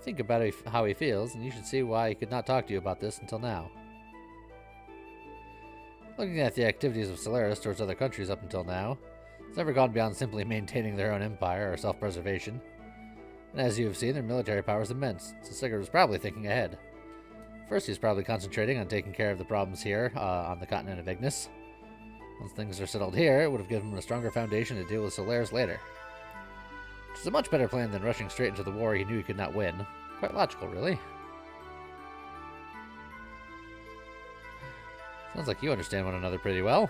Think about how he feels, and you should see why he could not talk to you about this until now. Looking at the activities of Solaris towards other countries up until now, it's never gone beyond simply maintaining their own empire or self-preservation. And as you have seen, their military power is immense, so Sigurd was probably thinking ahead. First, he's probably concentrating on taking care of the problems here on the continent of Ignis. Once things are settled here, it would have given him a stronger foundation to deal with Solaris later. Which is a much better plan than rushing straight into the war he knew he could not win. Quite logical, really. Sounds like you understand one another pretty well.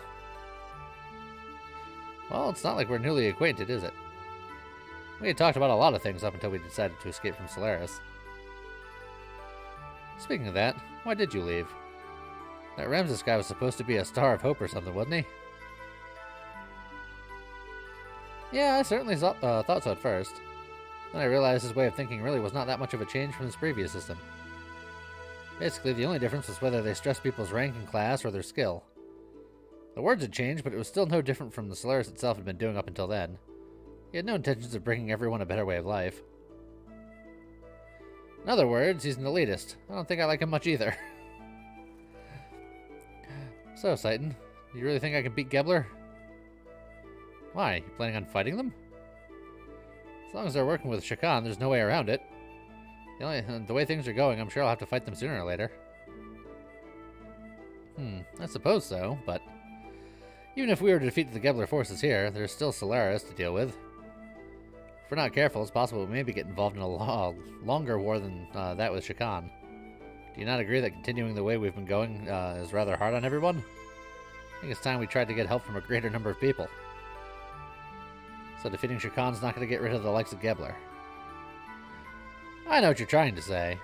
Well, it's not like we're newly acquainted, is it? We had talked about a lot of things up until we decided to escape from Solaris. Speaking of that, why did you leave? That Ramses guy was supposed to be a star of hope or something, wasn't he? Yeah, I certainly thought so at first. Then I realized his way of thinking really was not that much of a change from his previous system. Basically, the only difference was whether they stressed people's rank and class or their skill. The words had changed, but it was still no different from the Solaris itself had been doing up until then. He had no intentions of bringing everyone a better way of life. In other words, he's an elitist. I don't think I like him much either. So, Citan, you really think I can beat Gebler? Why? You planning on fighting them? As long as they're working with Shakan, there's no way around it. The way things are going, I'm sure I'll have to fight them sooner or later. I suppose so, but even if we were to defeat the Gebler forces here, there's still Solaris to deal with. If we're not careful, it's possible we maybe get involved in a longer war than that with Shakan. Do you not agree that continuing the way we've been going is rather hard on everyone? I think it's time we tried to get help from a greater number of people. So defeating Shakan's not going to get rid of the likes of Gebler. I know what you're trying to say.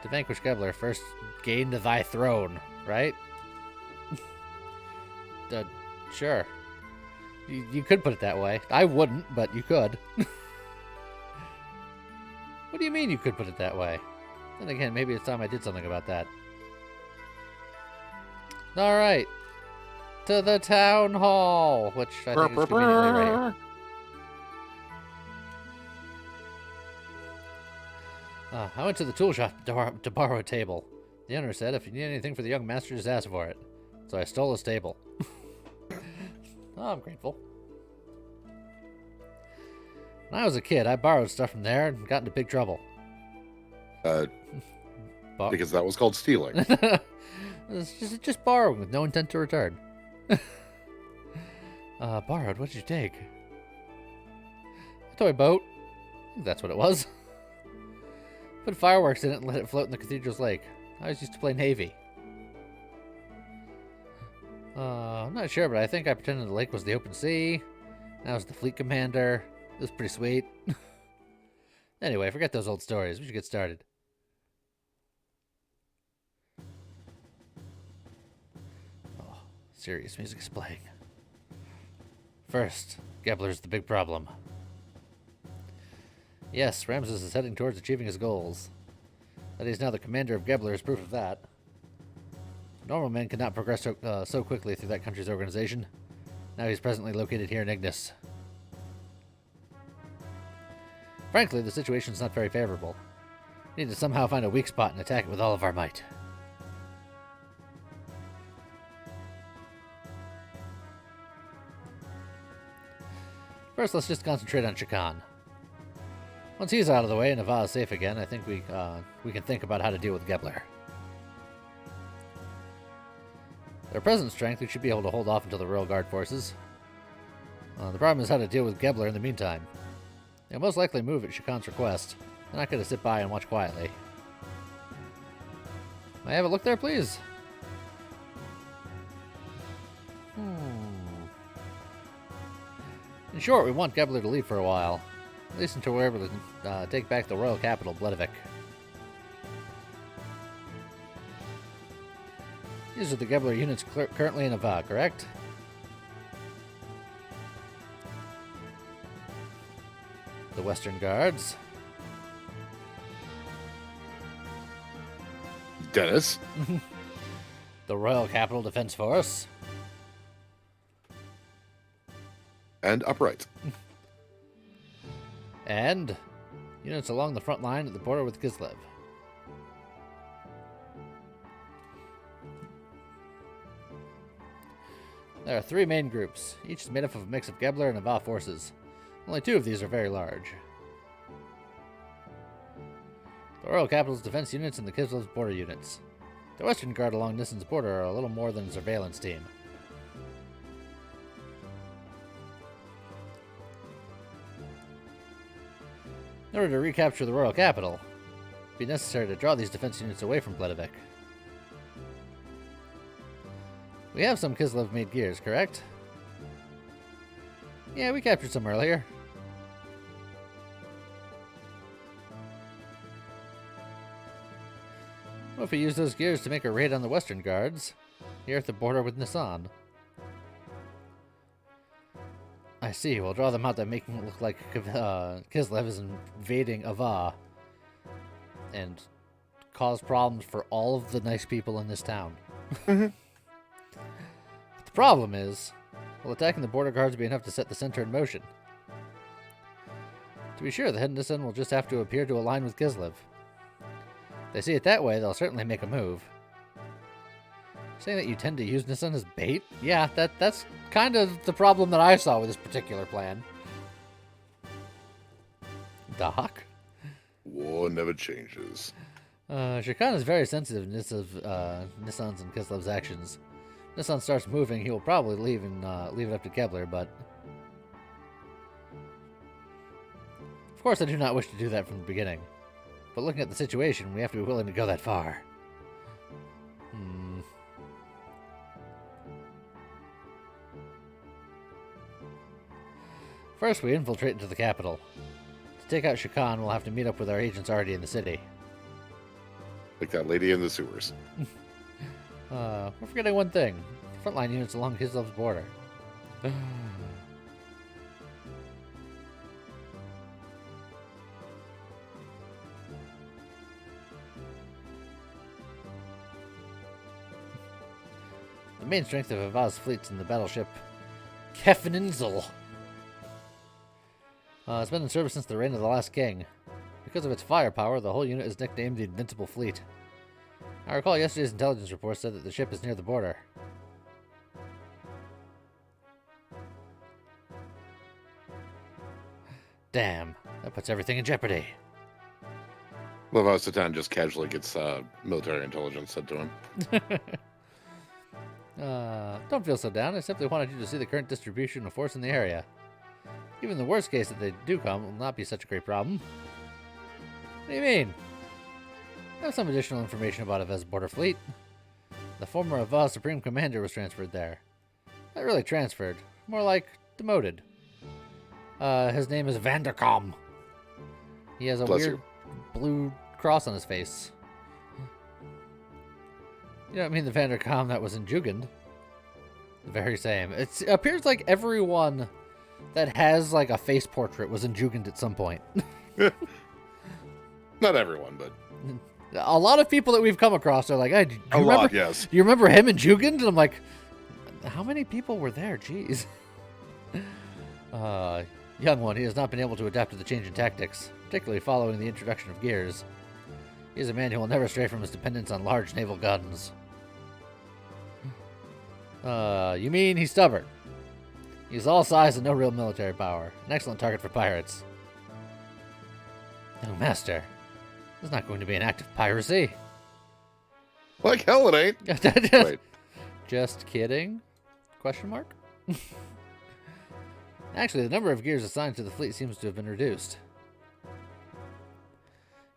To vanquish Gebler, first gain thy throne, right? Sure. You could put it that way. I wouldn't, but you could. What do you mean you could put it that way? Then again, maybe it's time I did something about that. Alright. To the town hall, which I think is conveniently right here. I went to the tool shop to borrow a table. The owner said if you need anything for the young master, just ask for it. So I stole his table. Oh, I'm grateful. When I was a kid, I borrowed stuff from there and got into big trouble. Because that was called stealing. It's just borrowing with no intent to return. Borrowed? What did you take? A toy boat. I think that's what it was. Put fireworks in it and let it float in the cathedral's lake. I always used to play Navy. I'm not sure, but I think I pretended the lake was the open sea. I was the fleet commander. It was pretty sweet. Anyway, forget those old stories. We should get started. Oh, serious music is playing. First, Gebler's the big problem. Yes, Ramses is heading towards achieving his goals. That he's now the commander of Gebler is proof of that. Normal men cannot progress so quickly through that country's organization. Now he's presently located here in Ignis. Frankly, the situation's not very favorable. We need to somehow find a weak spot and attack it with all of our might. First, let's just concentrate on Shakan. Once he's out of the way and Ava is safe again, I think we can think about how to deal with Gebler. Their present strength, we should be able to hold off until the Royal Guard forces. The problem is how to deal with Gebler in the meantime. They'll most likely move at Shakan's request. They're not going to sit by and watch quietly. May I have a look there, please? In short, we want Gebler to leave for a while. At least until we're able to take back the royal capital, Bledevik. These are the Gebler units currently in Ava, correct? The Western Guards. Dennis. The Royal Capital Defense Force. And upright. And units along the front line at the border with Kislev. There are 3 main groups. Each is made up of a mix of Gebler and Ava forces. Only 2 of these are very large. The Royal Capital's defense units and the Kislev's border units. The Western Guard along Nissan's border are a little more than a surveillance team. In order to recapture the Royal Capital, it would be necessary to draw these defense units away from Bledevik. We have some Kislev-made gears, correct? Yeah, we captured some earlier. What if we use those gears to make a raid on the Western Guards, here at the border with Nissan? I see, we'll draw them out by making it look like Kislev is invading Ava, and cause problems for all of the nice people in this town. Mm-hmm. The problem is, will attacking the border guards be enough to set the center in motion? To be sure, the head Nissan will just have to appear to align with Kislev. If they see it that way, they'll certainly make a move. Saying that you tend to use Nissan as bait? Yeah, that's kind of the problem that I saw with this particular plan. Doc? What Oh, it never changes. Shakan is very sensitive to Nissan's and Kislev's actions. If Nissan starts moving, he will probably leave and leave it up to Kepler, but... Of course, I do not wish to do that from the beginning. But looking at the situation, we have to be willing to go that far. First, we infiltrate into the capital. To take out Shakan, we'll have to meet up with our agents already in the city. Like that lady in the sewers. We're forgetting one thing. Frontline units along Kislev's border. The main strength of Ava's fleet's in the battleship Kefeninsel. It's been in service since the reign of the last king. Because of its firepower, the whole unit is nicknamed the Invincible Fleet. I recall yesterday's intelligence report said that the ship is near the border. Damn, that puts everything in jeopardy. Love Satan just casually gets military intelligence sent to him. Don't feel so down. I simply wanted you to see the current distribution of force in the area. Even the worst case that they do come will not be such a great problem. What do you mean? I have some additional information about Ave's border fleet. The former Ava Supreme Commander was transferred there. Not really transferred, more like demoted. His name is Vanderkam. He has a weird blue cross on his face. You don't mean the Vanderkam that was in Jugend? The very same. It appears like everyone that has like a face portrait was in Jugend at some point. Not everyone, but a lot of people that we've come across are like, "Hey, do you remember? Yes. Do you remember him in Jugend?" And I'm like, "How many people were there? Jeez." Young one, he has not been able to adapt to the change in tactics, particularly following the introduction of gears. He is a man who will never stray from his dependence on large naval guns. You mean he's stubborn? He's all size and no real military power. An excellent target for pirates. Young master, this is not going to be an act of piracy. like hell it ain't. Wait. Just kidding? Question mark? Actually, the number of gears assigned to the fleet seems to have been reduced.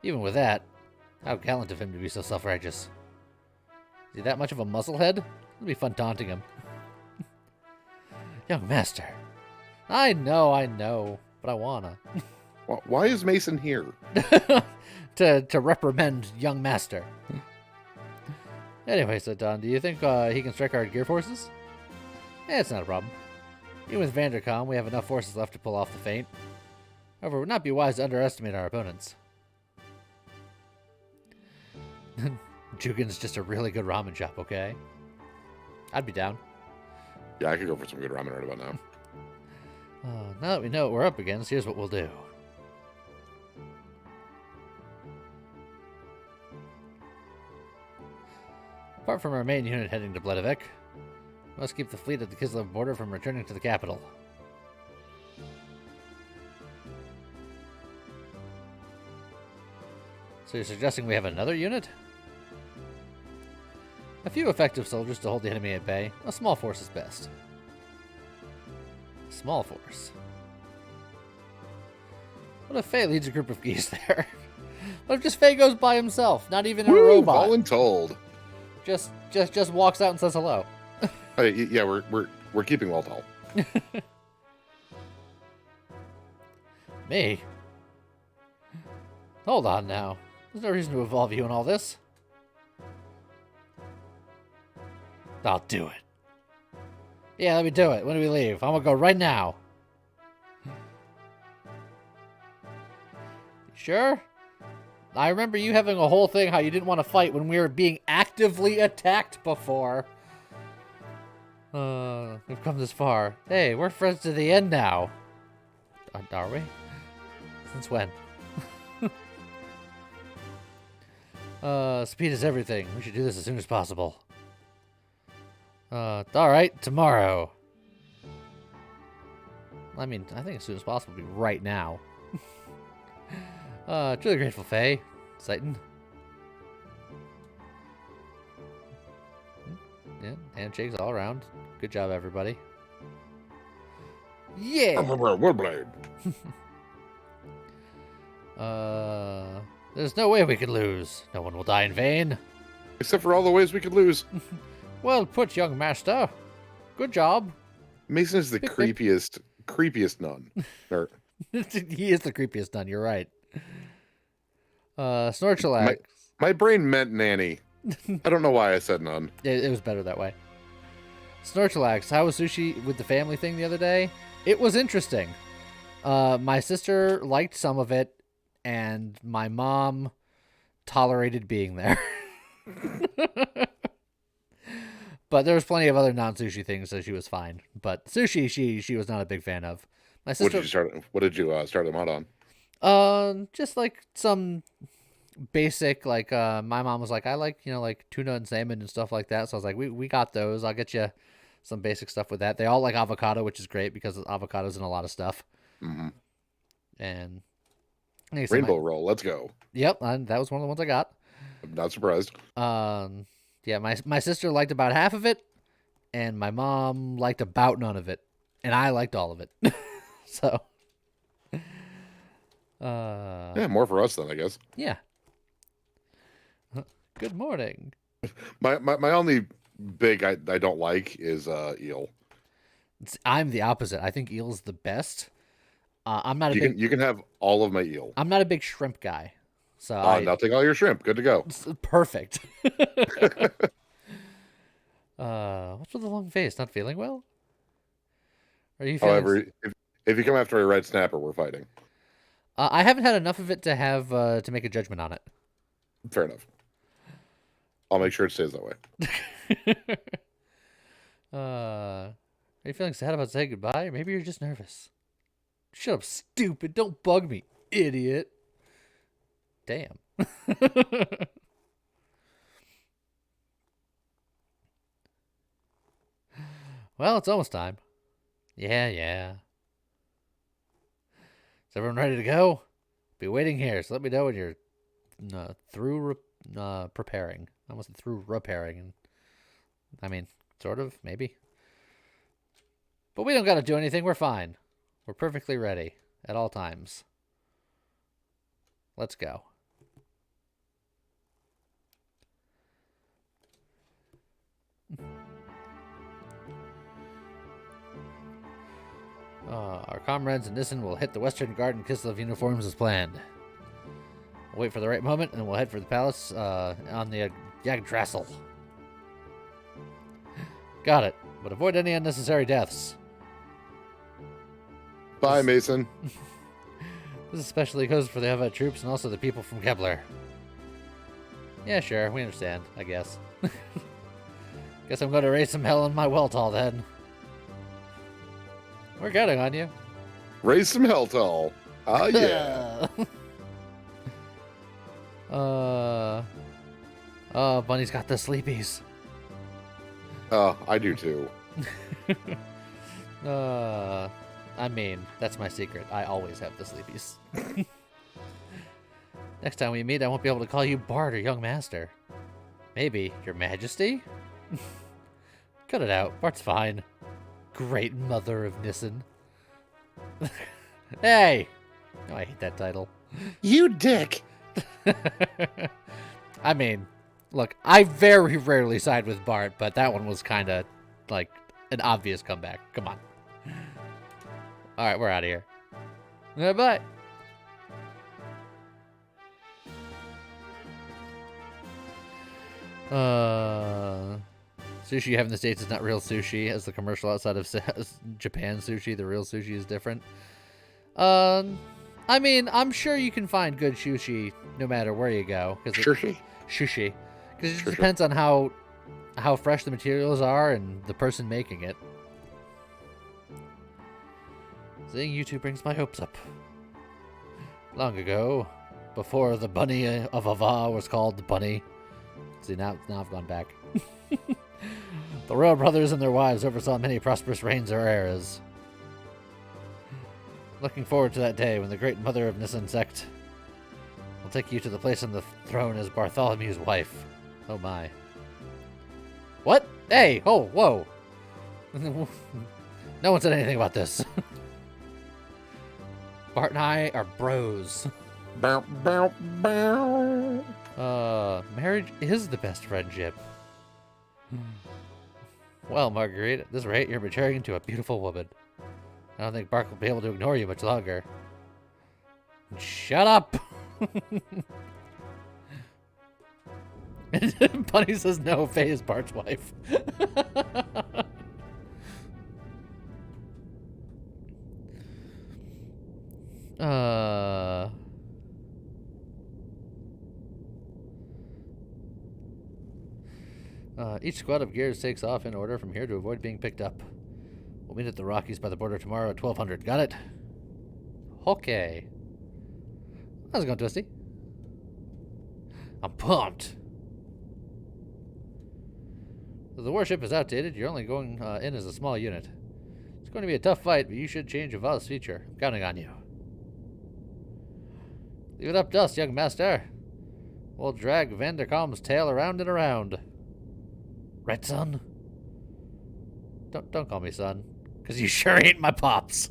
Even with that, how gallant of him to be so self-righteous. Is he that much of a musclehead? It'll be fun taunting him. Young master. I know, but I wanna. Why is Mason here? to reprimand young master. Anyway, so Don, do you think he can strike our gear forces? It's not a problem. Even with Vanderkam, we have enough forces left to pull off the feint. However, it would not be wise to underestimate our opponents. Jugin's just a really good ramen shop, okay? I'd be down. Yeah, I could go for some good ramen right about now. Now that we know what we're up against, here's what we'll do. Apart from our main unit heading to Bledovec, we must keep the fleet at the Kislev border from returning to the capital. So you're suggesting we have another unit? A few effective soldiers to hold the enemy at bay. A small force is best. A small force. What if Faye leads a group of geese there? What if just Faye goes by himself, not even in a robot? Voluntold. Just walks out and says hello. Hey, yeah, we're keeping Waltall. Me? Hold on now. There's no reason to involve you in all this. I'll do it. Yeah, let me do it. When do we leave? I'm gonna go right now. Sure? I remember you having a whole thing how you didn't want to fight when we were being actively attacked before. We've come this far. Hey, we're friends to the end now. Are we? Since when? Speed is everything. We should do this as soon as possible. Alright, tomorrow. I mean, I think as soon as possible would be right now. Truly grateful, Faye. Satan. Yeah, handshakes all around. Good job, everybody. Yeah! Woodblade. There's no way we could lose. No one will die in vain. Except for all the ways we could lose. Well put, young master. Good job. Mason is the creepiest nun. Or, He is the creepiest nun, you're right. Snorchelax. my brain meant nanny. I don't know why I said nun. It was better that way. Snorchelax, how was sushi with the family thing the other day? It was interesting. My sister liked some of it, and my mom tolerated being there. But there was plenty of other non-sushi things, so she was fine. But sushi, she was not a big fan of. My sister. What did you start them out on? Just like some basic, like my mom was like, I like like tuna and salmon and stuff like that. So I was like, we got those. I'll get you some basic stuff with that. They all like avocado, which is great because avocado's in a lot of stuff. Mm-hmm. And rainbow roll, let's go. Yep, and that was one of the ones I got. I'm not surprised. Yeah, my sister liked about half of it, and my mom liked about none of it, and I liked all of it. So, yeah, more for us then, I guess. Yeah. Good morning. My only big I don't like is eel. I'm the opposite. I think eel's the best. I'm not You can have all of my eel. I'm not a big shrimp guy. So I'll take all your shrimp. Good to go. Perfect. What's with the long face? Not feeling well? Are you feeling... However, if you come after a red snapper, we're fighting. I haven't had enough of it to have to make a judgment on it. Fair enough. I'll make sure it stays that way. Are you feeling sad about saying goodbye? Or maybe you're just nervous. Shut up, stupid. Don't bug me, idiot. Damn. Well, it's almost time. Yeah. Is everyone ready to go? Be waiting here, so let me know when you're through preparing. I almost said through repairing. And I mean, sort of, maybe. But we don't got to do anything. We're fine. We're perfectly ready at all times. Let's go. Our comrades in Nissen will hit the Western Guard in Kislev uniforms as planned. We'll wait for the right moment, and we'll head for the palace on the Yggdrasil. Got it. But avoid any unnecessary deaths. Bye, Mason. This especially goes for the Helvet troops and also the people from Kepler. Yeah, sure. We understand, I guess. Guess I'm going to raise some hell in my Weltall then. We're counting on you. Raise some Helltall. Ah, yeah. Oh, Bunny's got the sleepies. I do too. I mean, that's my secret. I always have the sleepies. Next time we meet, I won't be able to call you Bard or Young Master. Maybe Your Majesty? Cut it out. Bart's fine. Great Mother of Nissen. Hey! Oh, I hate that title. You dick! I mean, look, I very rarely side with Bart, but that one was kind of like an obvious comeback. Come on. Alright, we're out of here. Bye. Sushi you have in the States is not real sushi, as the commercial outside of Japan sushi, the real sushi is different. I mean, I'm sure you can find good sushi no matter where you go. Sushi? Sushi. Because it just depends on how fresh the materials are and the person making it. Seeing you two brings my hopes up. Long ago, before the bunny of Ava was called the bunny. See, now I've gone back. The royal brothers and their wives oversaw many prosperous reigns or eras. Looking forward to that day when the great mother of Nissen sect I'll take you to the place on the throne as Bartholomew's wife. Oh my. What? Hey! Oh, whoa! No one said anything about this. Bart and I are bros. Bow, bow, bow. Marriage is the best friendship. Well, Marguerite, at this rate, you're maturing into a beautiful woman. I don't think Bart will be able to ignore you much longer. Shut up! Bunny says no, Faye is Bart's wife. Each squad of gears takes off in order from here to avoid being picked up. We'll meet at the Rockies by the border tomorrow at 1200. Got it? Okay. How's it going, Twisty? I'm pumped. Though the warship is outdated, you're only going in as a small unit. It's going to be a tough fight, but you should change Yavah's future. I'm counting on you. Leave it up to us, young master. We'll drag Vanderkam's tail around and around. Right, son? Don't call me son, because you sure ain't my pops.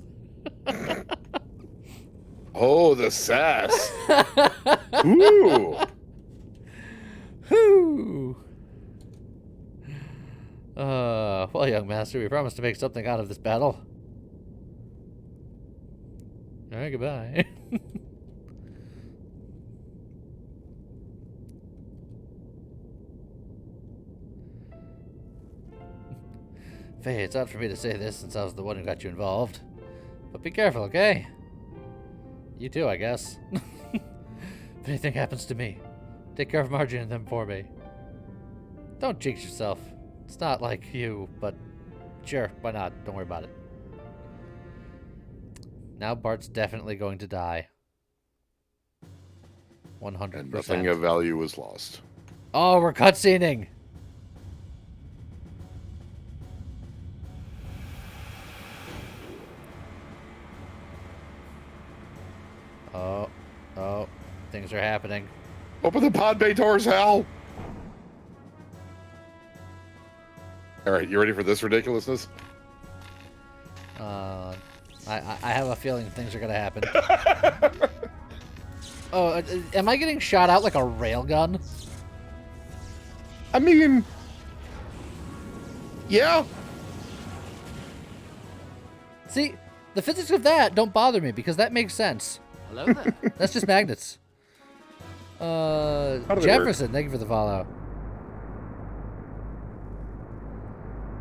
Oh, the sass. Ooh. Whoo. Well, young master, we promised to make something out of this battle. All right, goodbye. Faye, it's odd for me to say this since I was the one who got you involved. But be careful, okay? You too, I guess. If anything happens to me, take care of Margie and them for me. Don't jinx yourself. It's not like you, but sure, why not? Don't worry about it. Now Bart's definitely going to die. 100%. And nothing of value was lost. Oh, we're cutscening! Oh, things are happening. Open the pod bay doors, Hal! Alright, you ready for this ridiculousness? I have a feeling things are gonna happen. Oh, am I getting shot out like a railgun? I mean... yeah. See, the physics of that don't bother me because that makes sense. Hello there. That's just magnets. do they Jefferson, thank you for the follow.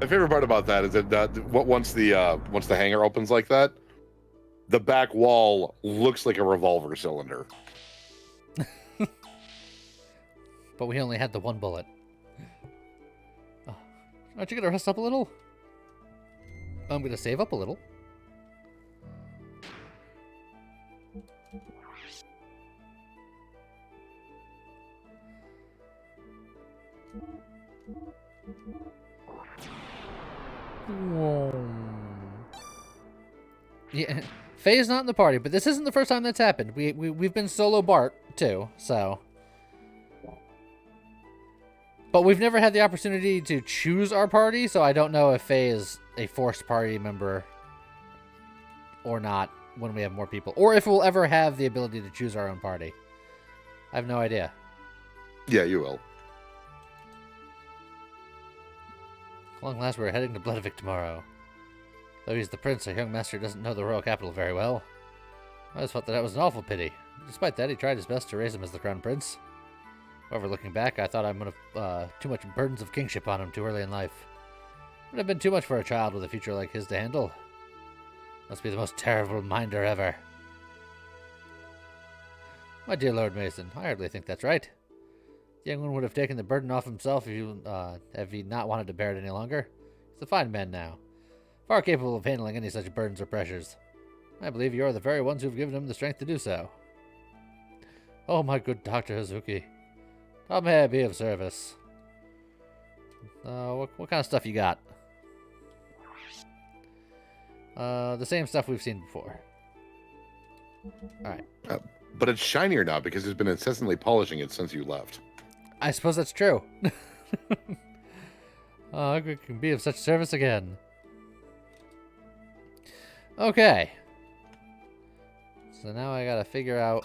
My favorite part about that is that once the hangar opens like that, the back wall looks like a revolver cylinder. But we only had the one bullet. Oh, aren't you gonna rest up a little? I'm gonna save up a little. Whoa. Yeah, Faye's not in the party, but this isn't the first time that's happened. We've been solo Bart too, so. But we've never had the opportunity to choose our party, so I don't know if Faye is a forced party member or not when we have more people, or if we'll ever have the ability to choose our own party. I have no idea. Yeah, you will. At long last, we're heading to Bloodvik tomorrow. Though he's the prince, our young master doesn't know the royal capital very well. I always thought that was an awful pity. Despite that, he tried his best to raise him as the crown prince. However, looking back, I thought I would have too much burdens of kingship on him too early in life. It would have been too much for a child with a future like his to handle. Must be the most terrible reminder ever. My dear Lord Mason, I hardly think that's right. The young one would have taken the burden off himself if he not wanted to bear it any longer. He's a fine man now, far capable of handling any such burdens or pressures. I believe you are the very ones who have given him the strength to do so. Oh, my good Dr. Hazuki. How may I be of service? What kind of stuff you got? The same stuff we've seen before. Alright. But it's shinier now because he's been incessantly polishing it since you left. I suppose that's true. Oh, I can be of such service again. Okay. So now I gotta figure out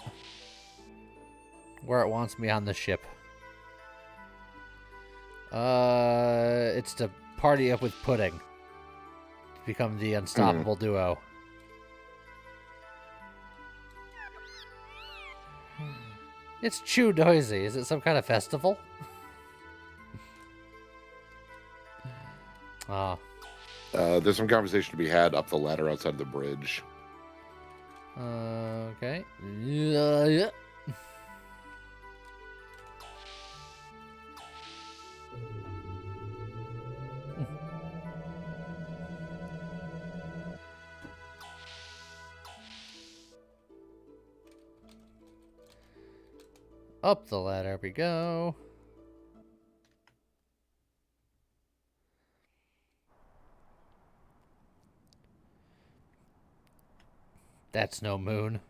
where it wants me on the ship. It's to party up with Pudding. To become the unstoppable duo. It's Chew Noisy. Is it some kind of festival? Ah. There's some conversation to be had up the ladder outside the bridge. Okay. Yeah. Up the ladder we go. That's no moon.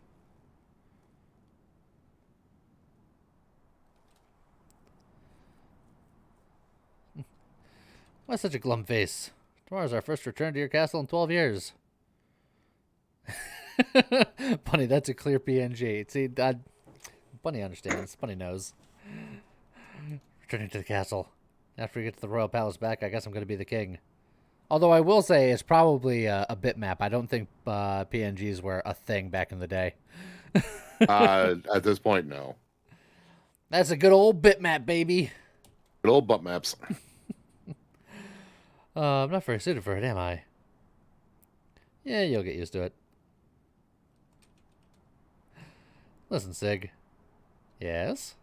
Why such a glum face? Tomorrow's our first return to your castle in 12 years. Bunny, that's a clear PNG. See, Bunny understands. Bunny knows. Returning to the castle. After we get to the royal palace back, I guess I'm going to be the king. Although I will say it's probably a bitmap. I don't think PNGs were a thing back in the day. At this point, no. That's a good old bitmap, baby. Good old butt maps. I'm not very suited for it, am I? Yeah, you'll get used to it. Listen, Sig. Yes?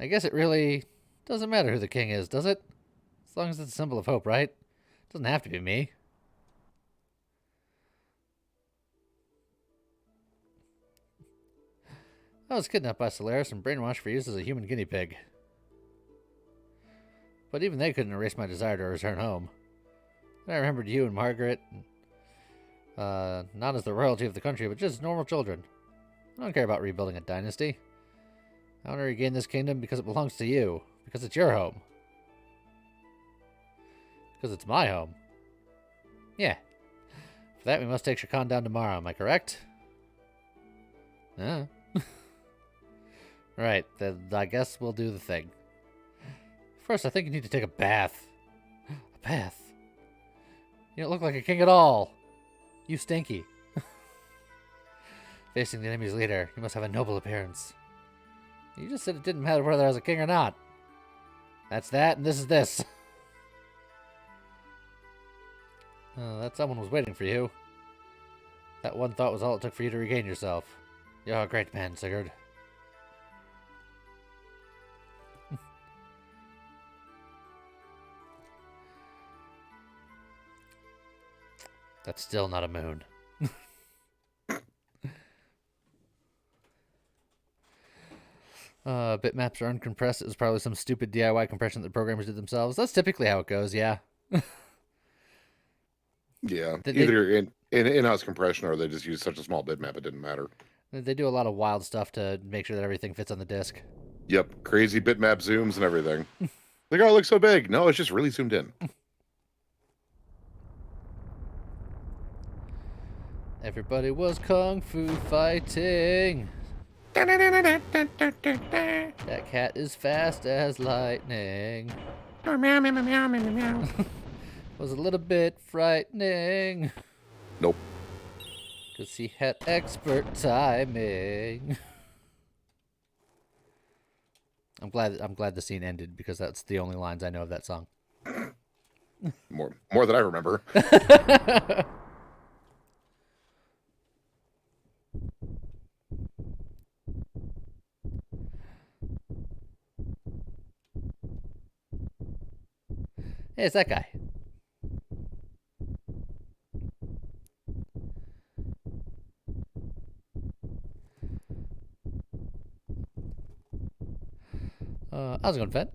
I guess it really doesn't matter who the king is, does it? As long as it's a symbol of hope, right? It doesn't have to be me. I was kidnapped by Solaris and brainwashed for use as a human guinea pig. But even they couldn't erase my desire to return home. Then I remembered you and Margaret. Not as the royalty of the country, but just normal children. I don't care about rebuilding a dynasty. I want to regain this kingdom because it belongs to you. Because it's your home. Because it's my home. Yeah. For that, we must take Shakan down tomorrow. Am I correct? Yeah. Right. Then I guess we'll do the thing. First, I think you need to take a bath. A bath? You don't look like a king at all. You stinky. Facing the enemy's leader, you must have a noble appearance. You just said it didn't matter whether I was a king or not. That's that, and this is this. Oh, that someone was waiting for you. That one thought was all it took for you to regain yourself. You're a great man, Sigurd. That's still not a moon. Bitmaps are uncompressed. It was probably some stupid DIY compression that the programmers did themselves. That's typically how it goes, yeah. Yeah, either in-house compression or they just use such a small bitmap it didn't matter. They do a lot of wild stuff to make sure that everything fits on the disc. Yep, crazy bitmap zooms and everything. Like, oh, it looks so big. No, it's just really zoomed in. Everybody was kung fu fighting. That cat is fast as lightning. Was a little bit frightening. Nope. Because he had expert timing. I'm glad the scene ended because that's the only lines I know of that song. More than I remember. Hey, it's that guy. How's it going, Fed?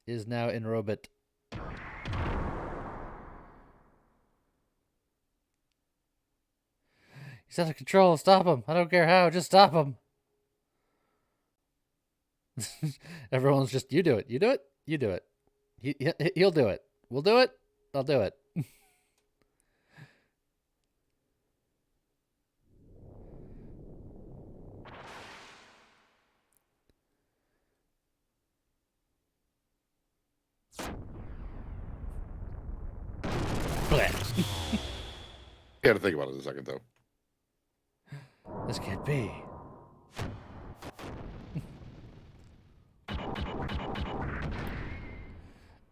Is now in Robot. He's out of control. Stop him. I don't care how. Just stop him. Everyone's just, you do it. You do it. You do it. He'll do it. We'll do it. I'll do it. You gotta think about it a second, though. This can't be.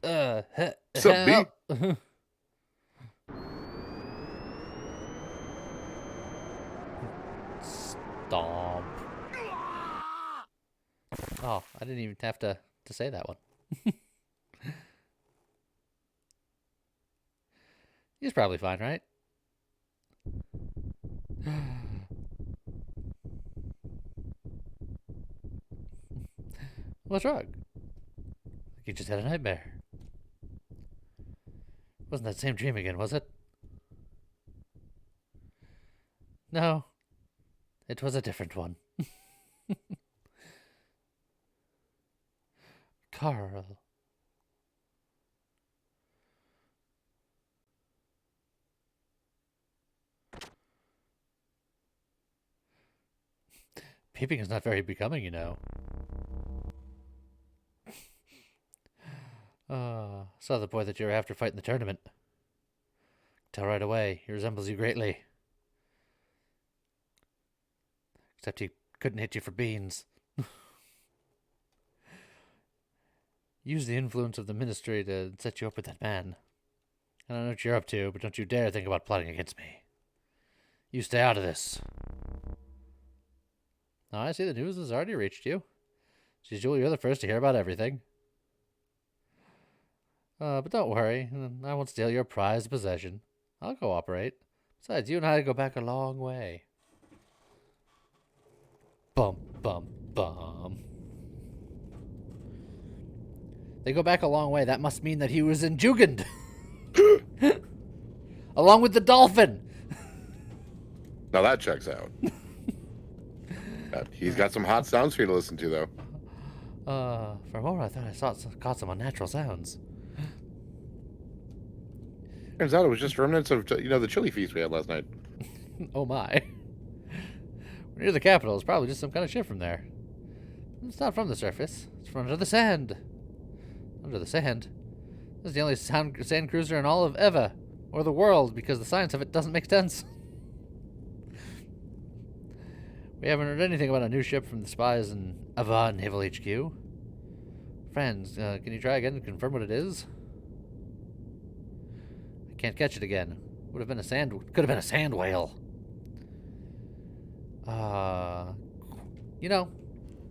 What's up, B? Stomp. Oh, I didn't even have to say that one. He's probably fine, right? What's wrong? You just had a nightmare. Wasn't that same dream again, was it? No. It was a different one. Carl. Peeping is not very becoming, you know. Saw the boy that you were after fight in the tournament. Tell right away, he resembles you greatly. Except he couldn't hit you for beans. Use the influence of the ministry to set you up with that man. I don't know what you're up to, but don't you dare think about plotting against me. You stay out of this. Oh, I see the news has already reached you. As usual, you're the first to hear about everything. But don't worry, I won't steal your prized possession. I'll cooperate. Besides, you and I go back a long way. Bum, bum, bum. They go back a long way. That must mean that he was in Jugend. Along with the dolphin. Now that checks out. He's got some hot sounds for you to listen to, though. For a moment, I thought I caught some unnatural sounds. Turns out it was just remnants of, the chili feast we had last night. Oh my. We're near the capital. It's probably just some kind of ship from there. It's not from the surface. It's from under the sand. Under the sand? This is the only sand cruiser in all of Eva. Or the world, because the science of it doesn't make sense. We haven't heard anything about a new ship from the spies in Eva Naval HQ. Friends, can you try again and confirm what it is? I can't catch it again. Could have been a sand whale.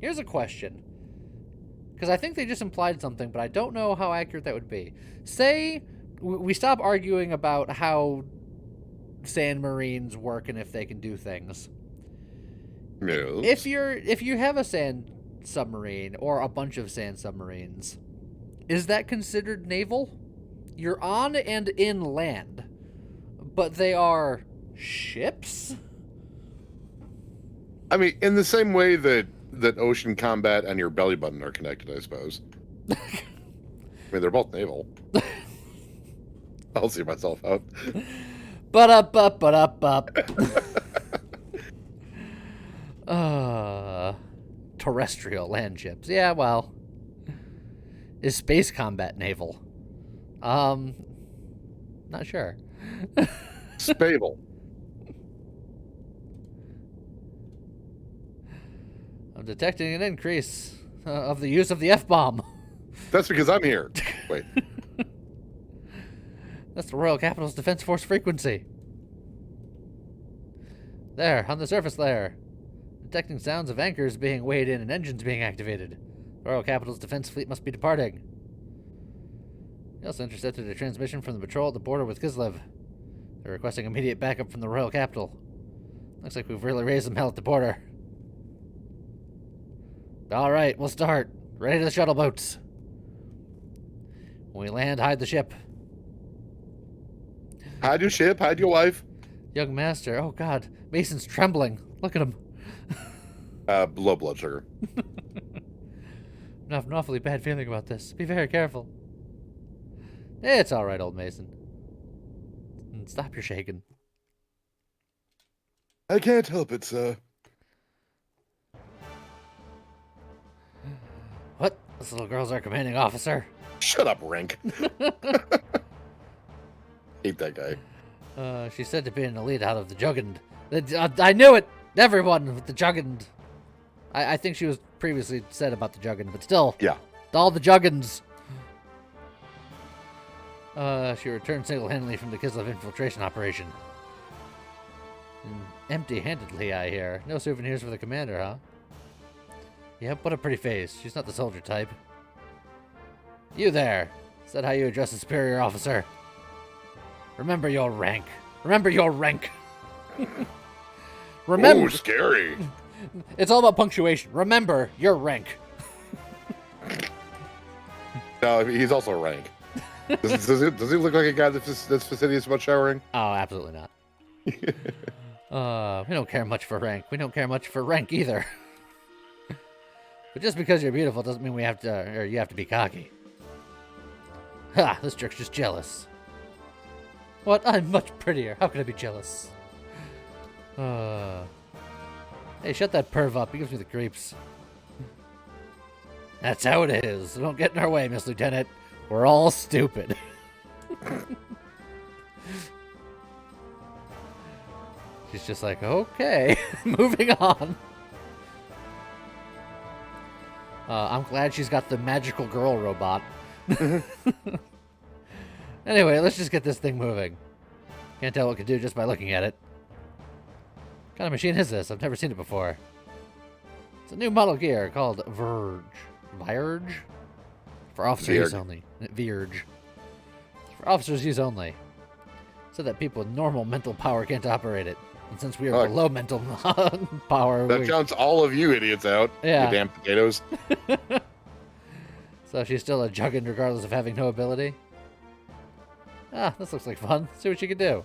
Here's a question. Because I think they just implied something, but I don't know how accurate that would be. Say we stop arguing about how sand marines work and if they can do things. Yes. If you have a sand submarine or a bunch of sand submarines, is that considered naval? You're on and in land, but they are ships? I mean, in the same way that ocean combat and your belly button are connected, I suppose. I mean, they're both naval. I'll see myself out. Terrestrial land ships. Yeah, well. Is space combat naval? Not sure. Spable. I'm detecting an increase of the use of the F-bomb. That's because I'm here. Wait. That's the Royal Capital's Defense Force frequency. There, on the surface there. Detecting sounds of anchors being weighed in and engines being activated. The Royal Capital's defense fleet must be departing. They also intercepted a transmission from the patrol at the border with Kislev. They're requesting immediate backup from the Royal Capital. Looks like we've really raised some hell at the border. Alright, we'll start. Ready to the shuttle boats. When we land, hide the ship. Hide your ship, hide your wife. Young master, oh god. Mason's trembling. Look at him. Low blood sugar. I have an awfully bad feeling about this. Be very careful. It's all right, old Mason. Stop your shaking. I can't help it, sir. What? This little girl's our commanding officer. Shut up, Rank. Hate that guy. She's said to be an elite out of the Jugend. I knew it! Everyone with the Jugend. I think she was previously said about the Jugend, but still. Yeah. All the Juggins. She returned single-handedly from the Kislev infiltration operation. Empty-handedly, I hear. No souvenirs for the commander, huh? Yep, what a pretty face. She's not the soldier type. You there. Is that how you address a superior officer? Remember your rank. Remember your rank. Remember. Ooh, scary. It's all about punctuation. Remember your rank. No, he's also Rank. Does he look like a guy that's fastidious about showering? Oh, absolutely not. We don't care much for rank. We don't care much for rank either. But just because you're beautiful doesn't mean you have to be cocky. Ha! This jerk's just jealous. What? I'm much prettier. How could I be jealous? Hey, shut that perv up. He gives me the creeps. That's how it is. Don't get in our way, Miss Lieutenant. We're all stupid. She's just like, okay, moving on. I'm glad she's got the magical girl robot. Anyway, let's just get this thing moving. Can't tell what it can do just by looking at it. What kind of machine is this? I've never seen it before. It's a new model gear called Verge. Virge? For officers use only. Virge. For officers use only. So that people with normal mental power can't operate it. And since we are below mental power... That counts all of you idiots out. Yeah. You damn potatoes. So she's still a Juggin regardless of having no ability? Ah, this looks like fun. See what she can do.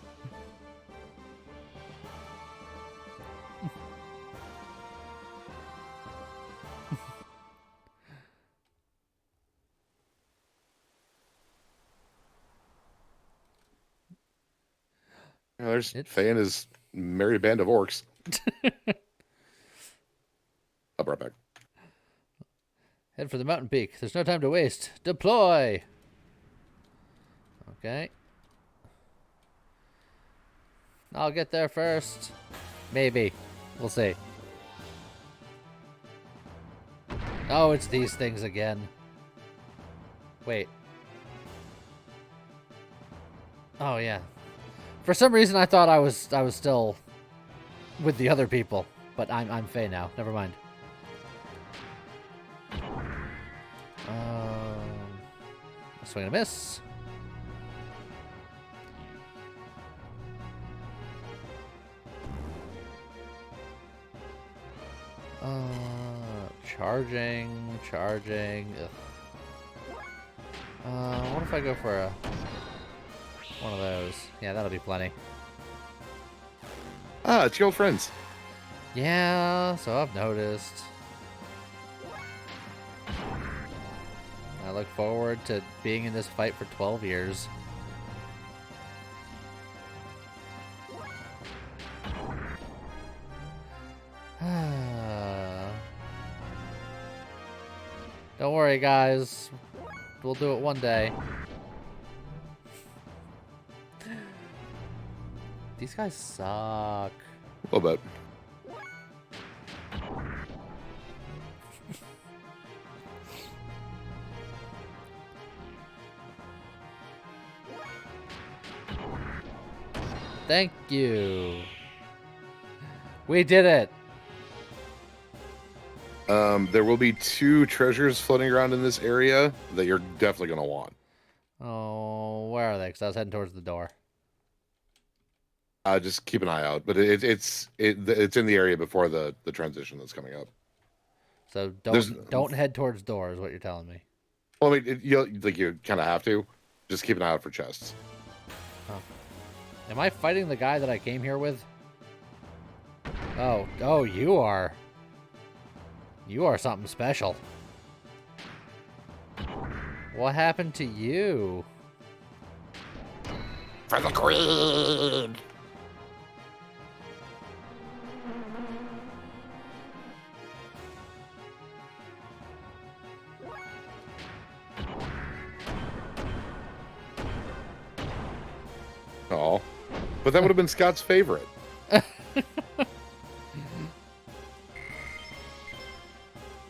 Yeah, there's Faye and his merry band of orcs. I'll be right back. Head for the mountain peak. There's no time to waste. Deploy! Okay. I'll get there first. Maybe. We'll see. Oh, it's these things again. Wait. Oh, yeah. For some reason, I thought I was still with the other people, but I'm Faye now. Never mind. Swing and a miss. Charging. Ugh. What if I go for one of those? Yeah, that'll be plenty. Ah, it's your old friends. Yeah, so I've noticed. I look forward to being in this fight for 12 years. Don't worry, guys. We'll do it one day. These guys suck. A little bit. Thank you. We did it. There will be 2 treasures floating around in this area that you're definitely going to want. Oh, where are they? Because I was heading towards the door. Just keep an eye out. But it's in the area before the transition that's coming up. So don't head towards doors, what you're telling me. Well, I mean, you kind of have to. Just keep an eye out for chests. Huh. Am I fighting the guy that I came here with? Oh, you are. You are something special. What happened to you? For the queen! Oh, but that would have been Scott's favorite.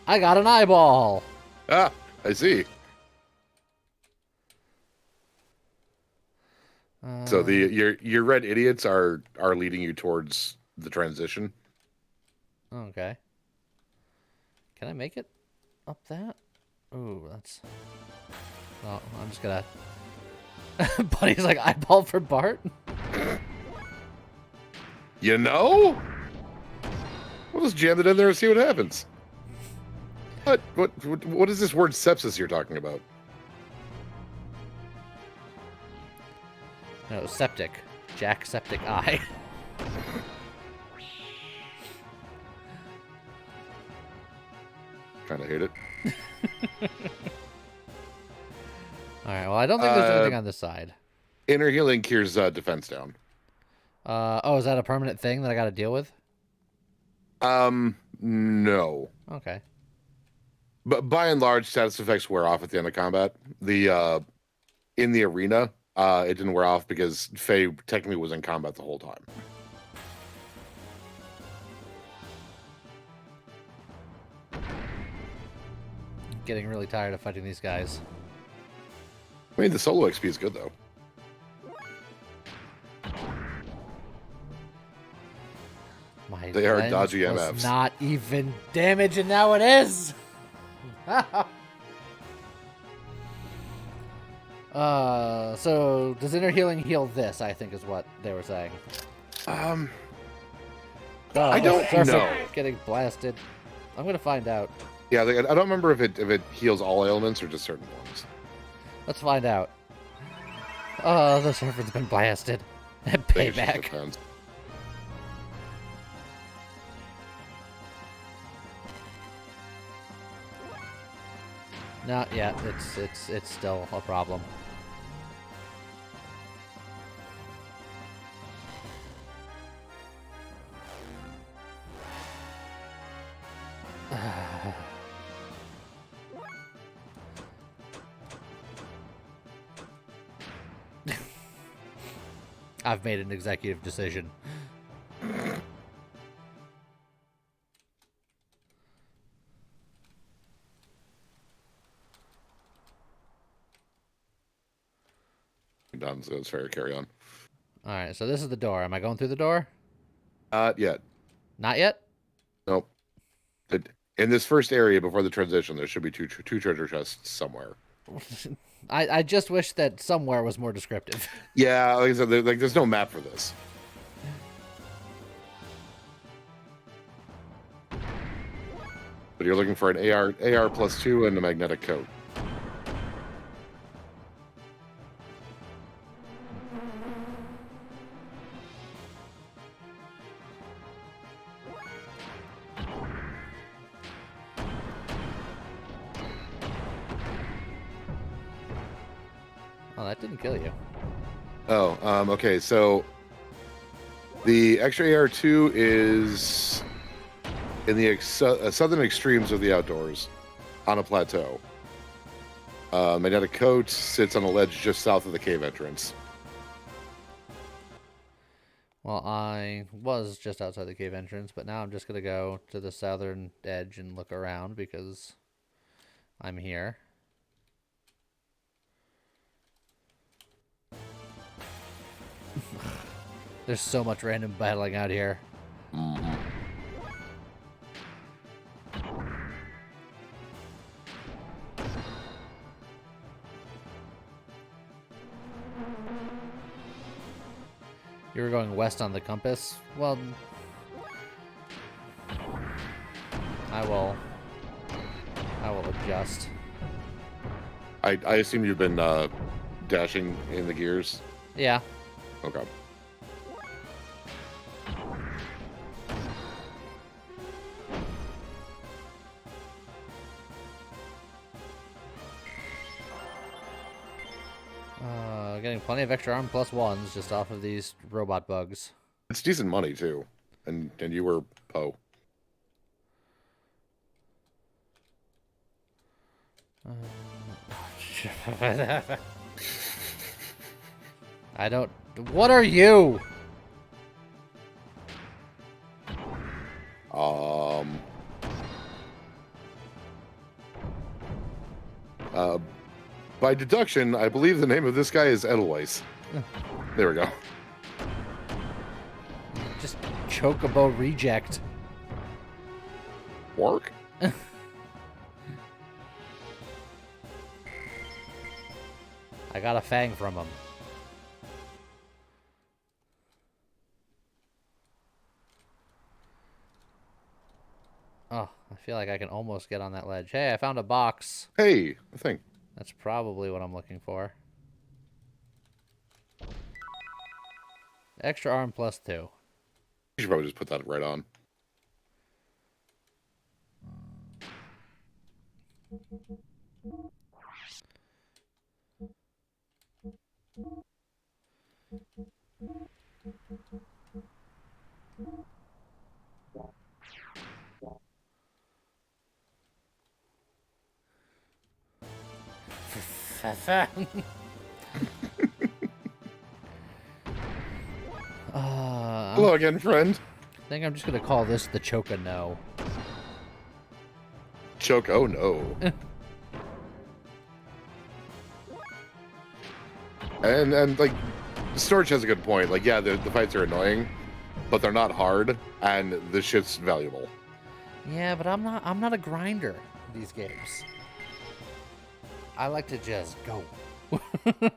I got an eyeball. Ah, I see. So your red idiots are leading you towards the transition. Okay. Can I make it up that? Ooh, that's... Oh, I'm just gonna... Buddy's like, eyeball for Bart? You know? We'll just jam it in there and see what happens. What is this word sepsis you're talking about? No, septic. Jack Septic Eye. Kind of hate it. Alright, well, I don't think there's anything on this side. Inner healing cures defense down. Oh, is that a permanent thing that I gotta deal with? No. Okay. But by and large, status effects wear off at the end of combat. In the arena, it didn't wear off because Faye technically was in combat the whole time. Getting really tired of fighting these guys. I mean, the solo XP is good though. They are lens dodgy was MFs. Not even damage, and now it is. So does inner healing heal this? I think is what they were saying. I don't know. Getting blasted. I'm gonna find out. Yeah, I don't remember if it heals all ailments or just certain ones. Let's find out. Oh, the server's been blasted. I think it just Payback. depends. Not yet. It's still a problem. I've made an executive decision. Done, so it's fair. Carry on. All right, so this is the door. Am I going through the door? Yet. Not yet? Nope. In this first area before the transition, there should be two treasure chests somewhere. I just wish that somewhere was more descriptive. Yeah, like I said, there's no map for this. But you're looking for an AR +2 and a magnetic coat. Oh, that didn't kill you. Oh, okay, so the extra AR2 is in the southern extremes of the outdoors on a plateau. Magnetic coat sits on a ledge just south of the cave entrance. Well, I was just outside the cave entrance, but now I'm just going to go to the southern edge and look around because I'm here. There's so much random battling out here. Mm-hmm. You were going west on the compass? Well, I will adjust. I assume you've been dashing in the gears. Yeah. Okay. getting plenty of extra arm plus ones just off of these robot bugs. It's decent money too, and you were Poe. I don't. What are you? By deduction, I believe the name of this guy is Edelweiss. There we go. Just chocobo reject. Work? I got a fang from him. Oh, I feel like I can almost get on that ledge. Hey, I found a box. Hey, I think. That's probably what I'm looking for. Extra arm plus 2. You should probably just put that right on. Hello again, friend. I think I'm just gonna call this the Choca-No. Choke, oh no. and like, Storage has a good point. Like, yeah, the fights are annoying, but they're not hard, and the shit's valuable. Yeah, but I'm not a grinder in these games. I like to just go.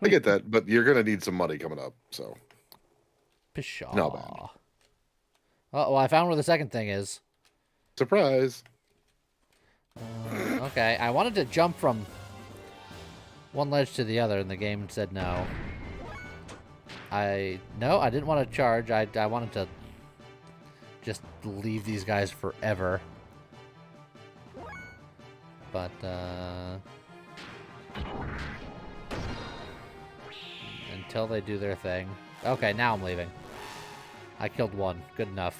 I get that, but you're gonna need some money coming up, so. Pshaw. No bad. Oh, well, I found where the second thing is. Surprise. Okay, I wanted to jump from one ledge to the other, and the game said no. No, I didn't want to charge. I wanted to just leave these guys forever. But, until they do their thing. Okay, now I'm leaving. I killed one. Good enough.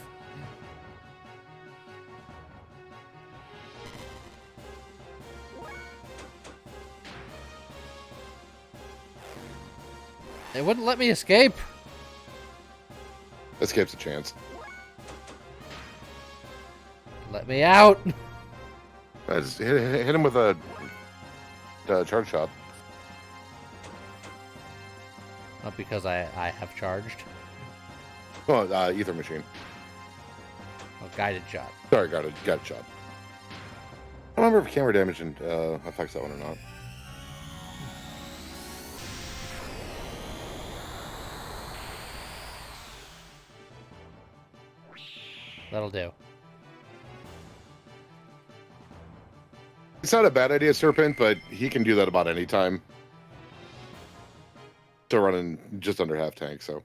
They wouldn't let me escape. Escape's a chance. Let me out. Just hit him with a charge shot. Not because I have charged. Oh, ether machine. Oh, guided shot. Sorry, got a shot. I don't remember if camera damage affects that one or not. That'll do. It's not a bad idea, Serpent, but he can do that about any time. Still running just under half tank, so.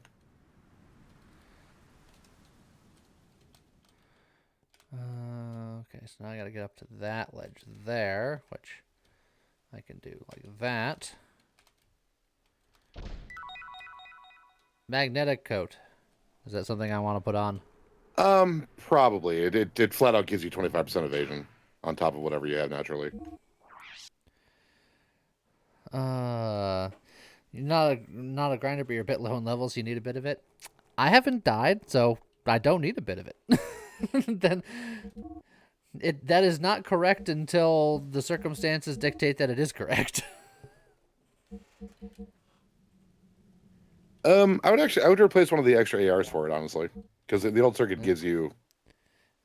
Okay, so now I gotta get up to that ledge there, which I can do like that. Magnetic coat. Is that something I want to put on? Probably. It flat out gives you 25% evasion on top of whatever you have naturally. You're not a grinder, but you're a bit low in levels. You need a bit of it. I haven't died, so I don't need a bit of it. Then that is not correct until the circumstances dictate that it is correct. I would replace one of the extra ARs for it, honestly, because the old circuit gives you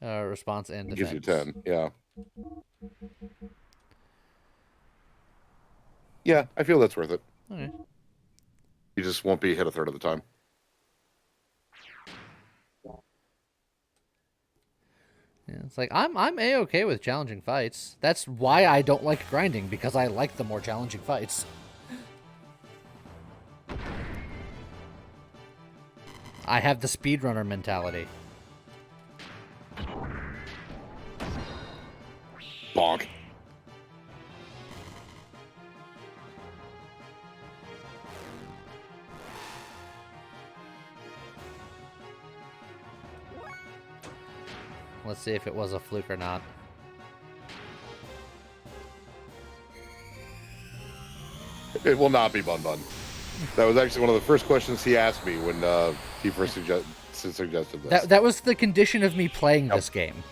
response and defense. gives you 10. Yeah. Yeah, I feel that's worth it. Okay. You just won't be hit a third of the time. Yeah, it's like I'm A-okay with challenging fights. That's why I don't like grinding, because I like the more challenging fights. I have the speedrunner mentality. Bonk. Let's see if it was a fluke or not. It will not be Bun Bun. That was actually one of the first questions he asked me when he first suggested this. That was the condition of me playing this game.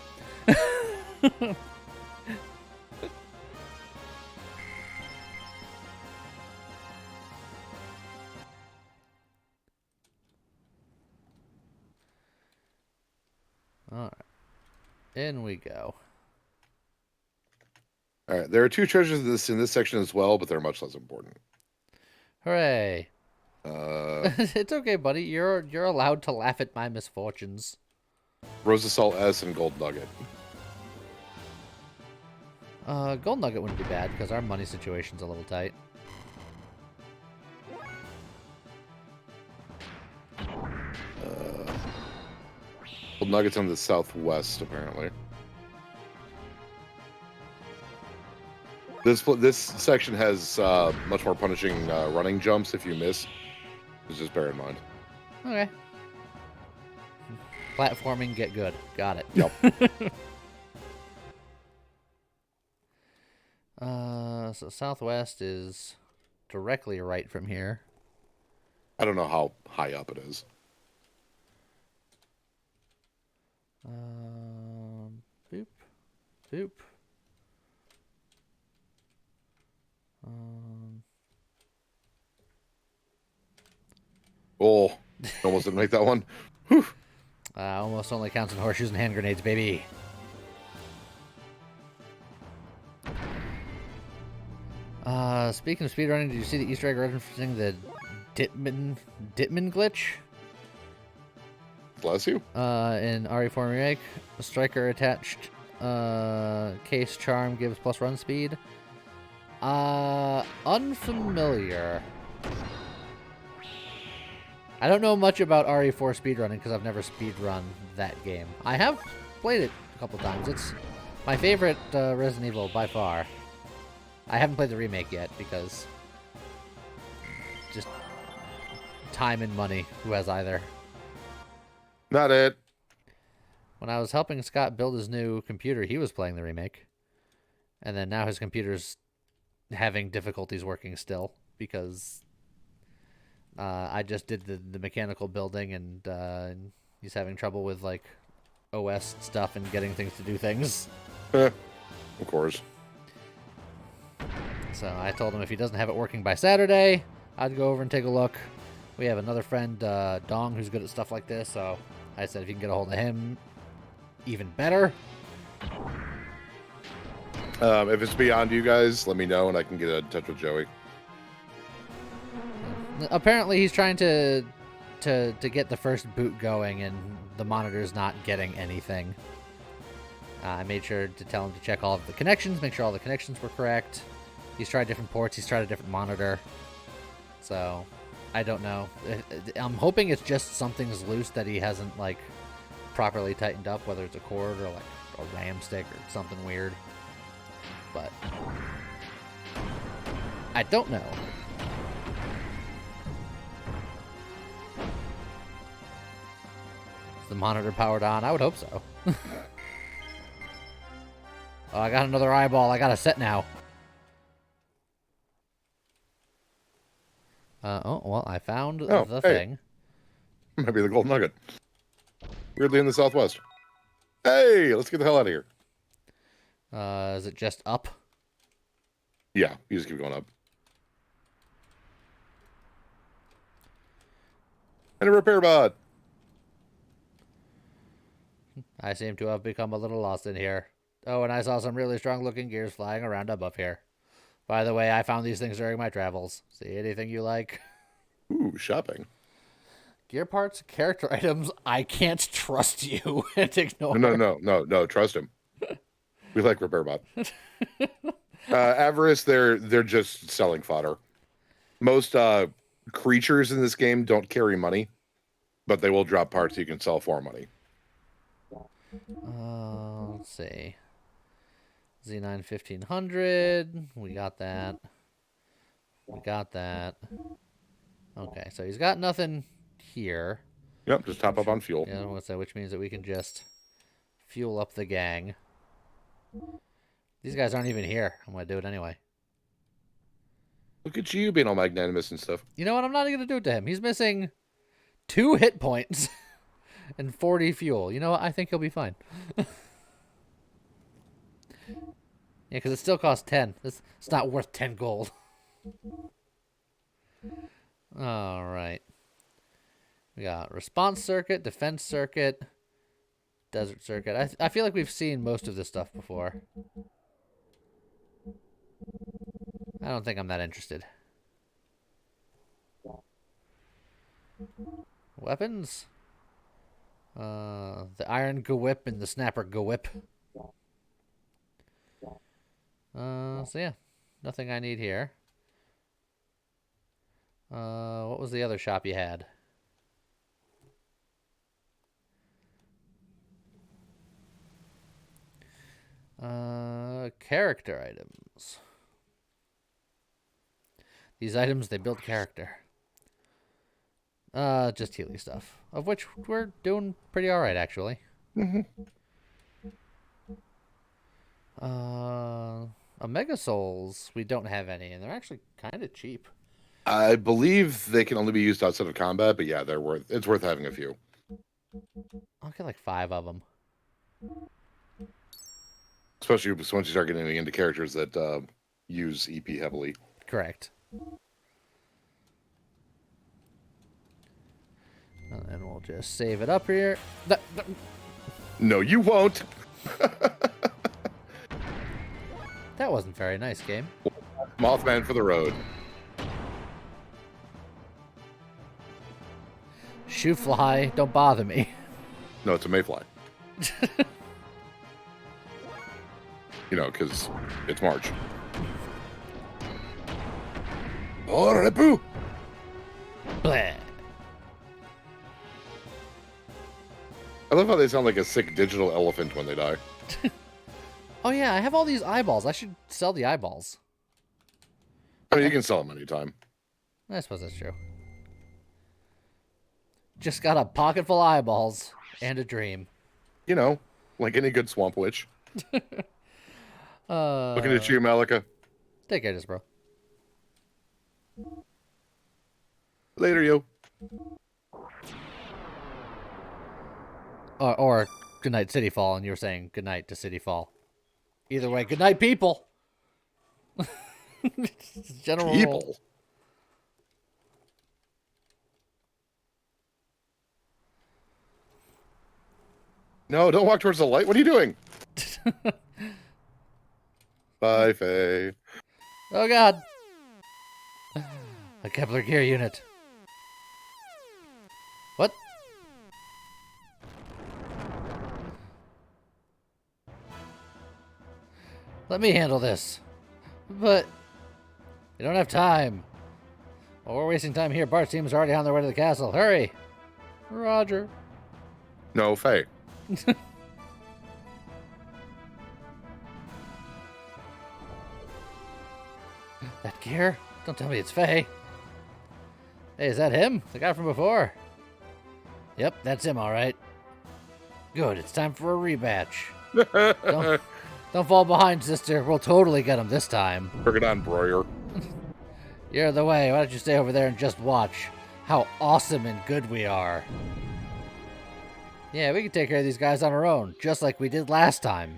All right. In we go. All right, there are 2 treasures in this section as well, but they're much less important. Hooray. Uh, It's okay, buddy. You're allowed to laugh at my misfortunes. Rosa Salt S and Gold Nugget. Gold Nugget wouldn't be bad because our money situation's a little tight. Gold Nugget's on the southwest, apparently. This section has much more punishing running jumps if you miss. Just bear in mind. Okay. Platforming, get good. Got it. Yep. So southwest is directly right from here. I don't know how high up it is. Boop. Boop. Oh, almost didn't make that one. Whew. Almost only counts in horseshoes and hand grenades, baby. Speaking of speedrunning, did you see the Easter egg referencing the Ditman glitch? Bless you. In RE4 Remake, a striker attached case charm gives plus run speed. Unfamiliar. I don't know much about RE4 speedrunning because I've never speedrun that game. I have played it a couple times. It's my favorite Resident Evil by far. I haven't played the remake yet because just time and money. Who has either? Not it. When I was helping Scott build his new computer, he was playing the remake. And then now his computer's having difficulties working still because I just did the mechanical building and he's having trouble with like OS stuff and getting things to do things. Of course. So I told him if he doesn't have it working by Saturday, I'd go over and take a look. We have another friend, Dong, who's good at stuff like this, so I said if you can get a hold of him, even better. If it's beyond you guys, let me know and I can get in touch with Joey. Apparently he's trying to get the first boot going and the monitor's not getting anything. I made sure to tell him to check all of the connections, make sure all the connections were correct. He's tried different ports, he's tried a different monitor. So, I don't know. I'm hoping it's just something's loose that he hasn't, like, properly tightened up, whether it's a cord or, like, a RAM stick or something weird. But I don't know. Is the monitor powered on? I would hope so. Oh, I got another eyeball. I got a set now. Oh, well, I found the thing. Might be the gold nugget. Weirdly in the southwest. Hey, let's get the hell out of here. Is it just up? Yeah, you just keep going up. And a repair bot. I seem to have become a little lost in here. Oh, and I saw some really strong-looking gears flying around above here. By the way, I found these things during my travels. See anything you like? Ooh, shopping. Gear parts, character items, I can't trust you. And ignore. No, trust him. We like repair bot. Avarice, they're just selling fodder. Most creatures in this game don't carry money, but they will drop parts you can sell for money. Let's see. Z9 1500. We got that. We got that. Okay, so he's got nothing here. Yep, just top up on fuel. Yeah, what's that? Which means that we can just Fuel up the gang. These guys aren't even here. I'm going to do it anyway. Look at you being all magnanimous and stuff. You know what? I'm not going to do it to him. He's missing 2 hit points and 40 fuel. You know what? I think he'll be fine. Yeah, because it still costs 10. It's not worth 10 gold. All right. We got response circuit, defense circuit, desert circuit. I feel like we've seen most of this stuff before. I don't think I'm that interested. Weapons? The iron Gwip and the snapper Gwip. So yeah, nothing I need here. What was the other shop you had? Character items. These items, they build character. Just Healy stuff, of which we're doing pretty alright, actually. Omega Souls, we don't have any, and they're actually kind of cheap. I believe they can only be used outside of combat, but yeah, it's worth having a few. I'll get like 5 of them. Especially once you start getting into characters that use EP heavily. Correct. And we'll just save it up here. No, you won't. That wasn't very nice, game. Mothman for the road. Shoe fly, don't bother me. No, it's a mayfly. You know, because it's March. Oh, Repu! Bleh. I love how they sound like a sick digital elephant when they die. Oh yeah, I have all these eyeballs. I should sell the eyeballs. I mean, you can sell them anytime. I suppose that's true. Just got a pocket full of eyeballs and a dream. You know, like any good swamp witch. Looking at you, Malika. Take care of this, bro. Later, yo. Or good night, City Fall, and you were saying good night to City Fall. Either way, good night, people. General People. rule. No, don't walk towards the light. What are you doing? Bye, Faye. Oh god. A Kepler gear unit. What? Let me handle this. But you don't have time. Well, we're wasting time here. Bart's team is already on their way to the castle. Hurry. Roger. No, Faye. That gear? Don't tell me it's Faye. Hey, is that him? The guy from before? Yep, that's him, all right. Good, it's time for a rematch. Don't fall behind, sister. We'll totally get him this time. Bring it on, Broyer. You're the way. Why don't you stay over there and just watch how awesome and good we are? Yeah, we can take care of these guys on our own, just like we did last time.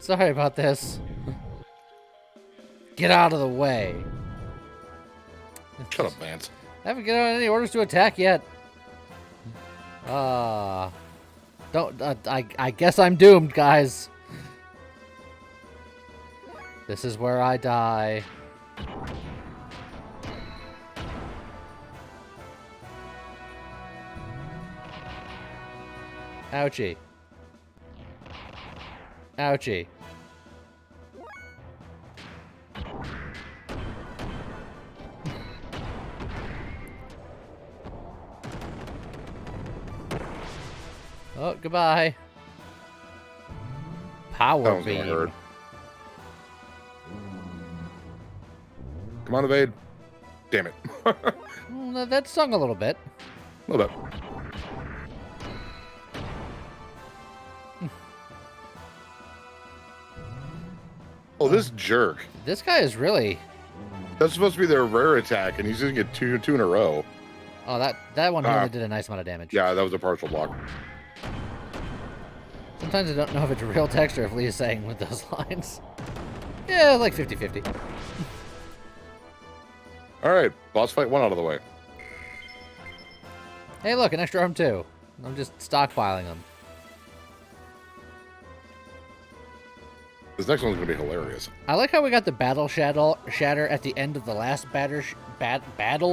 Sorry about this. Get out of the way. Shut up, Vance. I haven't given any orders to attack yet. Don't. I guess I'm doomed, guys. This is where I die. Ouchie. Ouchie. Oh, goodbye. Power That one's gonna beam. hurt. Come on, evade. Damn it. That stung a little bit. A little bit. Oh, this jerk. This guy is really... That's supposed to be their rare attack, and he's using it two in a row. Oh, that one really did a nice amount of damage. Yeah, that was a partial block. Sometimes I don't know if it's real text or if Lee is saying with those lines. Yeah, like 50-50. All right, boss fight 1 out of the way. Hey, look, an extra arm too. I'm just stockpiling them. This next one's gonna be hilarious. I like how we got the battle shatter at the end of the last battle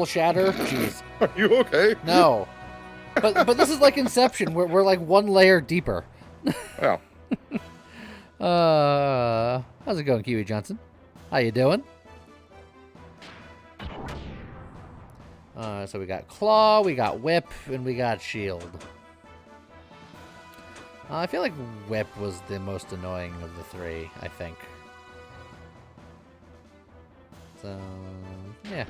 shatter. Jeez. Are you okay? No. But this is like Inception. We're like one layer deeper. Yeah. How's it going, Kiwi Johnson? How you doing? So we got Claw, we got Whip, and we got Shield. I feel like Whip was the most annoying of the 3, I think. So, yeah.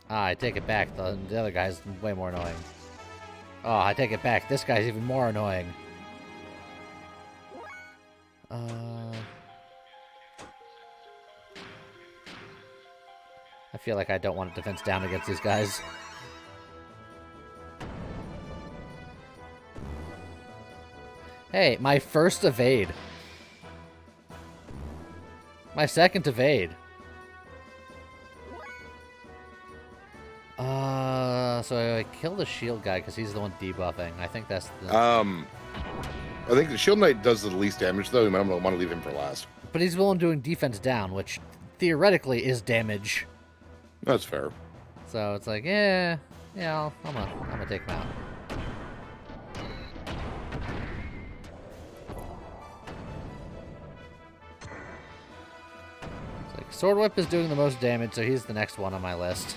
I take it back. The other guy's way more annoying. Oh, I take it back. This guy's even more annoying. I feel like I don't want a defense down against these guys. Hey, my first evade. My second evade. So I killed the shield guy because he's the one debuffing. I think that's the... I think the Shield Knight does the least damage, though. You might want to leave him for last. But he's the one doing defense down, which theoretically is damage. That's fair. So it's like, yeah, I'm gonna take him out. It's like Sword Whip is doing the most damage, so he's the next one on my list.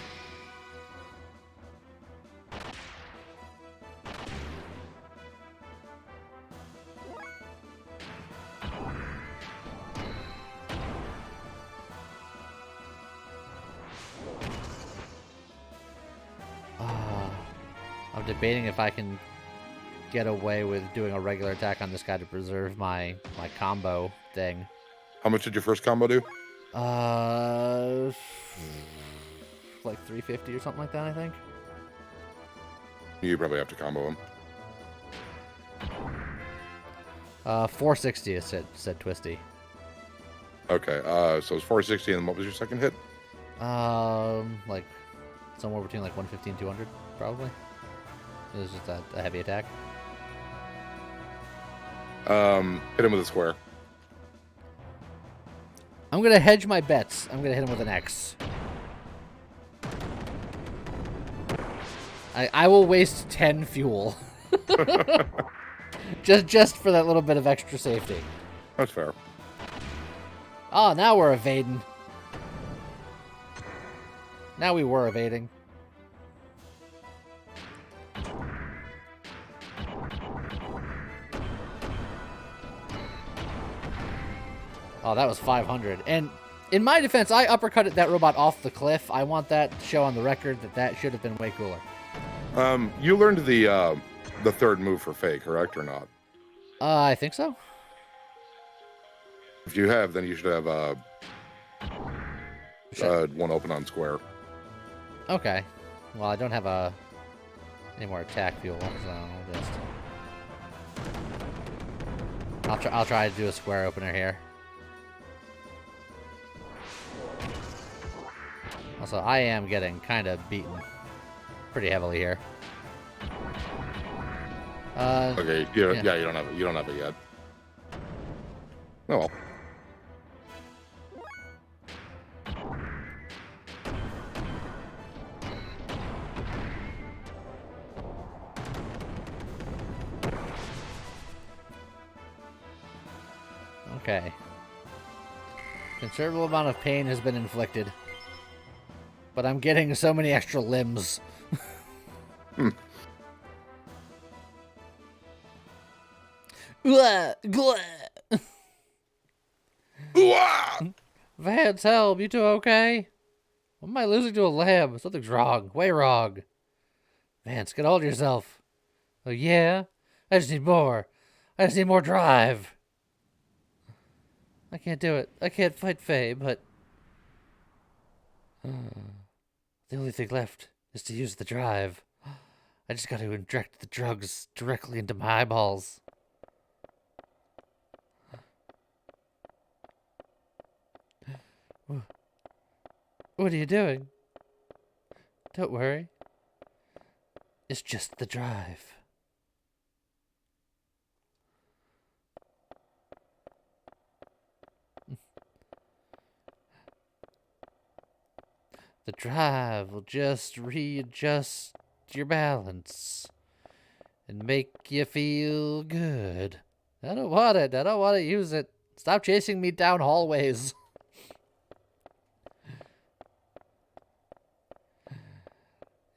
I'm debating if I can get away with doing a regular attack on this guy to preserve my combo thing. How much did your first combo do? Like 350 or something like that, I think. You probably have to combo him. 460 is said Twisty. Okay, so it's 460, and what was your second hit? Like somewhere between like 150 and 200, probably. It was just a heavy attack. Hit him with a square. I'm gonna hedge my bets. I'm gonna hit him with an X. I will waste 10 fuel. just for that little bit of extra safety. That's fair. Oh, now we're evading. Now we were evading. Oh, that was 500. And in my defense, I uppercutted that robot off the cliff. I want that to show on the record that should have been way cooler. You learned the third move for Faye, correct or not? I think so. If you have, then you should have one open on square. Okay. Well, I don't have any more attack fuel, so I'll try to do a square opener here. Also, I am getting kind of beaten pretty heavily here. Okay, you don't have it yet. Oh well. Okay. Considerable amount of pain has been inflicted. But I'm getting so many extra limbs. Vance, help! You two okay? What am I losing to a lamb? Something's wrong. Way wrong. Vance, get a hold of yourself. Oh, yeah? I just need more. I just need more drive. I can't do it. I can't fight Faye, but... the only thing left is to use the drive. I just got to inject the drugs directly into my eyeballs. What are you doing? Don't worry. It's just the drive. The drive will just readjust your balance and make you feel good. I don't want it. I don't want to use it. Stop chasing me down hallways.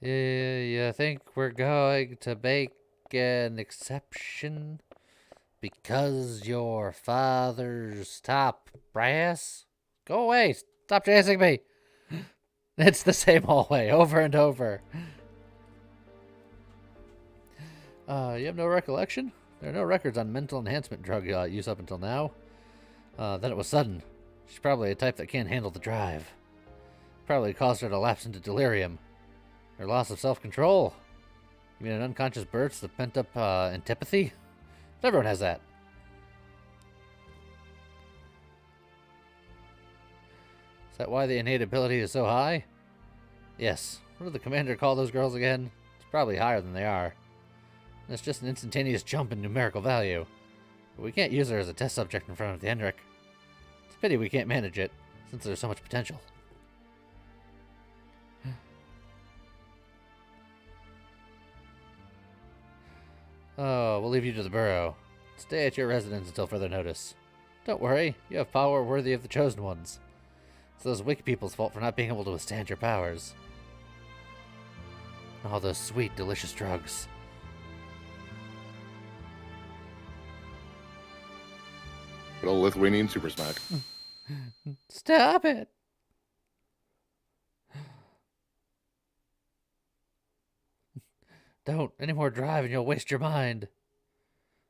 You think we're going to make an exception because your father's top brass? Go away. Stop chasing me. It's the same hallway over and over. You have no recollection? There are no records on mental enhancement drug use up until now. Then it was sudden. She's probably a type that can't handle the drive. Probably caused her to lapse into delirium. Her loss of self-control. You mean an unconscious burst of pent-up antipathy? Everyone has that. Is that why the innate ability is so high? Yes. What did the commander call those girls again? It's probably higher than they are. And it's just an instantaneous jump in numerical value. But we can't use her as a test subject in front of the Hendrik. It's a pity we can't manage it, since there's so much potential. Oh, we'll leave you to the burrow. Stay at your residence until further notice. Don't worry, you have power worthy of the chosen ones. It's those wicked people's fault for not being able to withstand your powers. All those sweet, delicious drugs. Good old Lithuanian super smack. Stop it! Don't. Any more drive and you'll waste your mind.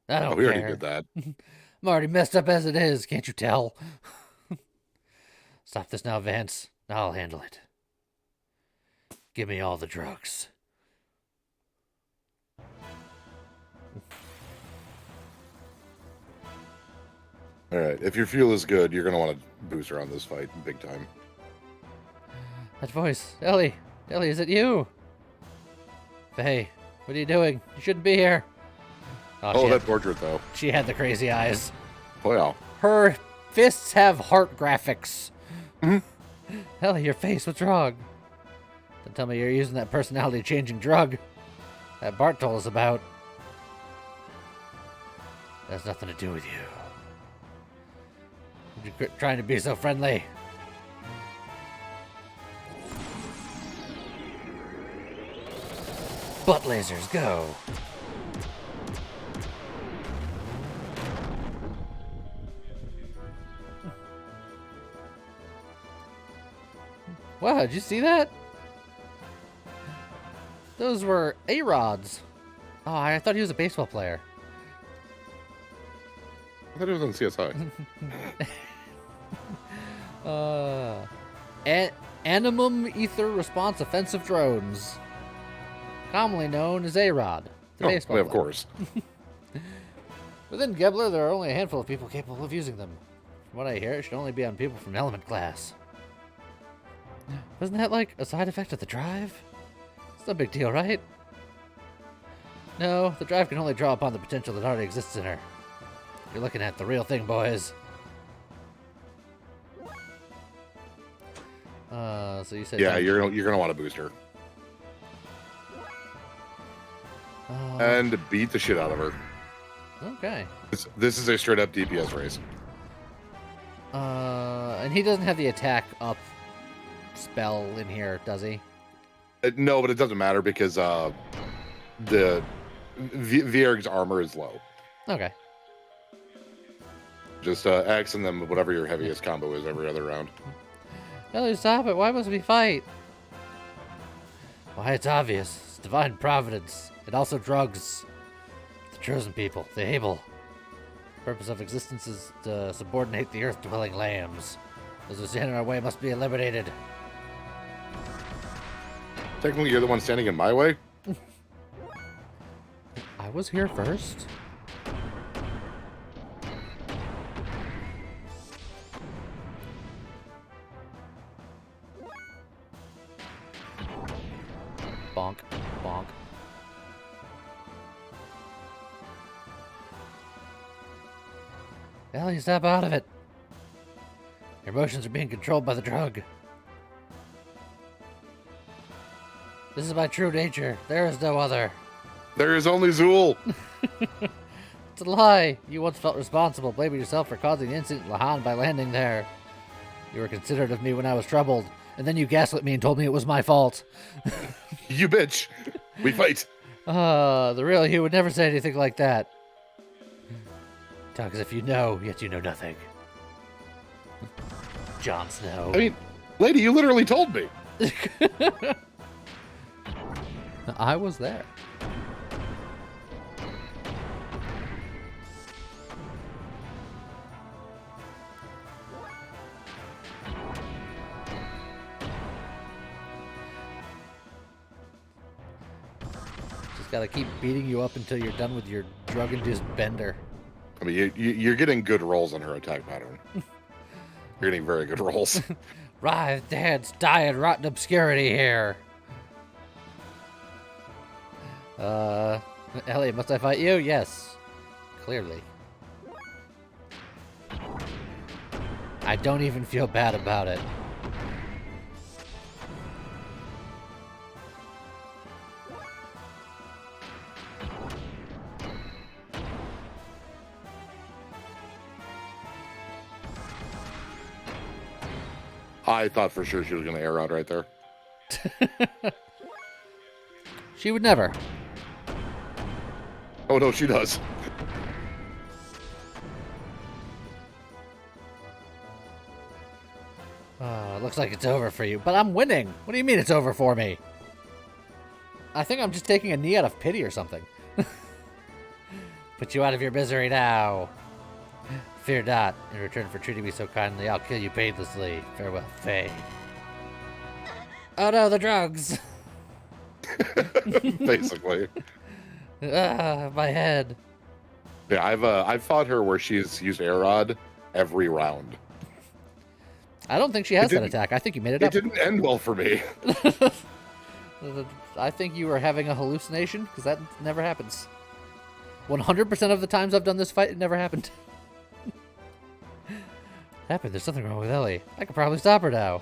I don't We care. already did that. I'm already messed up as it is, can't you tell? Stop this now, Vance. I'll handle it. Give me all the drugs. Alright, if your fuel is good, you're going to want to boost her on this fight big time. That voice. Ellie. Ellie, is it you? Faye, what are you doing? You shouldn't be here. Oh, that portrait, though. She had the crazy eyes. Oh, yeah. Her fists have heart graphics. Mhm. Ellie, your face, what's wrong? Don't tell me you're using that personality-changing drug that Bart told us about. That has nothing to do with you. Would you quit trying to be so friendly? Butt lasers, go! Wow, did you see that? Those were A-Rods. Oh, I thought he was a baseball player. I thought it was on CSI. Animum Ether Response Offensive Drones. Commonly known as A-Rod. The baseball yeah, of player. course. Within Gebler, there are only a handful of people capable of using them. From what I hear, it should only be on people from element class. Wasn't that like a side effect of the drive? It's no big deal, right? No, the drive can only draw upon the potential that already exists in her. You're looking at the real thing, boys. So you said... Yeah, you're gonna want to boost her. And beat the shit out of her. Okay. This is a straight up DPS race. And he doesn't have the attack up spell in here, does he? No, but it doesn't matter because the Vierg's armor is low. Okay. Just X and then whatever your heaviest combo is every other round. Ellie, stop it. Why must we fight? Why, it's obvious. divine providence. It also drugs. The chosen people, the able. The purpose of existence is to subordinate the earth-dwelling lambs. Those who stand in our way must be eliminated. Technically, you're the one standing in my way. I was here first. Bonk, bonk. Ellie, snap out of it. Your emotions are being controlled by the drug. This is my true nature. There is no other. There is only Zool. It's a lie. You once felt responsible, blaming yourself for causing the incident in Lahan by landing there. You were considerate of me when I was troubled, and then you gaslit me and told me it was my fault. You bitch. We fight. The real you would never say anything like that. Talk as if you know, yet you know nothing. Jon Snow. I mean, lady, you literally told me. I was there. Just gotta keep beating you up until you're done with your drug-induced bender. I mean, you're getting good rolls on her attack pattern. You're getting very good rolls. Writhed heads die in rotten obscurity here. Elliot, must I fight you? Yes. Clearly. I don't even feel bad about it. I thought for sure she was going to air out right there. She would never. Oh, no, she does. Looks like it's over for you, but I'm winning. What do you mean it's over for me? I think I'm just taking a knee out of pity or something. Put you out of your misery now. Fear not. In return for treating me so kindly, I'll kill you painlessly. Farewell, Faye. Oh no, the drugs! Basically. My head. Yeah, I've fought her where she's used air rod every round. I don't think she has that attack. I think you made it It up. didn't end well for me. I think you were having a hallucination, because that never happens. 100% of the times I've done this fight, it never happened. Happened. There's something wrong with Ellie. I could probably stop her now.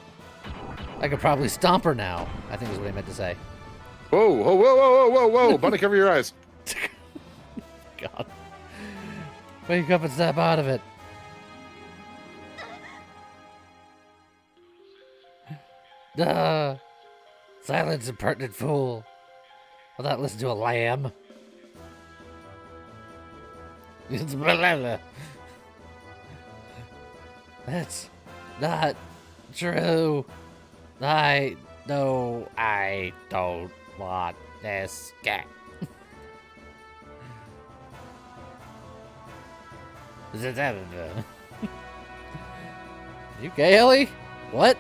I could probably stomp her now, I think is what I meant to say. Whoa, whoa, whoa, whoa, whoa, whoa, whoa. Bunny, cover your eyes. God. Wake up and snap out of it. Silence, impertinent fool. Will not listen to a lamb. It's blah, blah, blah. That's not true. I don't want this guy. You gay, Ellie? What?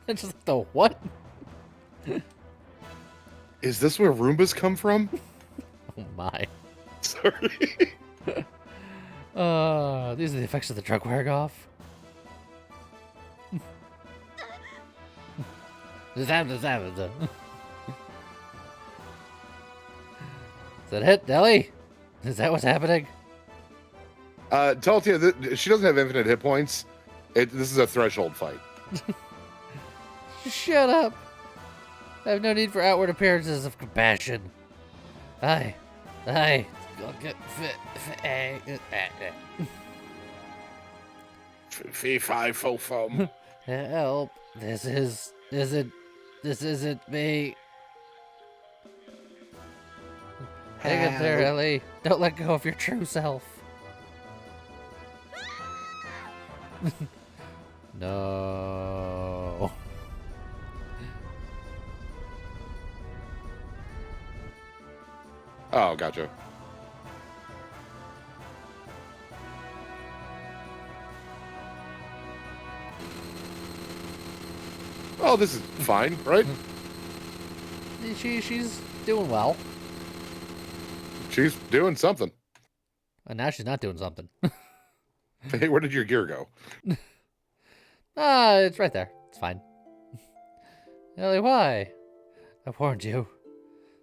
Just like the what? Is this where Roombas come from? Oh my. Sorry. These are the effects of the drug wearing off. Is that it, Ellie? Is that what's happening? Taltia, she doesn't have infinite hit points. This is a threshold fight. Shut up. I have no need for outward appearances of compassion. I'll get Fee, fi, fo, fum. help. This isn't me. Hang in there, Ellie. Don't let go of your true self. No. Oh, gotcha. Oh, this is fine, right? She's doing well. She's doing something. And now she's not doing something. Hey, where did your gear go? It's right there. It's fine. Ellie, why? I warned you.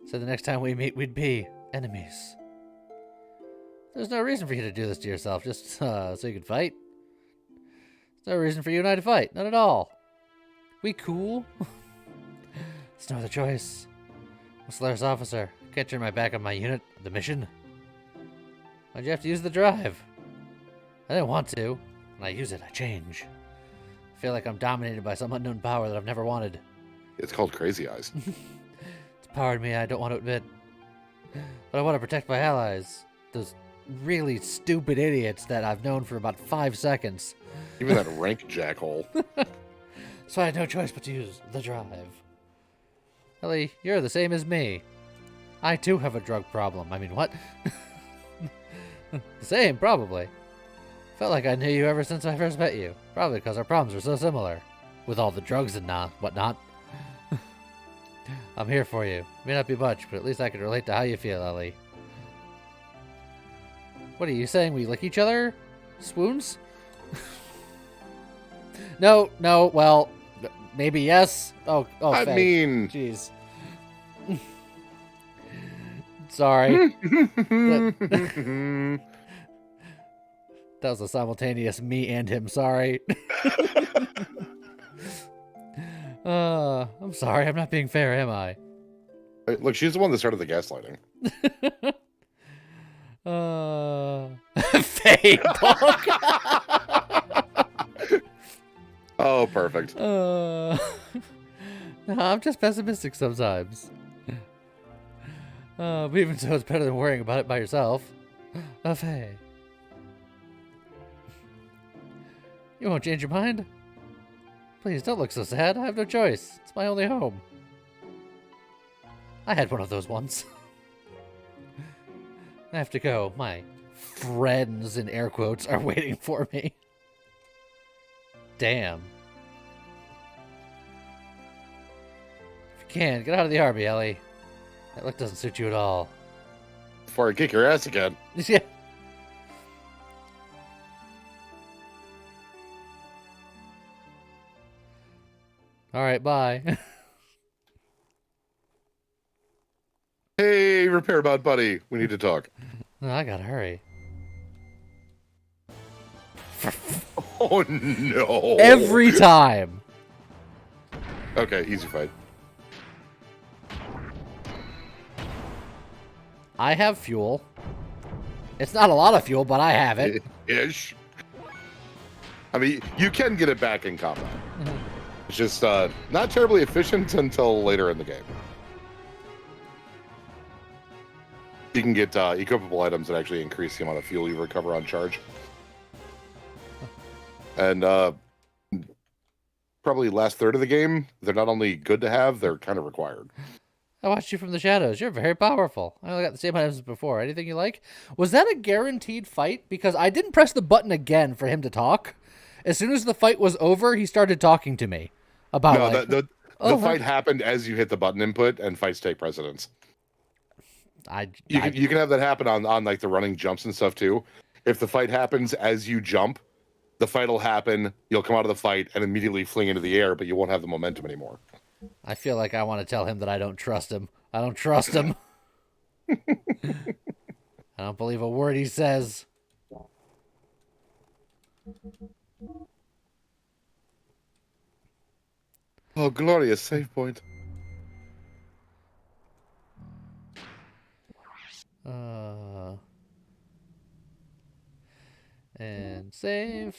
Said the next time we meet, we'd be enemies. There's no reason for you to do this to yourself, just so you could fight. There's no reason for you and I to fight. None at all. We cool? It's no other choice. I'm Solaris officer. Can't turn my back on my unit, the mission. Why'd you have to use the drive? I didn't want to. When I use it, I change. I feel like I'm dominated by some unknown power that I've never wanted. It's called Crazy Eyes. It's powered me, I don't want to admit. But I want to protect my allies. Those really stupid idiots that I've known for about 5 seconds. Even that rank jackhole. So I had no choice but to use the drive. Ellie, you're the same as me. I too have a drug problem. I mean, what? The same, probably. Felt like I knew you ever since I first met you. Probably because our problems are so similar. With all the drugs and whatnot. I'm here for you. May not be much, but at least I can relate to how you feel, Ellie. What are you saying? We lick each other? Swoons? No, well, maybe yes. Oh, I Faye. mean... Jeez. Sorry. That was a simultaneous me and him, sorry. I'm sorry, I'm not being fair, am I? Hey, look, she's the one that started the gaslighting. Faye Punk. Oh, perfect. No, I'm just pessimistic sometimes. But even so, it's better than worrying about it by yourself. Faye. You won't change your mind? Please, don't look so sad. I have no choice. It's my only home. I had one of those once. I have to go. My friends, in air quotes, are waiting for me. Damn. If you can, get out of the army, Ellie. That look doesn't suit you at all. Before I kick your ass again. Yeah. Alright, bye. Hey, repair bot buddy. We need to talk. No, I gotta hurry. Oh, no. Every time. Okay, easy fight. I have fuel. It's not a lot of fuel, but I have it. Ish. I mean, you can get it back in combat. It's just not terribly efficient until later in the game. You can get equipable items that actually increase the amount of fuel you recover on charge. And probably last third of the game, they're not only good to have, they're kind of required. I watched you from the shadows. You're very powerful. I only got the same items as before. Anything you like? Was that a guaranteed fight? Because I didn't press the button again for him to talk. As soon as the fight was over, he started talking to me about No, like, the fight happened as you hit the button input, and fights take precedence. You can have that happen on like the running jumps and stuff too. If the fight happens as you jump, the fight will happen. You'll come out of the fight and immediately fling into the air, but you won't have the momentum anymore. I feel like I want to tell him that I don't trust him. I don't trust him. I don't believe a word he says. Oh, glorious save point. And save.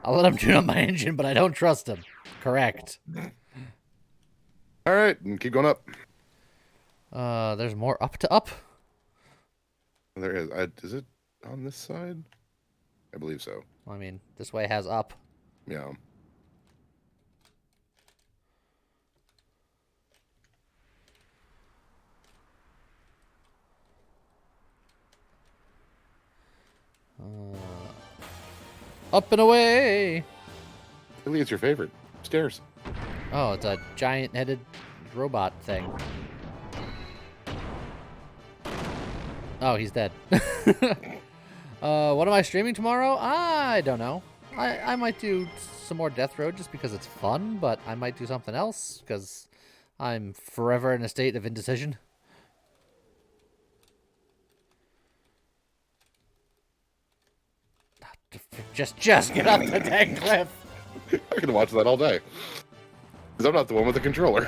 I'll let him tune up my engine, but I don't trust him. Correct. All right, and keep going up. There's more up to up. There is. Is it on this side? I believe so. I mean, this way has up. Yeah. Up and away! Really, it's your favorite. Stairs. Oh, it's a giant-headed robot thing. Oh, he's dead. What am I streaming tomorrow? I don't know. I might do some more Death Road just because it's fun, but I might do something else because I'm forever in a state of indecision. Just get off the dang cliff. I can watch that all day. Because I'm not the one with the controller.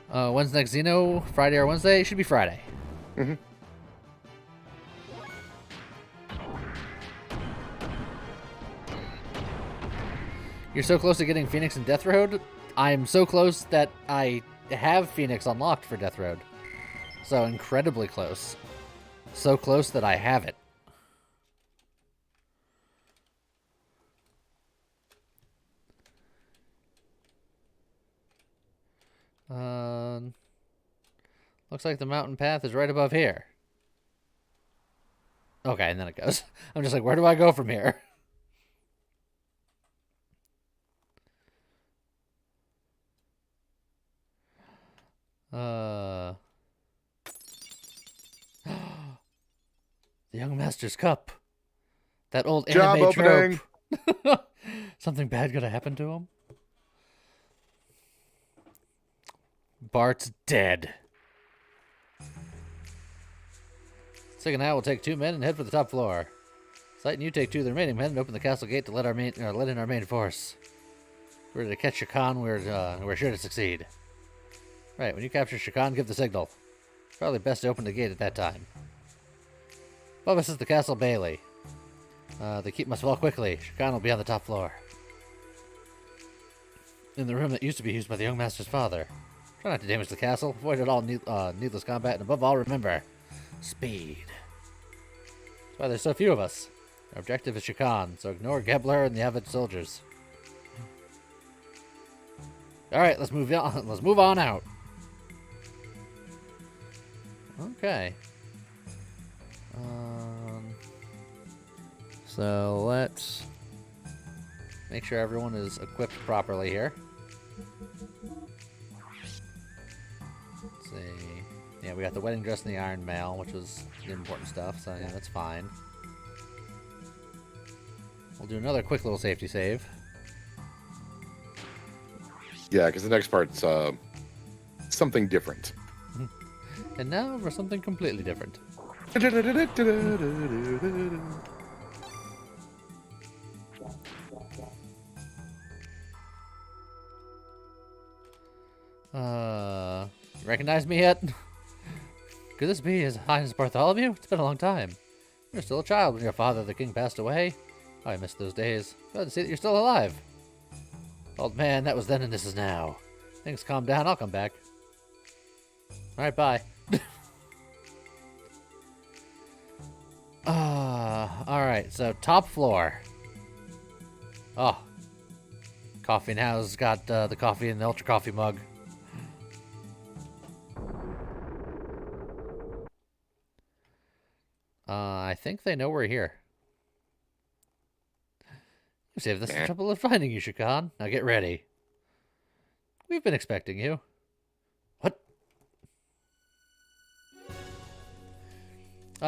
When's next Xeno? Friday or Wednesday? It should be Friday. Mm-hmm. You're so close to getting Phoenix and Death Road. I'm so close that I have Phoenix unlocked for Death Road. So incredibly close. So close that I have it. Looks like the mountain path is right above here. Okay, and then it goes. I'm just like, where do I go from here? The Young Master's Cup. That old Job anime opening. trope. Something bad gonna happen to him? Bart's dead. Sig and I will take 2 men and head for the top floor. Sight and you take 2 of the remaining men and open the castle gate to let in our main force. If we're to catch Shakan, we're sure to succeed. Right, when you capture Shakan, give the signal. Probably best to open the gate at that time. Above us is the castle bailey. The keep must fall quickly. Shakan will be on the top floor. In the room that used to be used by the young master's father. Try not to damage the castle. Avoid at all needless combat. And above all, remember, speed. That's why there's so few of us. Our objective is Shakan, so ignore Gebler and the avid soldiers. Alright, let's move on. Let's move on out. Okay. So let's make sure everyone is equipped properly here. Let's see. Yeah, we got the wedding dress and the iron mail, which was the important stuff, so yeah, that's fine. We'll do another quick little safety save. Yeah, because the next part's something different. And now for something completely different. You recognize me yet? Could this be His Highness Bartholomew? It's been a long time. You were still a child when your father, the king, passed away. Oh, I missed those days. Glad to see that you're still alive. Old man, that was then and this is now. Things calm down, I'll come back. Alright, bye. Alright, so top floor. Oh. Coffee now's got the coffee in the ultra coffee mug. I think they know we're here. You saved us the trouble of finding you, Shakan. Now get ready. We've been expecting you. What?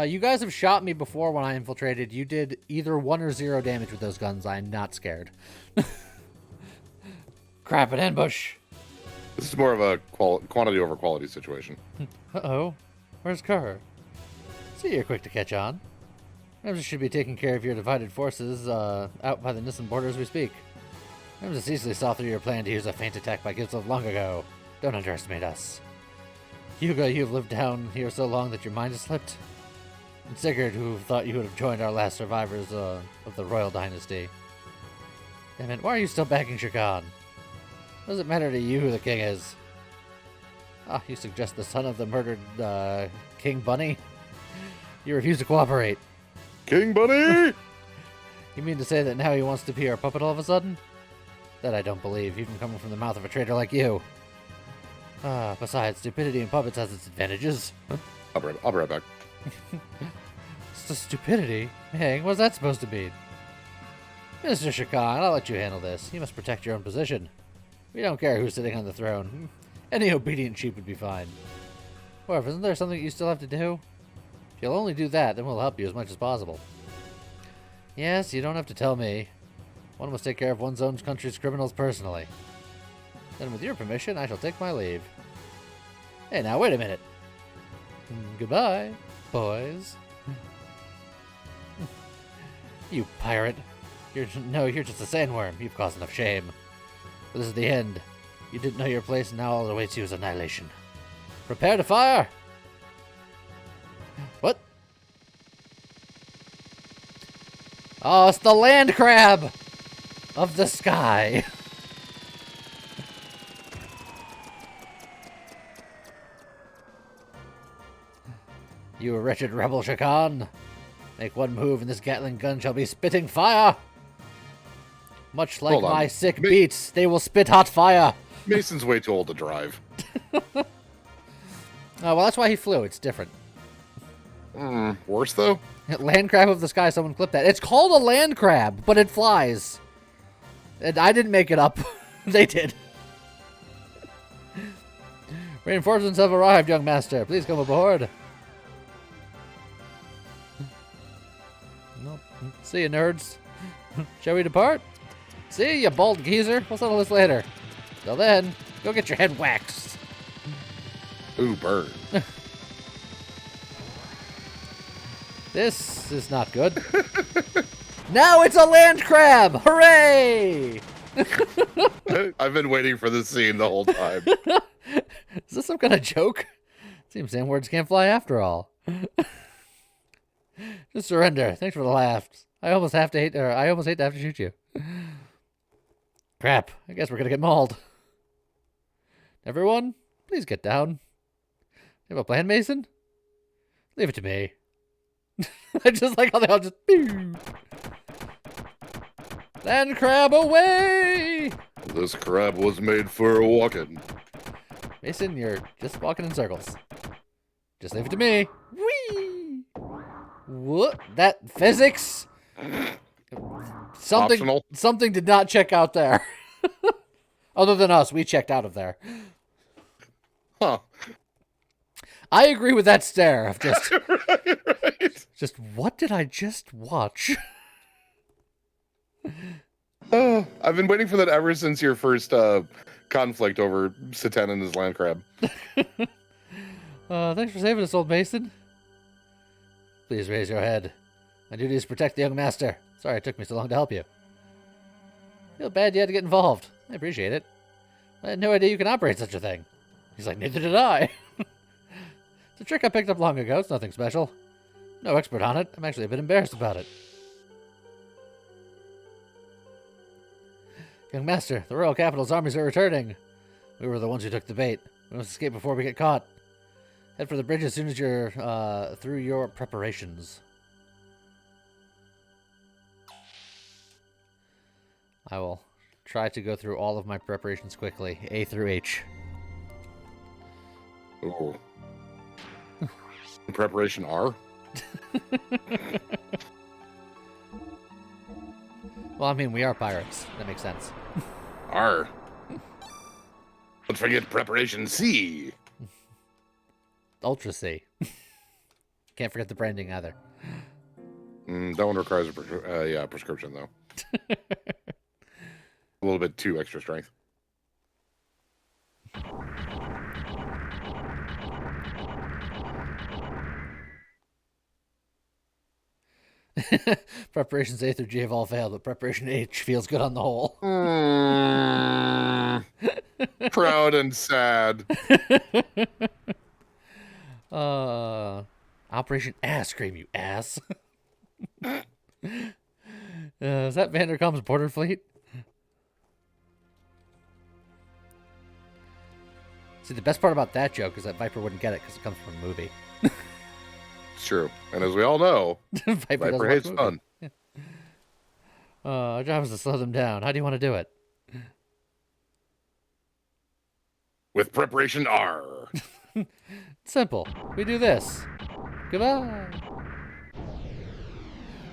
You guys have shot me before when I infiltrated. You did either 1 or 0 damage with those guns. I'm not scared. Crap, an ambush. This is more of a quantity over quality situation. Uh-oh. Where's Kerr? See, you're quick to catch on. Ramses should be taking care of your divided forces out by the Nissen border as we speak. Ramses easily saw through your plan to use a feint attack by Gilsov long ago. Don't underestimate us. Hugo, you've lived down here so long that your mind has slipped. And Sigurd, who thought you would have joined our last survivors of the royal dynasty. Damn it, why are you still backing Shakan? What does it matter to you who the king is? Ah, you suggest the son of the murdered King Bunny? You refuse to cooperate. King Bunny! You mean to say that now he wants to be our puppet all of a sudden? That I don't believe, even coming from the mouth of a traitor like you. Besides, stupidity in puppets has its advantages. I'll be right back. It's the stupidity. Hang, what's that supposed to mean? Mr. Shakan, I'll let you handle this. You must protect your own position. We don't care who's sitting on the throne. Any obedient sheep would be fine. However, isn't there something you still have to do? If you'll only do that, then we'll help you as much as possible. Yes, you don't have to tell me. One must take care of one's own country's criminals personally. Then with your permission, I shall take my leave. Hey, now wait a minute. Goodbye, boys. You pirate. You're just a sandworm. You've caused enough shame. But this is the end. You didn't know your place, and now all that awaits you is annihilation. Prepare to fire! What? Oh, it's the land crab of the sky. You wretched rebel, Shakan. Make one move and this Gatling gun shall be spitting fire. Much like my sick beats, they will spit hot fire. Mason's way too old to drive. Oh, well, that's why he flew. It's different. Worse, though? Land crab of the sky, someone clipped that. It's called a land crab, but it flies. And I didn't make it up. They did. Reinforcements have arrived, young master. Please come aboard. Nope. See you, nerds. Shall we depart? See you, bald geezer. We'll settle this later. Till then, go get your head waxed. Ooh, burn. This is not good. Now it's a land crab! Hooray! I've been waiting for this scene the whole time. Is this some kind of joke? Seems sandworms can't fly after all. Just surrender. Thanks for the laughs. I almost hate to have to shoot you. Crap. I guess we're gonna get mauled. Everyone, please get down. You have a plan, Mason? Leave it to me. I just like how they all just... Land crab away! This crab was made for walking. Mason, you're just walking in circles. Just leave it to me. Whee! What? That physics? Optional. Something did not check out there. Other than us, we checked out of there. Huh. I agree with that stare of just... right. Just, what did I just watch? I've been waiting for that ever since your first conflict over Satan and his land crab. Thanks for saving us, old Mason. Please raise your head. My duty is to protect the young master. Sorry it took me so long to help you. Feel bad you had to get involved. I appreciate it. I had no idea you can operate such a thing. He's like, neither did I. It's a trick I picked up long ago. It's nothing special. No expert on it. I'm actually a bit embarrassed about it. Young master, the royal capital's armies are returning. We were the ones who took the bait. We must escape before we get caught. Head for the bridge as soon as you're through your preparations. I will try to go through all of my preparations quickly. A through H. Ooh. Preparation R? Well, I mean, we are pirates. That makes sense. R. Don't forget preparation C. Ultra C. Can't forget the branding either. That one requires a prescription, though. A little bit too extra strength. Preparations A through G have all failed, but preparation H feels good on the whole. Proud and sad. Operation Ass Cream, you ass. Is that Vanderkamp's border fleet? See, the best part about that joke is that Viper wouldn't get it because it comes from a movie. It's true. And as we all know, Viper Viper hates fun. Yeah. Our job is to slow them down. How do you want to do it? With preparation R. Simple. We do this. Goodbye.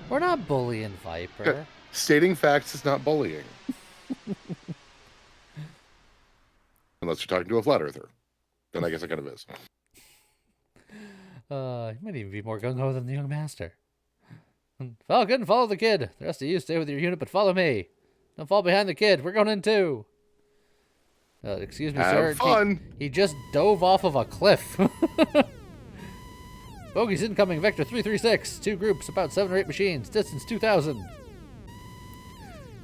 We're not bullying Viper. Stating facts is not bullying. Unless you're talking to a flat earther. Then I guess it kind of is. You might even be more gung-ho than the young master. Falcon, follow the kid. The rest of you stay with your unit, but follow me. Don't fall behind the kid. We're going in too. Excuse me, sir. Have fun. He just dove off of a cliff. Bogies incoming, Vector 336. 2 groups, about 7 or 8 machines. Distance 2,000.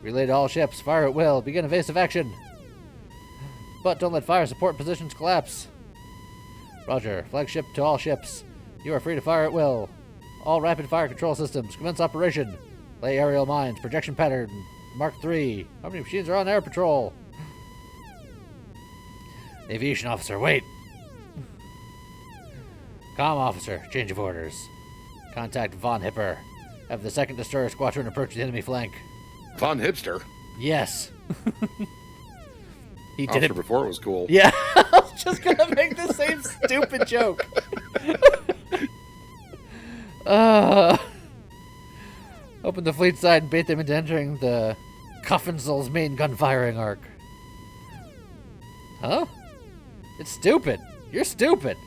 Relay to all ships. Fire at will. Begin evasive action. But don't let fire support positions collapse. Roger. Flagship to all ships. You are free to fire at will. All rapid fire control systems. Commence operation. Lay aerial mines. Projection pattern. Mark 3. How many machines are on air patrol? Aviation officer, wait. Comm officer, change of orders. Contact Von Hipper. Have the 2nd Destroyer Squadron approach the enemy flank. Von Hipster. Yes. He did Officer it before it was cool. Yeah, I was just gonna make the same stupid joke. Open the fleet side and bait them into entering the Coffinsel's main gun firing arc. Huh? It's stupid. You're stupid.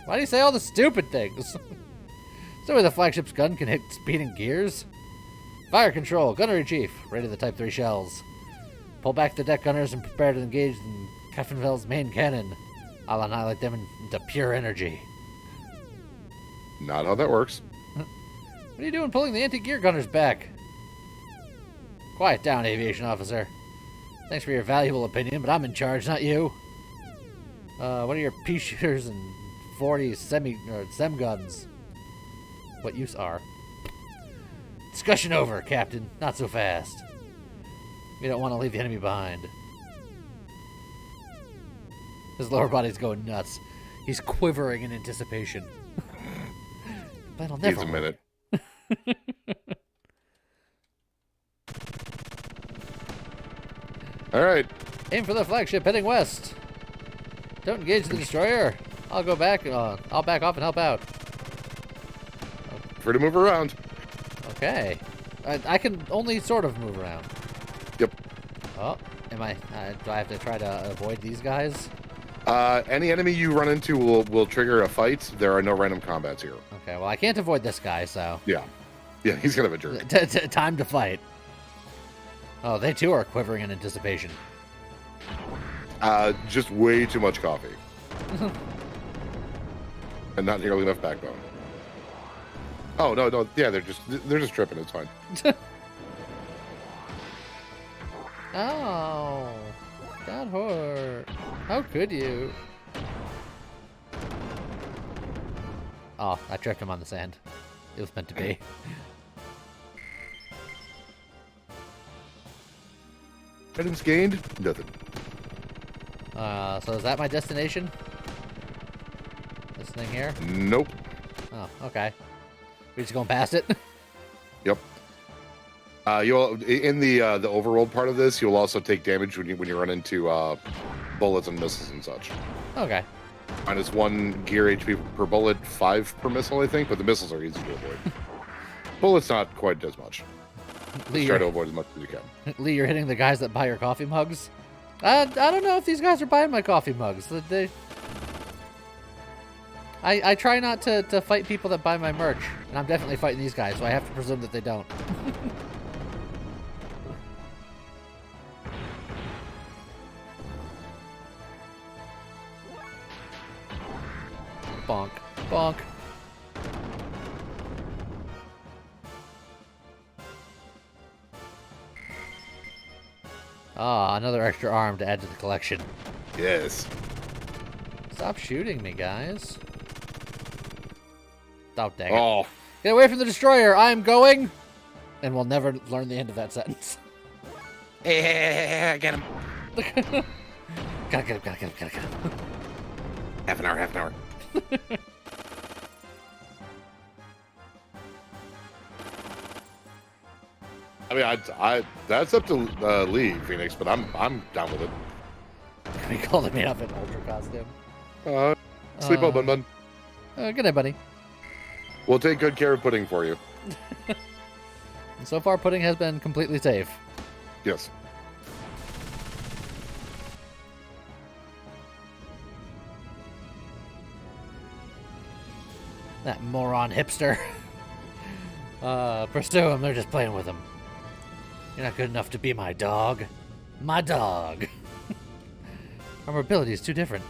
Why do you say all the stupid things? So where the flagship's gun can hit speed and gears? Fire control, gunnery chief. Ready the Type 3 shells. Pull back the deck gunners and prepare to engage in Kefenfeld's main cannon. I'll annihilate them into pure energy. Not how that works. What are you doing pulling the anti-gear gunners back? Quiet down, aviation officer. Thanks for your valuable opinion, but I'm in charge, not you. What are your pea shooters and 40 SEM guns? What use are? Discussion over, Captain. Not so fast. We don't want to leave the enemy behind. His lower body's going nuts. He's quivering in anticipation. That'll never Needs a minute. All right. Aim for the flagship heading west. Don't engage the destroyer. I'll go back. I'll back off and help out. Free to move around. Okay. I can only sort of move around. Yep. Oh, am I? Do I have to try to avoid these guys? Any enemy you run into will trigger a fight. There are no random combats here. Okay, well, I can't avoid this guy, so... Yeah. Yeah, he's kind of a jerk. Time to fight. Oh, they too are quivering in anticipation. Just way too much coffee. And not nearly enough backbone. Oh, no. Yeah, they're just tripping. It's fine. Oh, that hurt. How could you? Oh, I tripped him on the sand. It was meant to be. Items gained? Nothing. So is that my destination? This thing here? Nope. Oh, okay. We're just going past it? Yep. You'll in the overworld part of this, you'll also take damage when you run into bullets and missiles and such. Okay. -1 gear HP per bullet, 5 per missile, I think, but the missiles are easy to avoid. Bullets not quite as much. Lee, Just try to avoid as much as you can. Lee, you're hitting the guys that buy your coffee mugs? I don't know if these guys are buying my coffee mugs. I try not to fight people that buy my merch, and I'm definitely fighting these guys, so I have to presume that they don't. Bonk. Bonk. Ah, another extra arm to add to the collection. Yes. Stop shooting me, guys. Oh, dang it. Oh, Get away from the destroyer! I'm going! And we'll never learn the end of that sentence. hey, get him. Gotta get him. Half an hour. I mean, I that's up to Lee Phoenix, but I'm down with it. We called me up in ultra costume. Sleep well, bun. Good night, buddy. We'll take good care of pudding for you. And so far, pudding has been completely safe. Yes. That moron hipster. Pursue him. They're just playing with him. You're not good enough to be my dog. My dog. Our mobility is too different.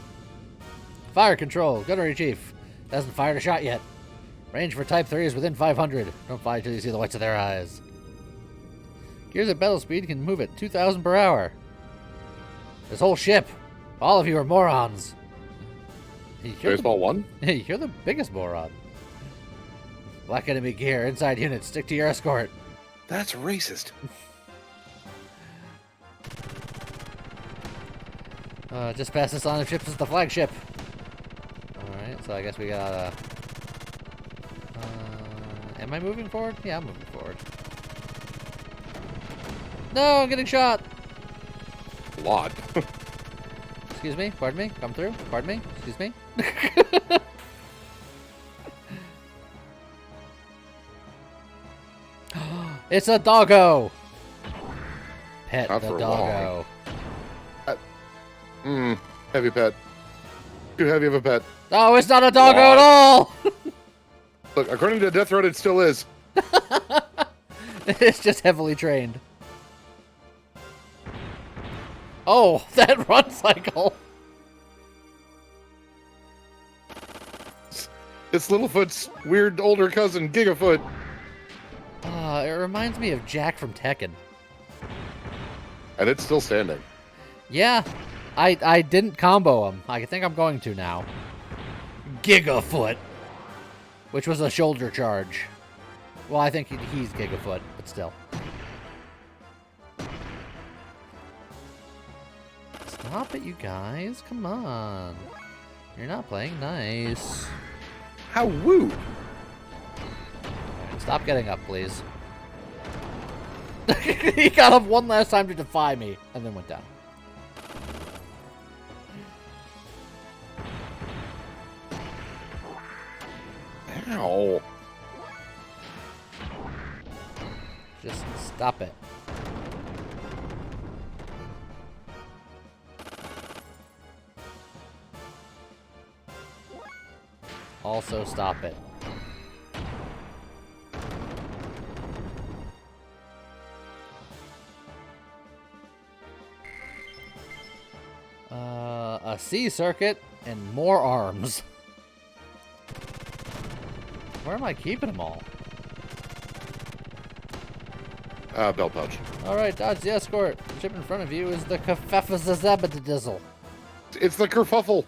Fire control. Gunnery chief. Hasn't fired a shot yet. Range for Type 3 is within 500. Don't fire till you see the whites of their eyes. Gears at battle speed can move at 2,000 per hour. This whole ship. All of you are morons. Baseball 1? You're the biggest moron. Black enemy gear. Inside units. Stick to your escort. That's racist. Just past this line of ships is the flagship. Alright, so I guess we got am I moving forward? Yeah, I'm moving forward. No, I'm getting shot! A lot. Excuse me? Pardon me? Come through? Pardon me? Excuse me? It's a doggo! Pet Not the for doggo. Heavy pet. Too heavy of a pet. Oh, it's not a doggo What? at all! Look, according to Death Road, it still is. It's just heavily trained. Oh, that run cycle! It's Littlefoot's weird older cousin, Gigafoot. It reminds me of Jack from Tekken. And it's still standing. Yeah, I didn't combo him. I think I'm going to now. Gigafoot. Which was a shoulder charge. Well, I think he's Gigafoot, but still. Stop it, you guys. Come on. You're not playing nice. How woo! Stop getting up, please. He got up one last time to defy me, and then went down. Ow. Just stop it. Also stop it. A C circuit and more arms. Where am I keeping them all? Belt pouch. Alright, dodge the escort. The ship in front of you is the Kafefazazabadizzle. It's the kerfuffle.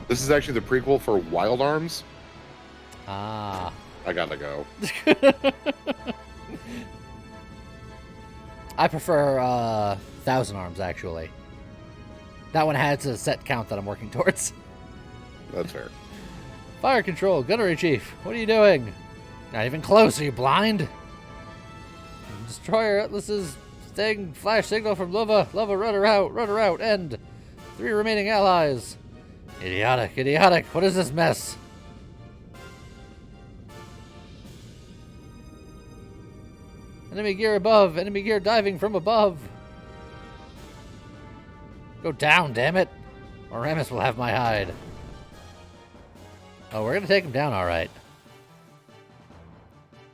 This is actually the prequel for Wild Arms. Ah. I gotta go. I prefer Thousand Arms, actually. That one has a set count that I'm working towards. That's fair. Fire control, gunnery chief. What are you doing? Not even close, are you blind? Destroyer Atlas's staying flash signal from Lova. Lova, run her out, end. 3 remaining allies. Idiotic, idiotic. What is this mess? Enemy gear above. Enemy gear diving from above. Go down, damn it. Or Ramus will have my hide. Oh, we're gonna take him down, all right.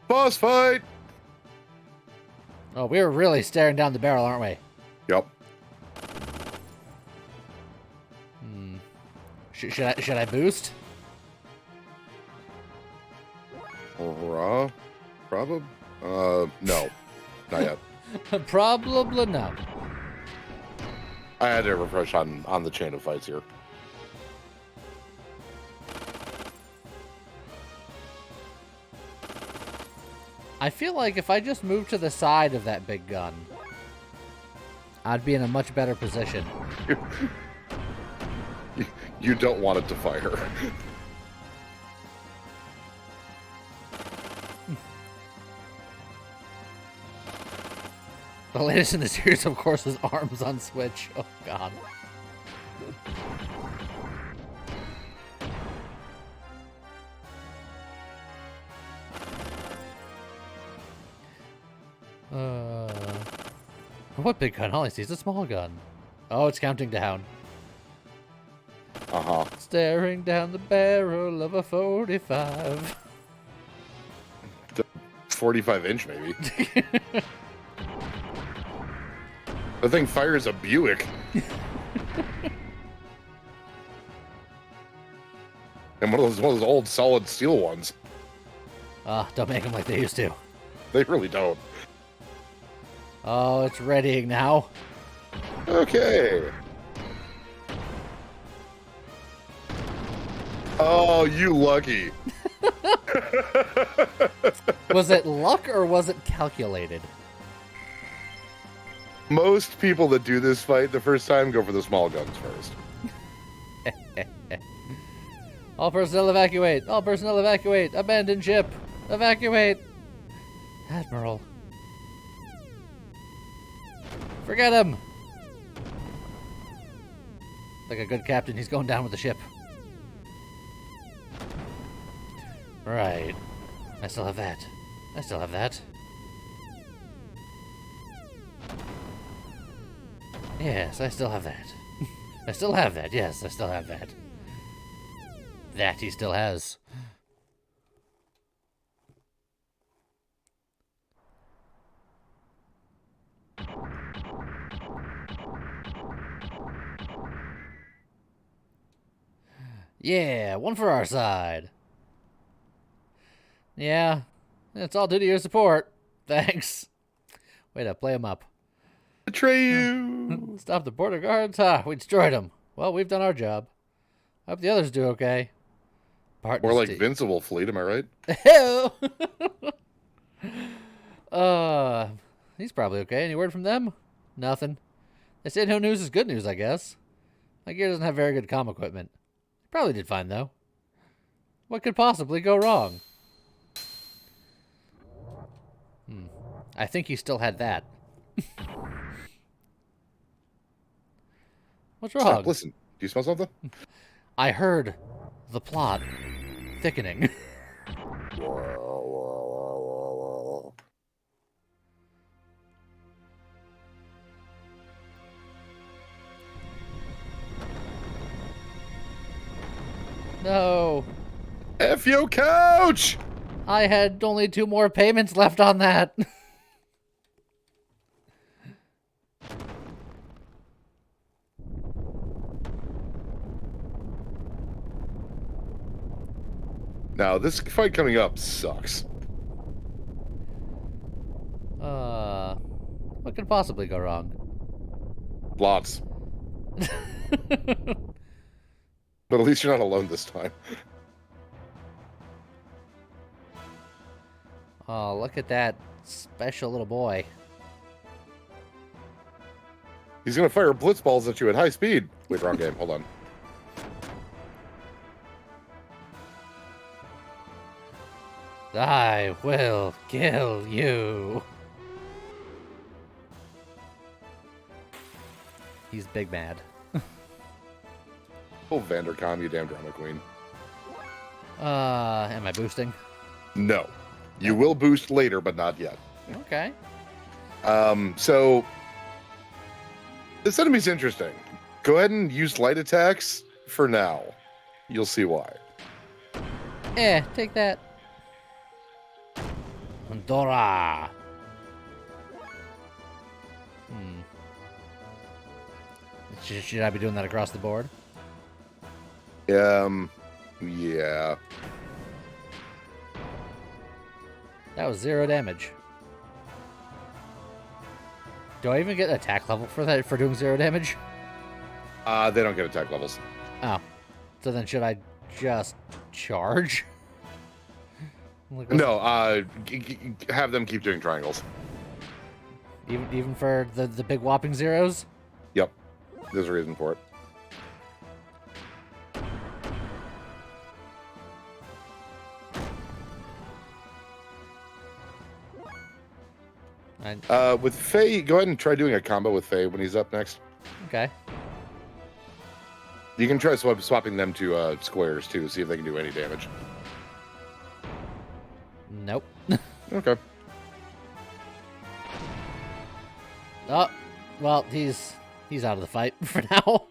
Boss fight! Oh, we're really staring down the barrel, aren't we? Yep. Should I boost? Probably. No. Not yet. Probably not. I had to refresh on the chain of fights here. I feel like if I just moved to the side of that big gun, I'd be in a much better position. You don't want it to fire. The latest in the series, of course, is Arms on Switch. Oh, God. What big gun? All I see is a small gun. Oh, it's counting down. Uh-huh. Staring down the barrel of a 45. 45-inch, maybe. The thing fires a Buick. And one of those old solid steel ones. Don't make them like they used to. They really don't. Oh, it's readying now. Okay. Oh, you lucky. Was it luck or was it calculated? Most people that do this fight the first time go for the small guns first. All personnel evacuate! All personnel evacuate! Abandon ship! Evacuate! Admiral. Forget him! Like a good captain, he's going down with the ship. Right. I still have that. I still have that. Yes, I still have that. I still have that. Yes, I still have that. That he still has. Yeah, one for our side. Yeah, it's all due to your support. Thanks. Way to play him up. Betray you! Stop the border guards? We destroyed them. Well, we've done our job. I hope the others do okay. More like Invincible Fleet, am I right? Hell! He's probably okay. Any word from them? Nothing. They said no news is good news, I guess. My gear doesn't have very good comm equipment. Probably did fine, though. What could possibly go wrong? I think he still had that. What's wrong? Stop, listen. Do you smell something? I heard the plot thickening. No. F your couch! I had only 2 more payments left on that. Now, this fight coming up sucks. What could possibly go wrong? Lots. But at least you're not alone this time. Oh, look at that special little boy. He's gonna fire blitz balls at you at high speed. Wait, wrong game. Hold on. I will kill you. He's big mad. Oh, Vandercom, you damn drama queen. Am I boosting? No. You will boost later, but not yet. Okay. So this enemy's interesting. Go ahead and use light attacks for now. You'll see why. Take that. Dora. Should I be doing that across the board? Yeah. That was 0 damage. Do I even get attack level for that, for doing 0 damage? They don't get attack levels. Oh. So then should I just charge? Like, No, have them keep doing triangles. Even for the big whopping zeros? Yep. There's a reason for it. With Faye, go ahead and try doing a combo with Faye when he's up next. Okay. You can try swapping them to squares too, see if they can do any damage. Nope. Okay. Oh, well, he's out of the fight for now.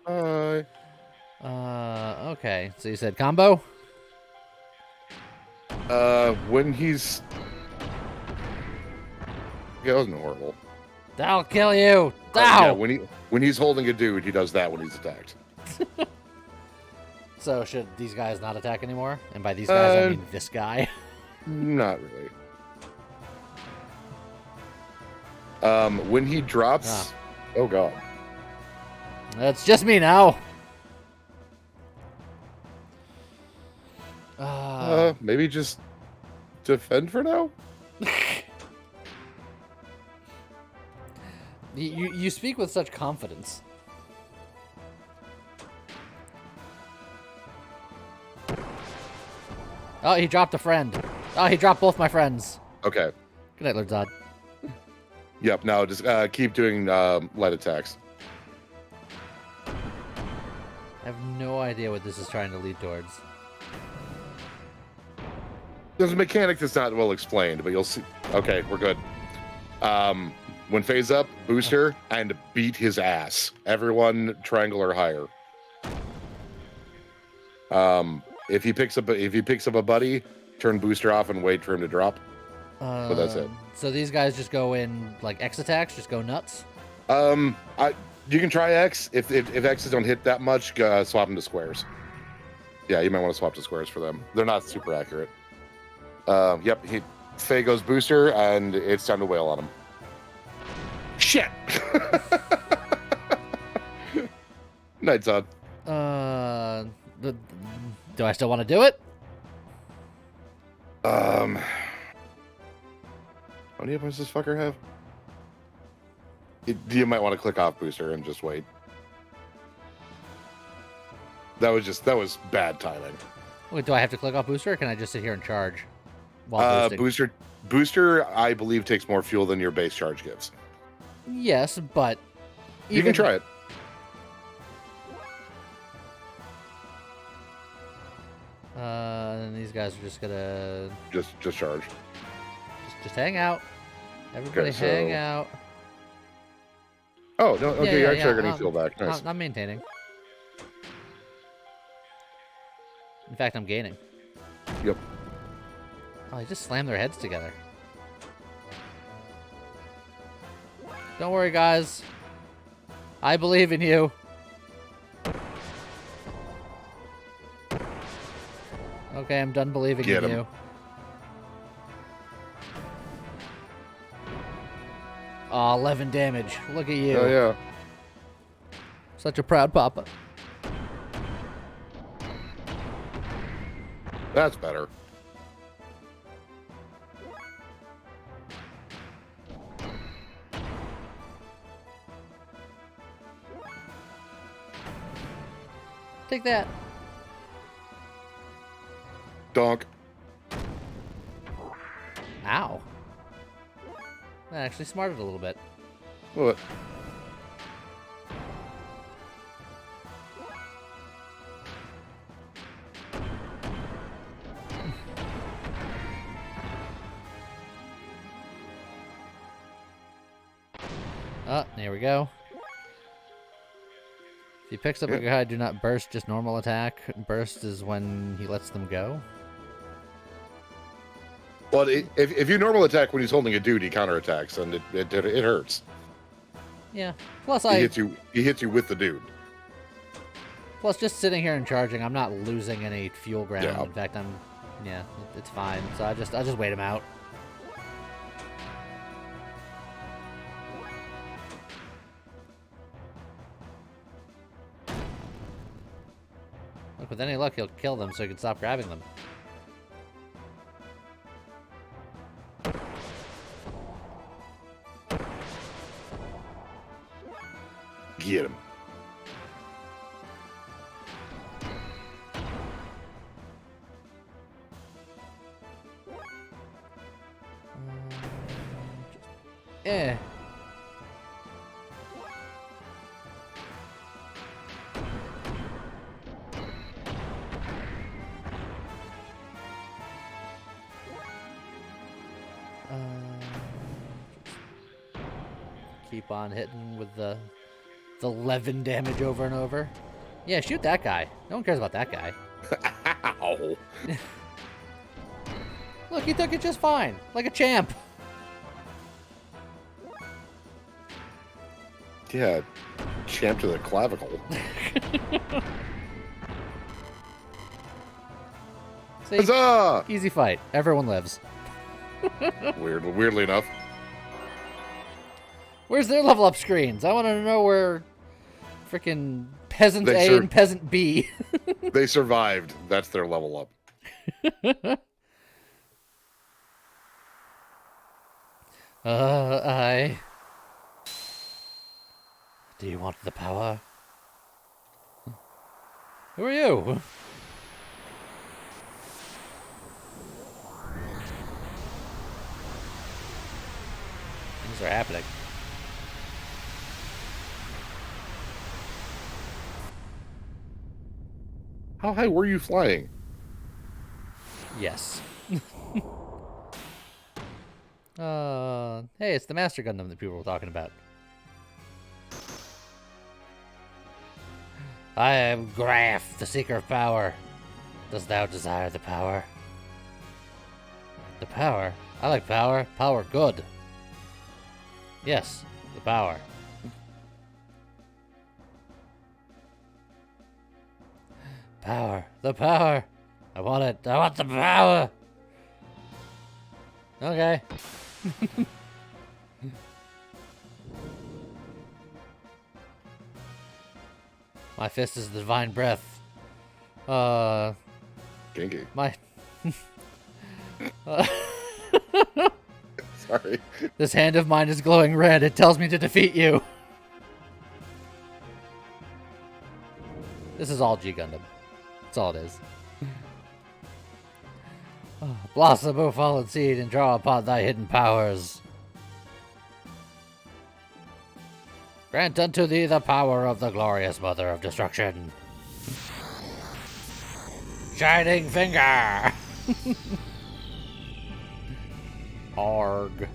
Okay. So you said combo? When he's... Yeah, that wasn't horrible. That'll kill you. Yeah, Ow! when he's holding a dude, he does that when he's attacked. So should these guys not attack anymore? And by these guys, I mean this guy. Not really. When he drops... Oh, God. That's just me now. Maybe just defend for now? You speak with such confidence. Oh, he dropped a friend. Oh, he dropped both my friends. Okay. Good night, Lord Zod. Yep, now just keep doing light attacks. I have no idea what this is trying to lead towards. There's a mechanic that's not well explained, but you'll see. Okay, we're good. When phase up, booster, and beat his ass. Everyone triangle or higher. If he picks up a buddy, turn booster off and wait for him to drop. But that's it. So these guys just go in like X attacks, just go nuts. You can try X. If X's don't hit that much, swap them to squares. Yeah, you might want to swap to squares for them. They're not super accurate. Yep, Faye goes booster, and it's time to wail on him. Shit! Night's on. Do I still want to do it? How many hit points does this fucker have? You might want to click off booster and just wait. That was bad timing. Wait, do I have to click off booster, or can I just sit here and charge? While boosting? Booster, I believe, takes more fuel than your base charge gives. Yes, but You can try it. And these guys are just gonna Just charge. just hang out. Everybody Okay, hang so- out. Oh no! Okay, Yeah, you're yeah, actually yeah, getting fuel back. Nice. I'm maintaining. In fact, I'm gaining. Yep. Oh, they just slammed their heads together. Don't worry, guys. I believe in you. Okay, I'm done believing Get in him. you. Oh, 11 damage. Look at you. Oh yeah. Such a proud papa. That's better. Take that. Donk. Ow. That actually smarted a little bit. What? Oh, there we go. If he picks up a guy, do not burst, just normal attack. Burst is when he lets them go. Well, if you normal attack when he's holding a dude, he counterattacks, and it hurts. Yeah. Plus, He hits you with the dude. Plus, just sitting here and charging, I'm not losing any fuel ground. Yeah. In fact, it's fine. So I just wait him out. Look, with any luck, he'll kill them so he can stop grabbing them. Get him. Eh. Keep on hitting with the 11 damage over and over. Yeah, shoot that guy. No one cares about that guy. Ow. Look, he took it just fine. Like a champ. Yeah, champ to the clavicle. See, Huzzah! easy fight. Everyone lives. Weirdly enough. Where's their level up screens? I want to know where freaking peasant They A and peasant B. They survived. That's their level up. I... Do you want the power? Who are you? Things are happening. How high were you flying? Yes. Hey, it's the Master Gundam that people were talking about. I am Graf, the Seeker of Power. Dost thou desire the power? The power? I like power. Power good. Yes, the power. Power. The power. I want it. I want the power. Okay. My fist is the divine breath. Kinky. My... Sorry. This hand of mine is glowing red. It tells me to defeat you. This is all G Gundam. That's all it is. Blossom, O fallen seed, and draw upon thy hidden powers. Grant unto thee the power of the glorious Mother of Destruction. Shining Finger! Arg.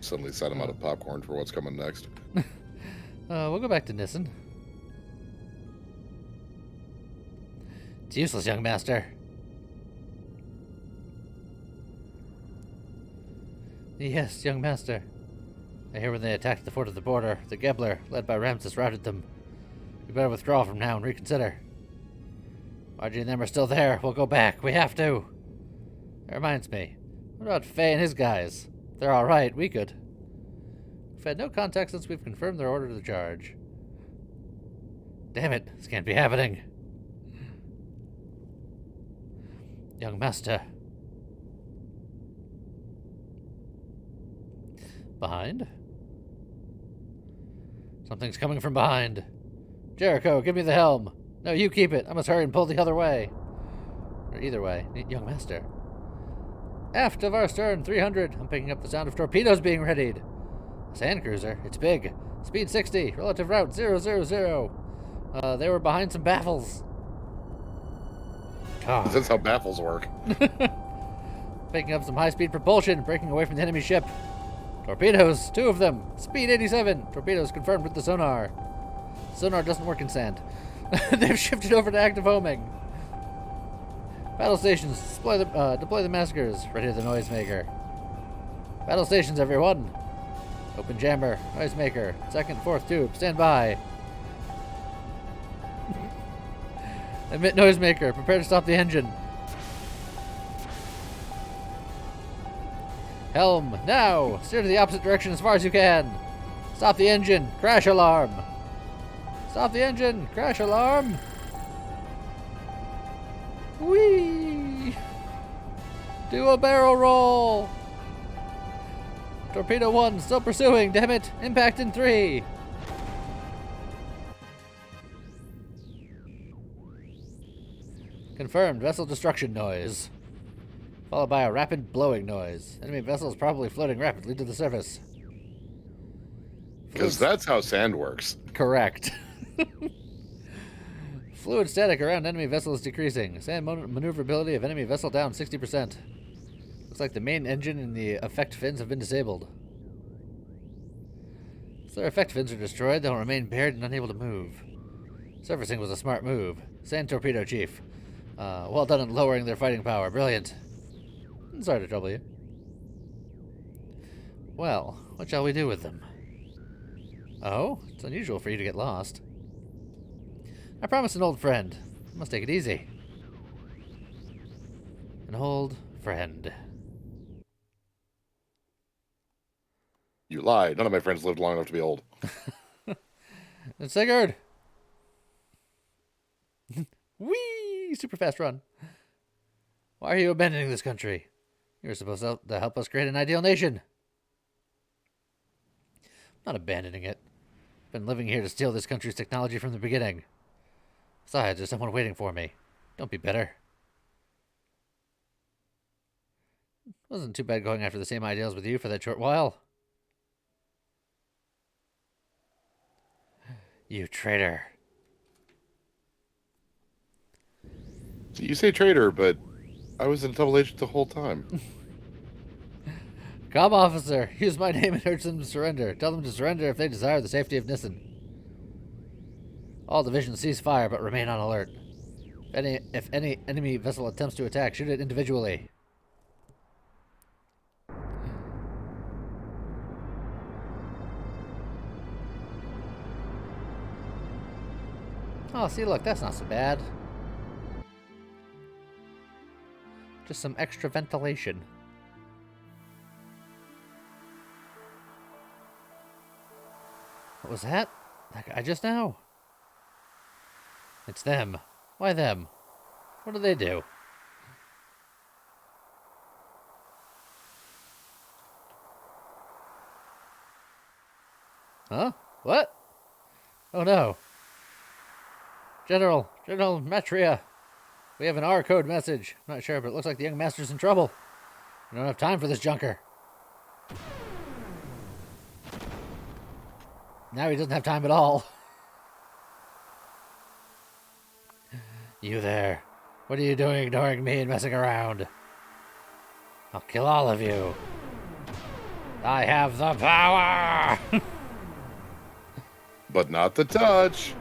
Suddenly set him out of popcorn for what's coming next. We'll go back to Nissen. It's useless, young master. Yes, young master. I hear when they attacked the fort of the border, the Gebler, led by Ramses, routed them. We better withdraw from now and reconsider. Margie and them are still there. We'll go back. We have to. That reminds me. What about Faye and his guys? If they're alright, we could. We've had no contact since we've confirmed their order to charge. Damn it. This can't be happening. Young master. Behind? Something's coming from behind. Jericho, give me the helm. No, you keep it. I must hurry and pull the other way. Or either way. Young master. Aft of our stern, 300. I'm picking up the sound of torpedoes being readied. Sand cruiser. It's big. Speed 60. Relative route 000. They were behind some baffles. Ah. That's how baffles work. Picking up some high-speed propulsion, breaking away from the enemy ship. Torpedoes, 2 of them. Speed 87. Torpedoes confirmed with the sonar. Sonar doesn't work in sand. They've shifted over to active homing. Battle stations, deploy the massacres. Ready the noisemaker. Battle stations, everyone. Open jammer, noisemaker, 2nd, 4th tube, stand by. Emit noisemaker, prepare to stop the engine. Helm, now! Steer to the opposite direction as far as you can. Stop the engine, crash alarm. Stop the engine, crash alarm. Whee! Do a barrel roll. Torpedo 1, still pursuing, damn it. Impact in 3. Confirmed, vessel destruction noise. Followed by a rapid blowing noise. Enemy vessel is probably floating rapidly to the surface. Because that's how sand works. Correct. Fluid static around enemy vessel is decreasing. Sand maneuverability of enemy vessel down 60%. Looks like the main engine and the effect fins have been disabled. If their effect fins are destroyed, they'll remain paired and unable to move. Surfacing was a smart move. Sand torpedo, Chief. Well done in lowering their fighting power. Brilliant. Sorry to trouble you. Well, what shall we do with them? Oh, it's unusual for you to get lost. I promised an old friend. I must take it easy. An old friend. You lied. None of my friends lived long enough to be old. And Sigurd! Whee! Super fast run. Why are you abandoning this country? You were supposed to help us create an ideal nation. I'm not abandoning it. I've been living here to steal this country's technology from the beginning. Besides, there's someone waiting for me. Don't be bitter. Wasn't too bad going after the same ideals with you for that short while. You traitor. You say traitor, but I was a double agent the whole time. Come, officer. Use my name and urge them to surrender. Tell them to surrender if they desire the safety of Nissen. All divisions cease fire, but remain on alert. If any enemy vessel attempts to attack, shoot it individually. Oh, see, look, that's not so bad. Just some extra ventilation. What was that? That guy just now? It's them. Why them? What do they do? Huh? What? Oh no. General Metria. We have an R code message. I'm not sure, but it looks like the young master's in trouble. We don't have time for this junker. Now he doesn't have time at all. You there. What are you doing ignoring me and messing around? I'll kill all of you. I have the power! But not the touch.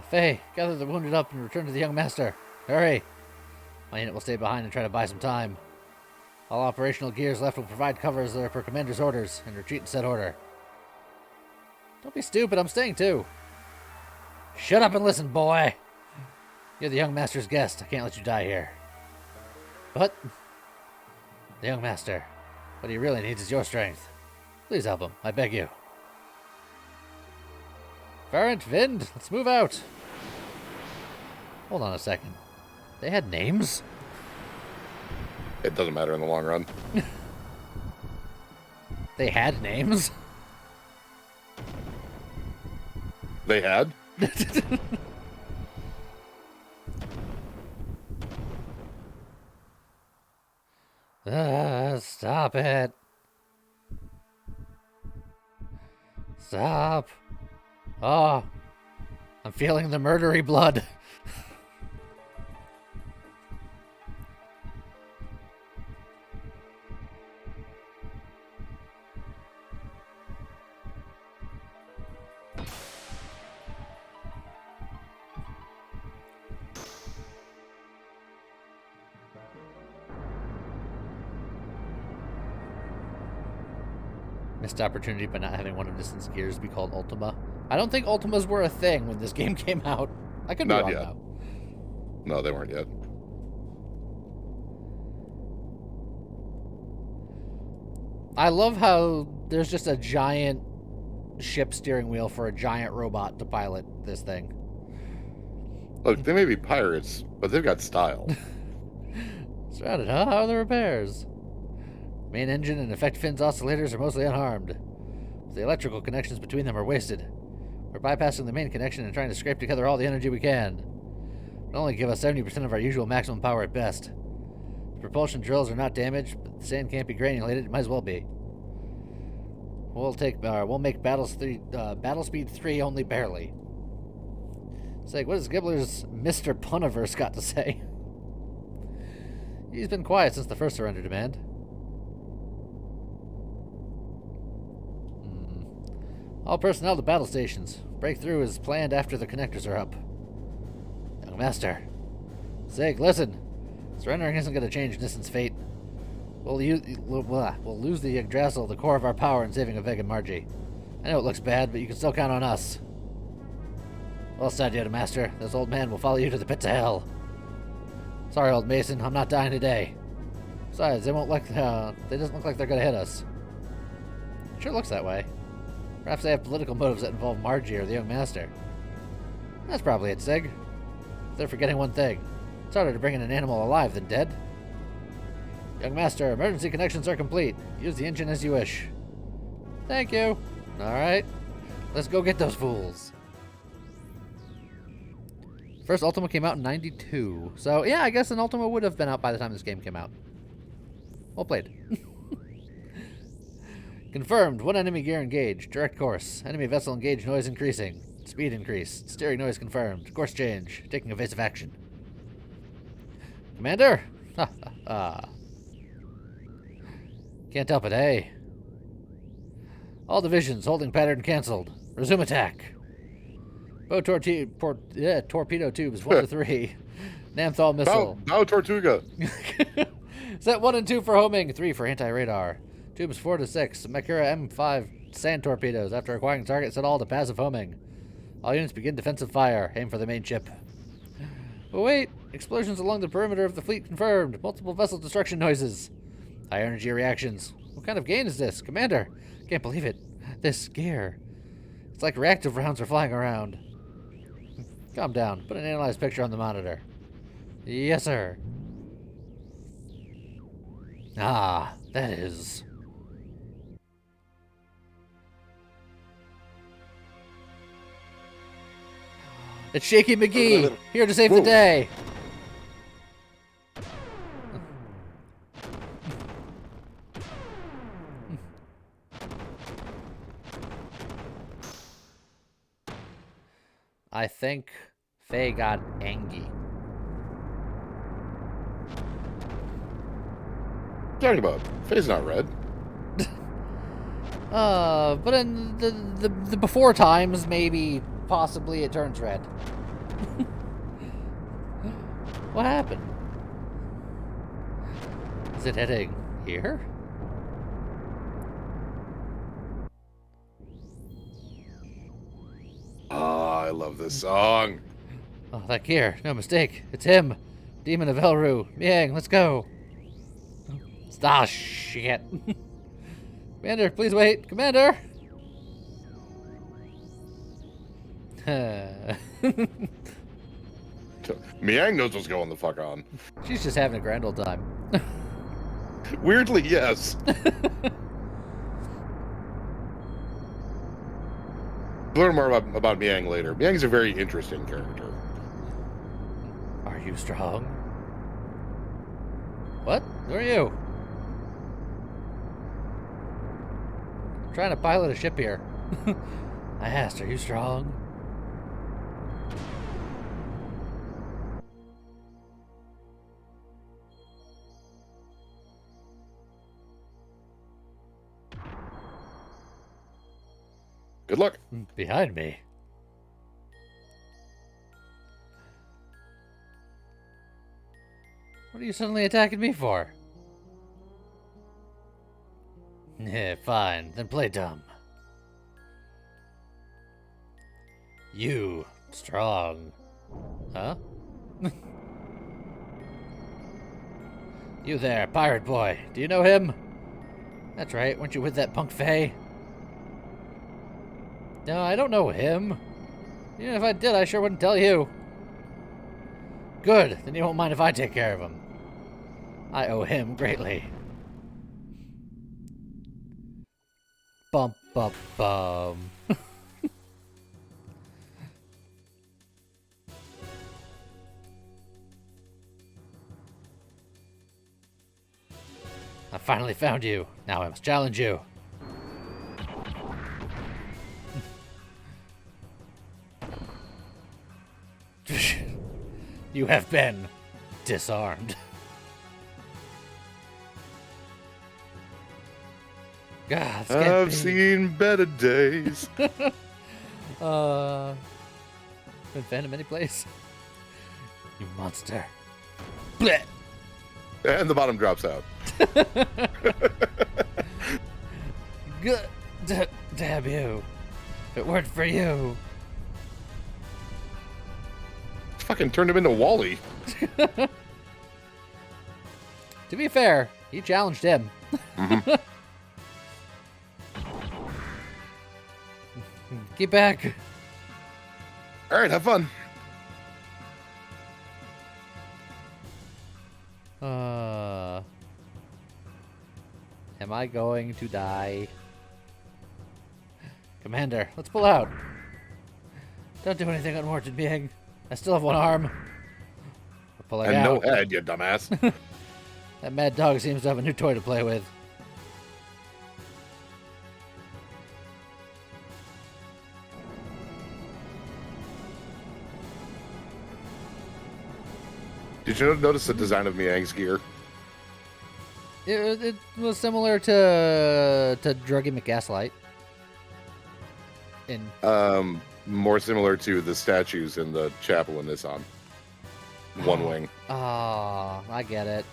Faye, gather the wounded up and return to the young master. Hurry! My unit will stay behind and try to buy some time. All operational gears left will provide cover as per commander's orders and retreat in said order. Don't be stupid, I'm staying too. Shut up and listen, boy! You're the young master's guest. I can't let you die here. But the young master, what he really needs is your strength. Please help him, I beg you. Ferent, Vind, let's move out. Hold on a second. They had names? It doesn't matter in the long run. They had names? They had? Stop it. Stop. Oh, I'm feeling the murdery blood. Missed opportunity by not having one of Nissan's gears be called Ultima. I don't think Ultimas were a thing when this game came out. I could be Not wrong yet. though. No, they weren't yet. I love how there's just a giant ship steering wheel for a giant robot to pilot this thing. Look, they may be pirates, but they've got style. Surrounded, huh? How are the repairs? Main engine and effect fins oscillators are mostly unharmed. The electrical connections between them are wasted. We're bypassing the main connection and trying to scrape together all the energy we can. It'll only give us 70% of our usual maximum power at best. Propulsion drills are not damaged, but the sand can't be granulated. It might as well be. We'll make battle speed 3 only barely. It's like, what has Gibbler's Mr. Puniverse got to say? He's been quiet since the first surrender demand. All personnel to battle stations. Breakthrough is planned after the connectors are up. Young Master. Zig, listen. Surrendering isn't going to change Nissan's fate. We'll lose the Yggdrasil, the core of our power in saving Veg and Margie. I know it looks bad, but you can still count on us. Well said, Yoda Master. This old man will follow you to the pits of hell. Sorry, old Mason. I'm not dying today. Besides, they doesn't look like they're going to hit us. It sure looks that way. Perhaps they have political motives that involve Margie or the young master. That's probably it, Sig. They're forgetting one thing. It's harder to bring in an animal alive than dead. Young master, emergency connections are complete. Use the engine as you wish. Thank you. Alright. Let's go get those fools. First Ultima came out in 92. So, yeah, I guess an Ultima would have been out by the time this game came out. Well played. Confirmed. One enemy gear engaged. Direct course. Enemy vessel engaged. Noise increasing. Speed increased. Steering noise confirmed. Course change. Taking evasive action. Commander? Ha ha ha. Can't help it, eh? All divisions. Holding pattern cancelled. Resume attack. Bow torpedo tubes 1 to 3. Namthal missile. Bow Tortuga. Set 1 and 2 for homing. 3 for anti-radar. Tubes 4 to 6. Makura M5 sand torpedoes. After acquiring target, set all to passive homing. All units begin defensive fire. Aim for the main ship. But wait! Explosions along the perimeter of the fleet confirmed. Multiple vessel destruction noises. High energy reactions. What kind of gain is this? Commander! Can't believe it. This gear. It's like reactive rounds are flying around. Calm down. Put an analyzed picture on the monitor. Yes, sir. Ah, that is... It's Shaky McGee, here to save the day. I think Faye got angry. Talking about Faye's not red. But in the before times, maybe, possibly it turns red. What happened? Is it heading here? Oh, I love this song. Oh, that gear. No mistake. It's him. Demon of Elru. Miang, let's go. Ah, shit. Commander, please wait. Commander! Miang knows what's going the fuck on. She's just having a grand old time. Weirdly, yes. Learn more about Miang later. Miang's a very interesting character. Are you strong? What? Who are you? I'm trying to pilot a ship here. I asked, are you strong? Good luck. Behind me. What are you suddenly attacking me for? Yeah, fine. Then play dumb. You, strong. Huh? You there, pirate boy. Do you know him? That's right. Weren't you with that punk Faye? No, I don't know him. Even if I did, I sure wouldn't tell you. Good. Then you won't mind if I take care of him. I owe him greatly. Bum, bum, bum. I finally found you. Now I must challenge you. You have been disarmed. God, this can't I've be. seen better days. Been found in many places. You monster. Blech. And the bottom drops out. Good. Damn you. If it weren't for you. Fucking turned him into Wally. To be fair, he challenged him. Mm-hmm. Get back. All right, have fun. Am I going to die? Commander, let's pull out. Don't do anything unwarranted, being. I still have one arm. We're pulling And out. no head, you dumbass. That mad dog seems to have a new toy to play with. Did you notice the design of Miang's gear? It was similar to Druggy McGaslight. In More similar to the statues in the chapel in this on. One wing. Oh, I get it.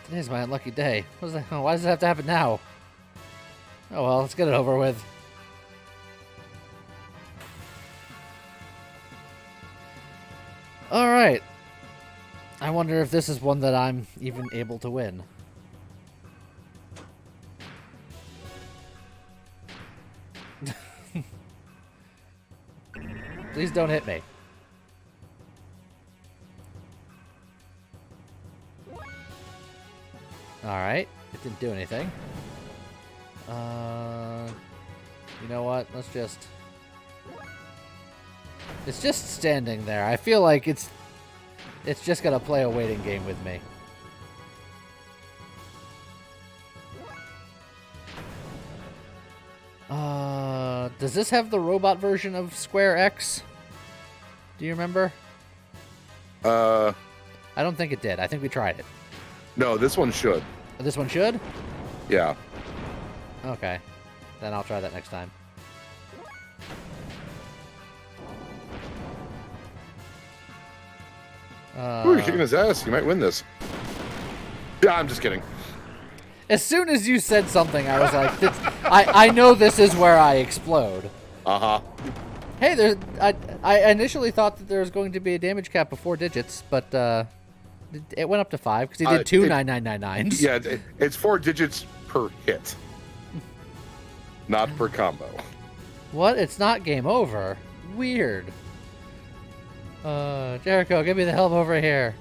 Today's my unlucky day. What is that? Why does it have to happen now? Oh well, let's get it over with. All right. I wonder if this is one that I'm even able to win. Please don't hit me. Alright, it didn't do anything. You know what? Let's just... It's just standing there. I feel like it's just gonna play a waiting game with me. Does this have the robot version of Square X? Do you remember? I don't think it did. I think we tried it. No, this one should. This one should? Yeah. Okay. Then I'll try that next time. Ooh, you're kicking his ass. You might win this. Yeah, I'm just kidding. As soon as you said something, I was like, I know this is where I explode. Uh-huh. Hey, I initially thought that there was going to be a damage cap of 4 digits, but it went up to 5 because he did two 9999s. Yeah, it's 4 digits per hit. Not per combo. What? It's not game over. Weird. Jericho, get me the help over here.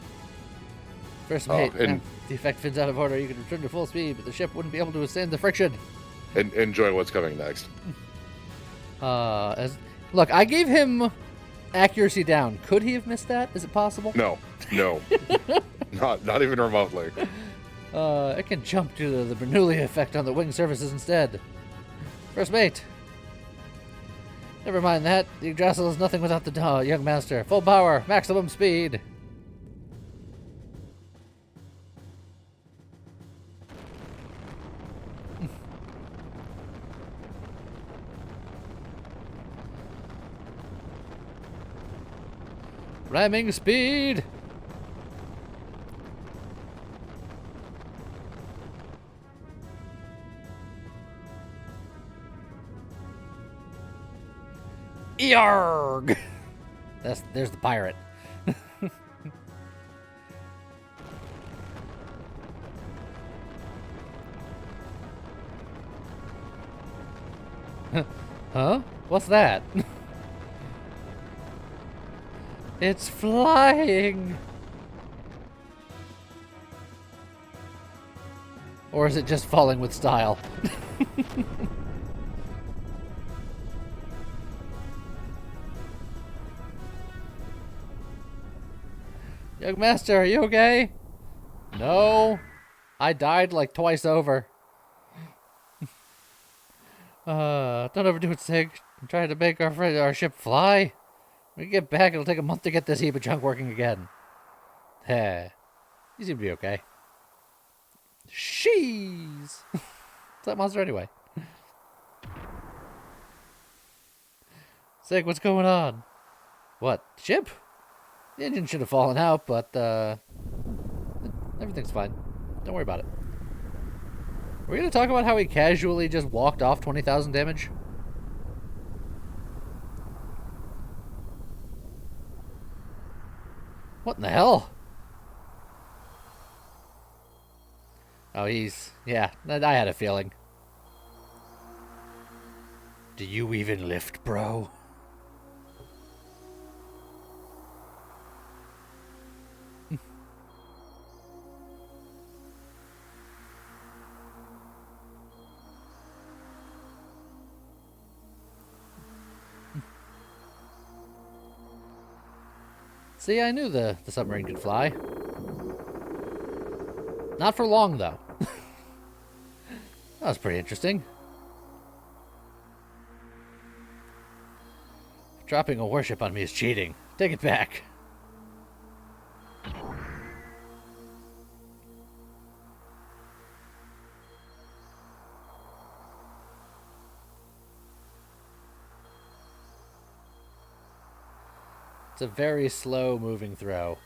First mate, and the effect fins out of order. You can return to full speed, but the ship wouldn't be able to withstand the friction. enjoy what's coming next. Look, I gave him accuracy down. Could he have missed that? Is it possible? No. not even remotely. It can jump due to the Bernoulli effect on the wing surfaces instead. First mate. Never mind that. The Yggdrasil is nothing without the young master. Full power, maximum speed. Ramming speed. Yarg! There's the pirate. Huh? What's that? It's flying! Or is it just falling with style? Young master, are you okay? No. I died like twice over. Don't overdo it, Sig. I'm trying to make our ship fly. When we get back, it'll take a month to get this heap of junk working again. Heh. You seem to be okay. Sheesh. What's that monster anyway? Sig, what's going on? What? Ship? The engine should have fallen out, but, everything's fine. Don't worry about it. Are we going to talk about how he casually just walked off 20,000 damage? What in the hell? Oh, yeah, I had a feeling. Do you even lift, bro? See, I knew the submarine could fly. Not for long, though. That was pretty interesting. Dropping a warship on me is cheating. Take it back. It's a very slow moving throw.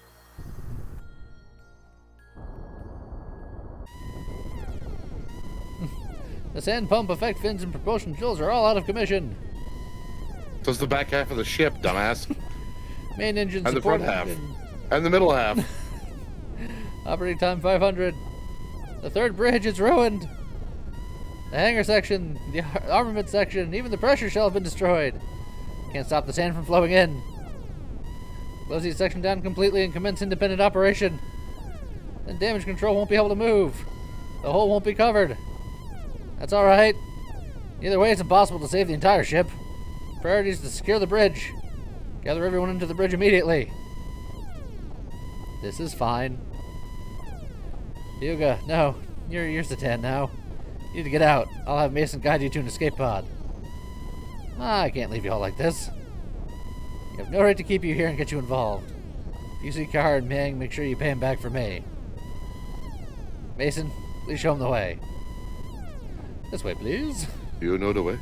The sand pump, effect fins, and propulsion fuels are all out of commission. So it's the back half of the ship, dumbass. Main engine And the support front half. engine. And the middle half. Operating time 500. The third bridge is ruined. The hangar section, the armament section, even the pressure shell have been destroyed. Can't stop the sand from flowing in. Close each section down completely and commence independent operation. Then damage control won't be able to move. The hull won't be covered. That's alright. Either way, it's impossible to save the entire ship. Priority is to secure the bridge. Gather everyone into the bridge immediately. This is fine. Hyuga, no. You're Satan now. You need to get out. I'll have Mason guide you to an escape pod. I can't leave you all like this. You have no right to keep you here and get you involved. If you see Kar and Ming, make sure you pay him back for me. Mason, please show him the way. This way, please. You know the way.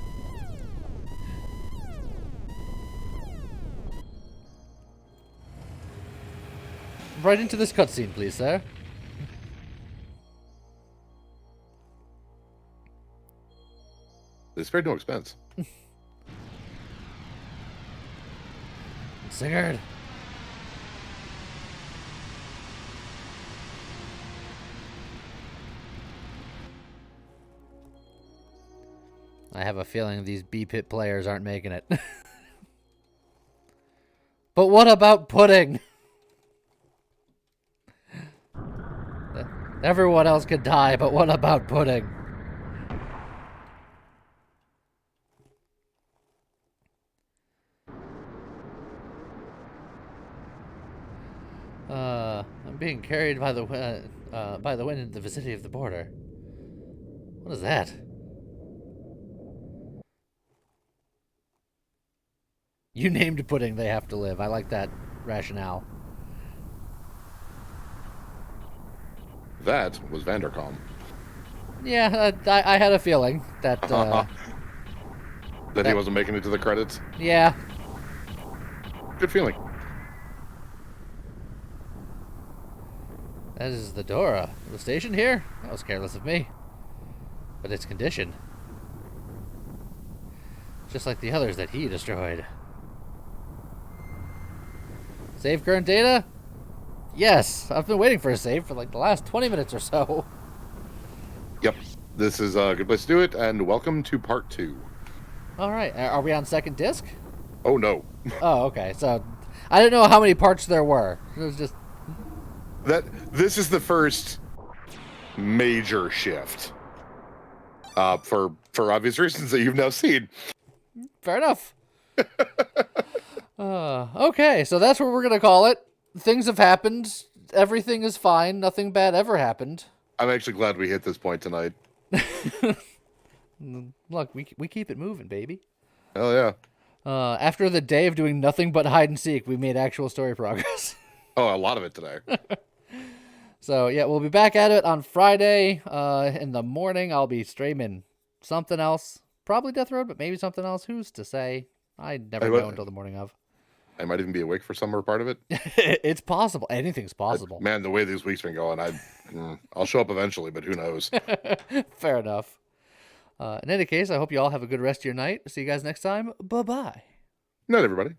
Right into this cutscene, please, sir. They spared no expense. Sigurd. I have a feeling these B-Pit players aren't making it. But what about pudding? Everyone else could die, but what about pudding? I'm being carried by the wind in the vicinity of the border. What is that? You named pudding, they have to live. I like that rationale. That was Vandercom. Yeah, I had a feeling that. That he wasn't making it to the credits. Yeah. Good feeling. That is the Dora. The station here? That was careless of me. But its condition. Just like the others that he destroyed. Save current data? Yes. I've been waiting for a save for like the last 20 minutes or so. Yep. This is a good place to do it, and welcome to part 2. Alright. Are we on second disc? Oh, no. Oh, okay. So, I didn't know how many parts there were. It was just... This is the first major shift. For obvious reasons that you've now seen. Fair enough. Okay, so that's what we're going to call it. Things have happened. everything is fine. Nothing bad ever happened. I'm actually glad we hit this point tonight. Look, we keep it moving, baby. Oh yeah. After the day of doing nothing but hide and seek, we made actual story progress. Oh, a lot of it today. So yeah, we'll be back at it on Friday. In the morning, I'll be streaming something else. Probably Death Road, but maybe something else. Who's to say? I never know until the morning of. I might even be awake for some or part of it. It's possible. Anything's possible. Man, the way these weeks been going, I'll show up eventually, but who knows? Fair enough. In any case, I hope you all have a good rest of your night. See you guys next time. Bye-bye. Not everybody.